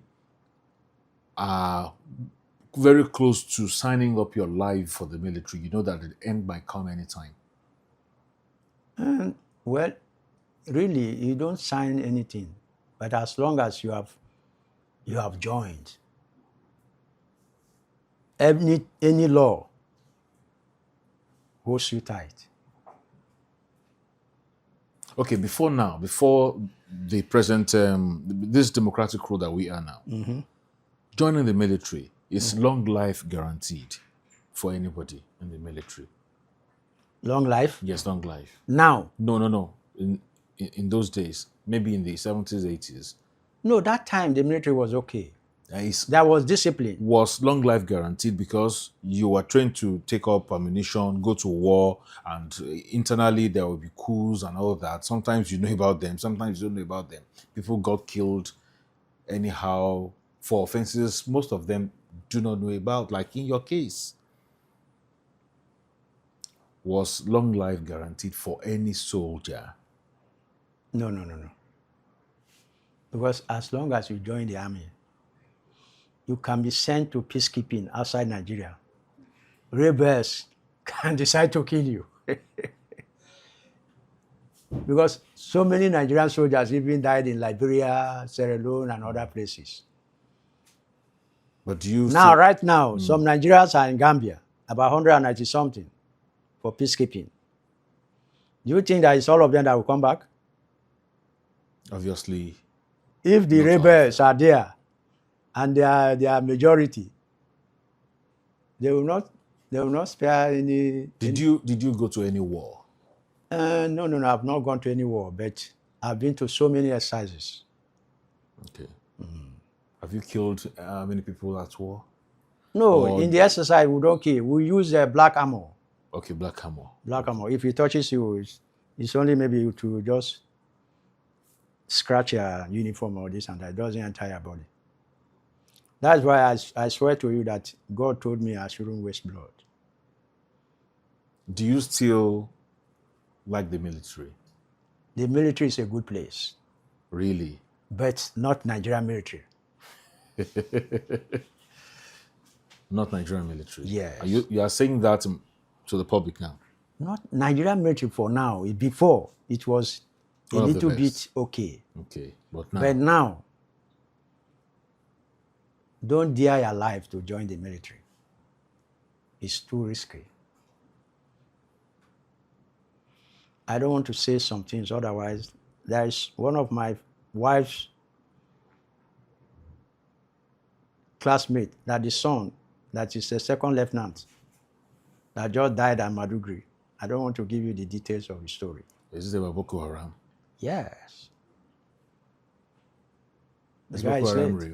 are very close to signing up your life for the military. You know that the end might come anytime. Well, really, you don't sign anything, but as long as you have joined, any law holds you tight. Okay, before the present, this democratic rule that we are now, joining the military is long life guaranteed for anybody in the military. Long life. Yes, long life. Now, No. In those days, maybe in the 70s, 80s, no, that time the military was okay. is There was discipline. was long life guaranteed because you were trained to take up ammunition, go to war, and internally there will be coups and all that. Sometimes you know about them, sometimes you don't know about them. People got killed anyhow for offenses most of them do not know about, like in your case. Was long life guaranteed for any soldier? No. Because as long as you join the army, you can be sent to peacekeeping outside Nigeria. Rebels can decide to kill you. Because so many Nigerian soldiers even died in Liberia, Sierra Leone, and other places. But do you Now, feel- right now, some Nigerians are in Gambia, about 190 something, for peacekeeping. Do you think that it's all of them that will come back? obviously If the Not all. rebels are there and they are majority, they will not spare any. did you go to any war? No, I've not gone to any war, but I've been to so many exercises. Okay. Have you killed many people at war? No, Or- in the exercise we don't kill. We use black armor. Okay, black hammer. Black armor. If it touches you, it's only maybe to just scratch your uniform or this and that. It doesn't enter your body. That's why I swear to you that God told me I shouldn't waste blood. Do you still like the military? The military is a good place, Really? but not Nigerian military. Not Nigerian military? Yes. You are saying that to the public now? Not Nigerian military for now. Before, it was a One of the little bit best. okay. Okay, but now. But now, don't dare your life to join the military. It's too risky. I don't want to say some things, otherwise, there is one of my wife's classmate, that the son, that is a second lieutenant, that just died at Madugri. I don't want to give you the details of the story. Is it about Boko Haram? Yes. Is The guy Boko is Haram late.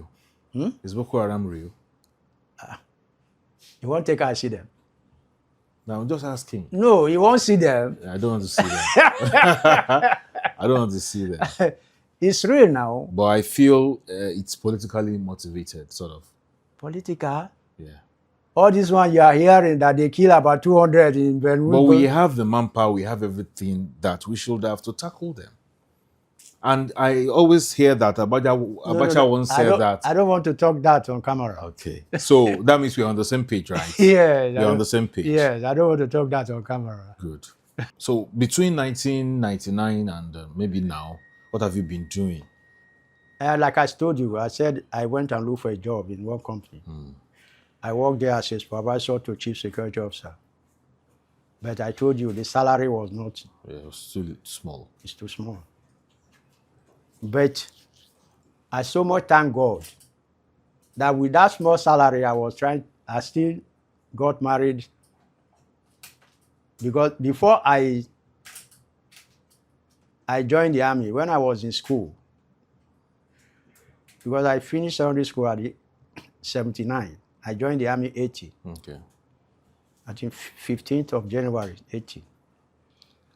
real? Is Boko Haram real? You won't take I see them. Now I'm just asking. No, you won't see them. I don't want to see them. I don't want to see them. It's real now. But I feel it's politically motivated, sort of. Political. Yeah. All this one you are hearing that they kill about 200 in Benin. But we have the manpower, we have everything that we should have to tackle them. And I always hear that Abacha once said that. I don't want to talk that on camera. Okay. So that means we're on the same page, right? Yes. We're on the same page. Yes, I don't want to talk that on camera. Good. So between 1999 and maybe now, what have you been doing? Like I told you, I said I went and looked for a job in one company. I worked there as a supervisor to chief security officer. But I told you the salary was not. It was too small. It's too small. But I so much thank God that with that small salary I still got married. Because before I joined the army, when I was in school, because I finished secondary school at 79, I joined the army 80. Okay. I think 15th of January, 80.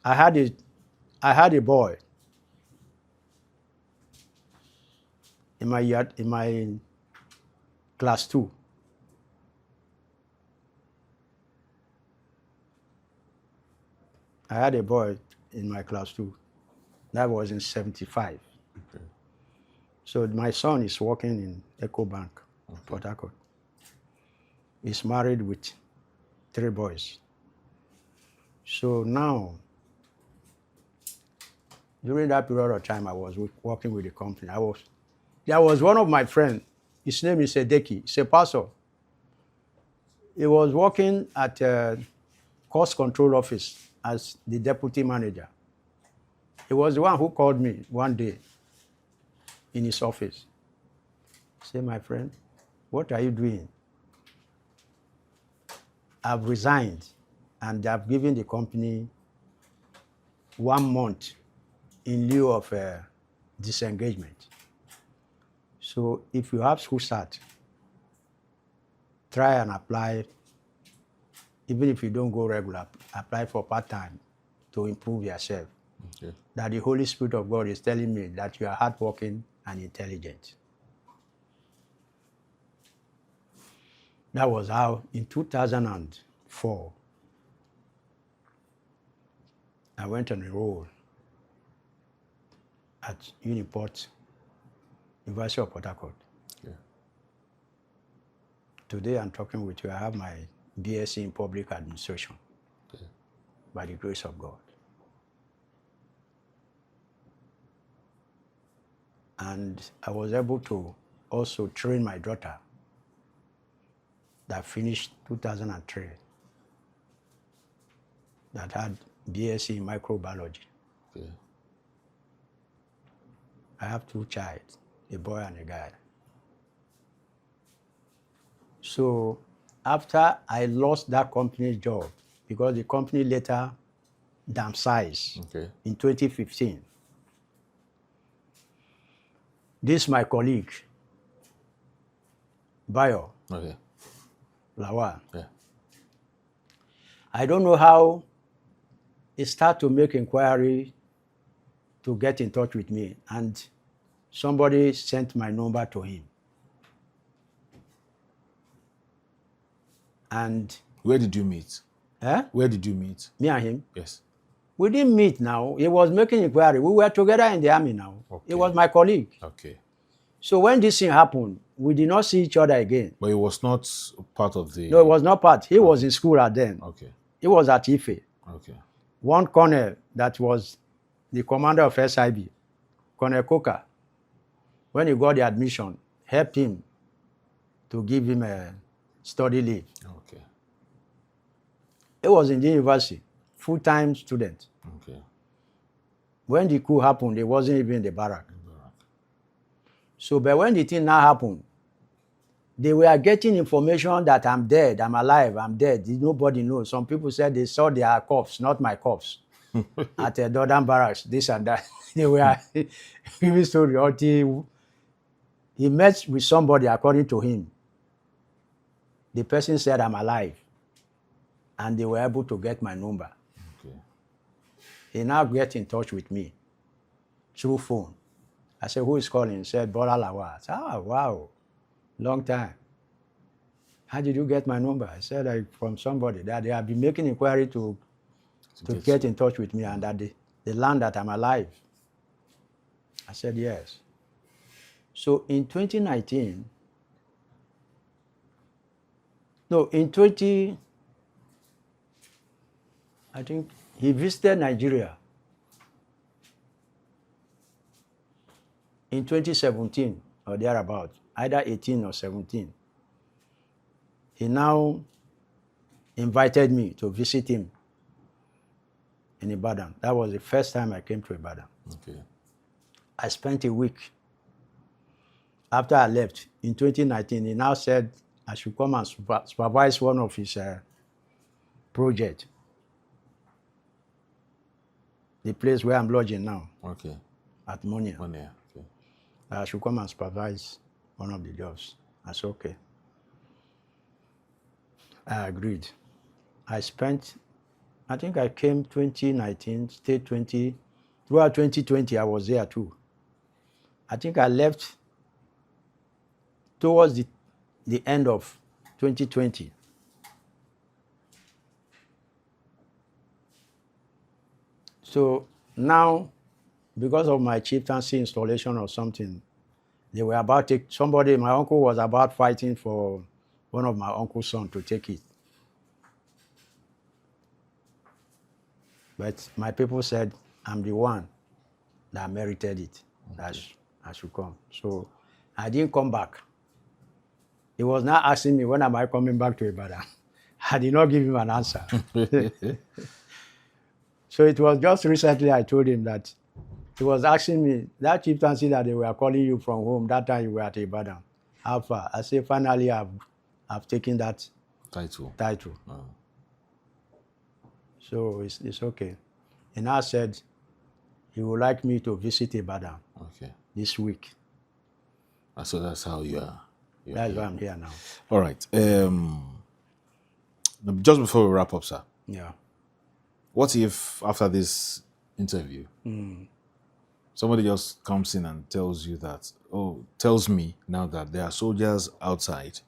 I had a boy in my class 2. I had a boy in my class 2. That was in 75. Okay. So my son is working in Eco Bank, Port Harcourt. He's married with 3 boys. So now, during that period of time, I was working with the company. There was one of my friends. His name is Adokiye. He's a pastor. He was working at a cost control office as the deputy manager. He was the one who called me one day in his office. Say, my friend, what are you doing? I've resigned and I've given the company 1 month in lieu of disengagement. So if you have school start, try and apply, even if you don't go regular, apply for part-time to improve yourself. Okay. That the Holy Spirit of God is telling me that you are hardworking and intelligent. That was how, in 2004, I went on a roll at Uniport, University of Port Harcourt. Yeah. Today I'm talking with you, I have my BSc in Public Administration, Okay. by the grace of God. And I was able to also train my daughter that finished 2003, that had BSc in microbiology. Okay. I have 2 children, a boy and a girl. So after I lost that company's job, because the company later downsized in 2015, this my colleague, Bayo Lawal. Yeah. I don't know how he started to make inquiry to get in touch with me, and somebody sent my number to him. And Where did you meet? Where did you meet? Me and him? Yes. We didn't meet now. He was making inquiry. We were together in the army now. Okay. He was my colleague. Okay. So when this thing happened, we did not see each other again. But it was not part of the... No, it was not part. He was in school at then. Okay. He was at Ife. Okay. One colonel that was the commander of SIB, Colonel Coker, when he got the admission, helped him to give him a study leave. Okay. He was in the university, full-time student. Okay. When the coup happened, he wasn't even in the barrack. So, but when the thing now happened, they were getting information that I'm dead, I'm alive, I'm dead. Nobody knows. Some people said they saw their corpse, not my corpse, at the Northern Barracks, this and that. They were giving story until he met with somebody, according to him. The person said I'm alive, and they were able to get my number. Okay. He now get in touch with me through phone. I said, who is calling? He said, Bola Lawa. I said, wow, long time. How did you get my number? I said, from somebody that they have been making inquiry to get in touch with me, and that they learned that I'm alive. I said, yes. So in 2019, I think he visited Nigeria in 2017 or thereabout, either 18 or 17. He now invited me to visit him in Ibadan. That was the first time I came to Ibadan. Okay. I spent a week. After I left in 2019, he now said I should come and supervise one of his projects. The place where I'm lodging now. Okay. At Monia. Monia. Okay. I should come and supervise one of the jobs. I said, okay. I agreed. I think I came 2019, stayed 20. Throughout 2020, I was there too. I think I left towards the end of 2020. So now, because of my chieftaincy installation or something, they were about to take, my uncle was about fighting for one of my uncle's sons to take it. But my people said, I'm the one that merited it, that I should come. So I didn't come back. He was now asking me, when am I coming back to Ibadan? I did not give him an answer. So it was just recently I told him that he was asking me, that chieftaincy that they were calling you from home, that time you were at Ibadan, how far? I said, finally I've taken that title. Oh. So it's okay. And I said he would like me to visit Ibadan this week. So that's how you are. That's why I'm here now. All right. Just before we wrap up, sir. Yeah. What if after this interview, somebody just comes in and tells me now that there are soldiers outside?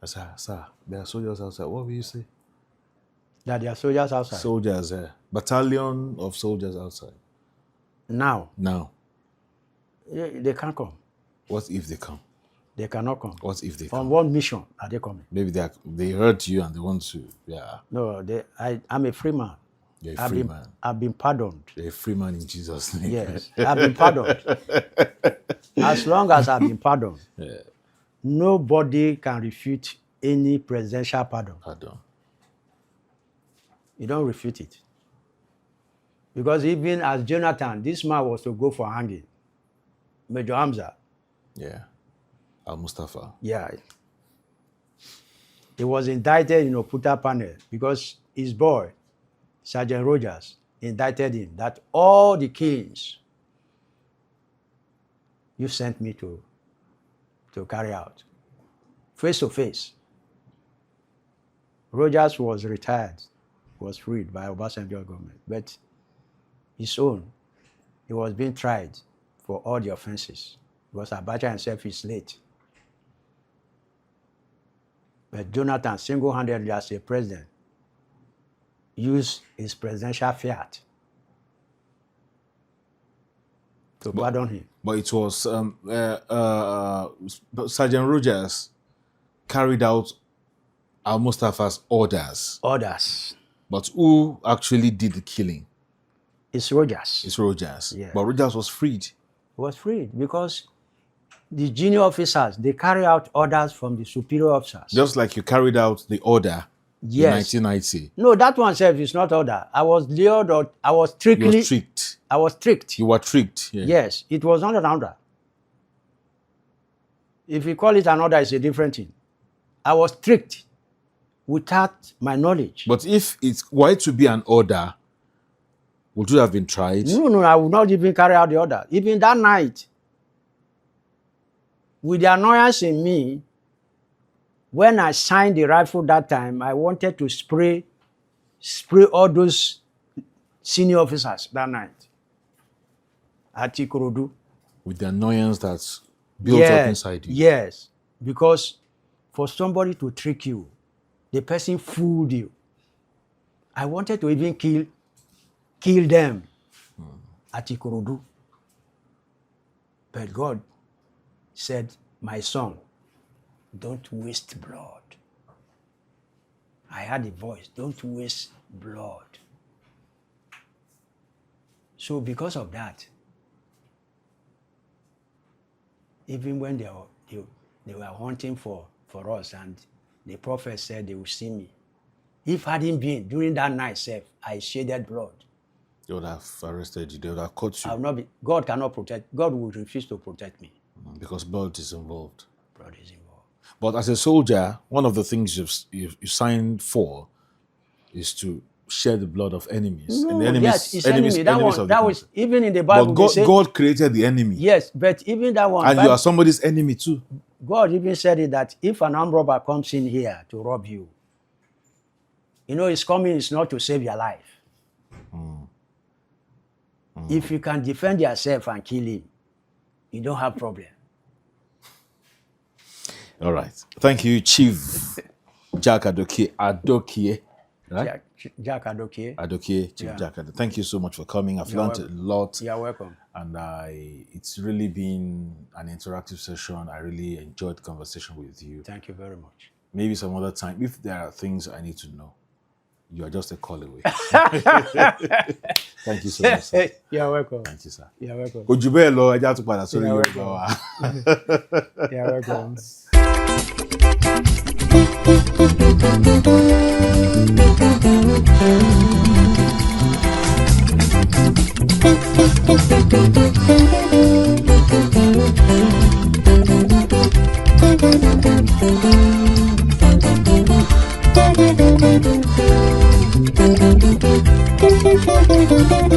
I say, sir, there are soldiers outside. What will you say? That there are soldiers outside? Soldiers, battalion of soldiers outside. Now? Yeah, they can't come. What if they come? They cannot come. What if they come? On what mission are they coming? Maybe they hurt you and they want to, No, I'm a free man. You're a free man. I've been pardoned. You're a free man in Jesus' name. Yes, I've been pardoned. As long as I've been pardoned, nobody can refute any presidential pardon. You don't refute it. Because even as Jonathan, this man was to go for hanging. Major Hamza. Yeah. Al-Mustafa. Yeah. He was indicted in Oputa panel because his boy, Sergeant Rogers, indicted him that all the kings you sent me to carry out, face to face. Rogers was retired, was freed by Obacha government, but his own, he was being tried for all the offenses because Abacha himself is late. But Jonathan, single-handedly as a president, used his presidential fiat to pardon him. But it was Sergeant Rogers carried out Al-Mustafa's orders. But who actually did the killing? It's Rogers. Yeah. But Rogers was freed. He was freed because the junior officers, they carry out orders from the superior officers. Just like you carried out the order in 1990. No, that one self is not order. I was lured or I was strictly... You were tricked. I was tricked. You were tricked. Yeah. Yes, it was not an order. If you call it an order, it's a different thing. I was tricked without my knowledge. But if it were to be an order, would you have been tried? No, I would not even carry out the order. Even that night, with the annoyance in me, when I signed the rifle that time, I wanted to spray all those senior officers that night at Ikorodu. With the annoyance that's built up inside you. Yes, because for somebody to trick you, the person fooled you. I wanted to even kill them at Ikorodu. But God said, my son, don't waste blood. I had a voice, don't waste blood. So because of that, even when they were hunting for us, and the prophet said they would see me, if hadn't been during that night, I shedded blood. They would have arrested you. They would have caught you. I will not be. God cannot protect. God will refuse to protect me. Because blood is involved. Blood is involved. But as a soldier, one of the things you signed for is to shed the blood of enemies. No, and the enemies, yes, it's enemy. That enemies one, of the that was country. even in the Bible. But they say, God created the enemy. yes, but even that one, And Bible, you are somebody's enemy too. God even said it that if an armed robber comes in here to rob you, his coming is not to save your life. If you can defend yourself and kill him, you don't have problem. All right. Thank you, Chief Jack Adokiye. Right? Jack Adokiye. Adokiye, Chief Yeah. Jack Adokiye. Thank you so much for coming. I've You're learned a welcome. lot. You're welcome. And it's really been an interactive session. I really enjoyed the conversation with you. Thank you very much. Maybe some other time, if there are things I need to know, you are just a call away. Thank you so much, sir. You're welcome. Thank you, sir. You're welcome. Kò jù bẹ́ẹ̀ lọ, ẹja tún padà sórí You're Yorùbá wa. You're welcome. Thank you.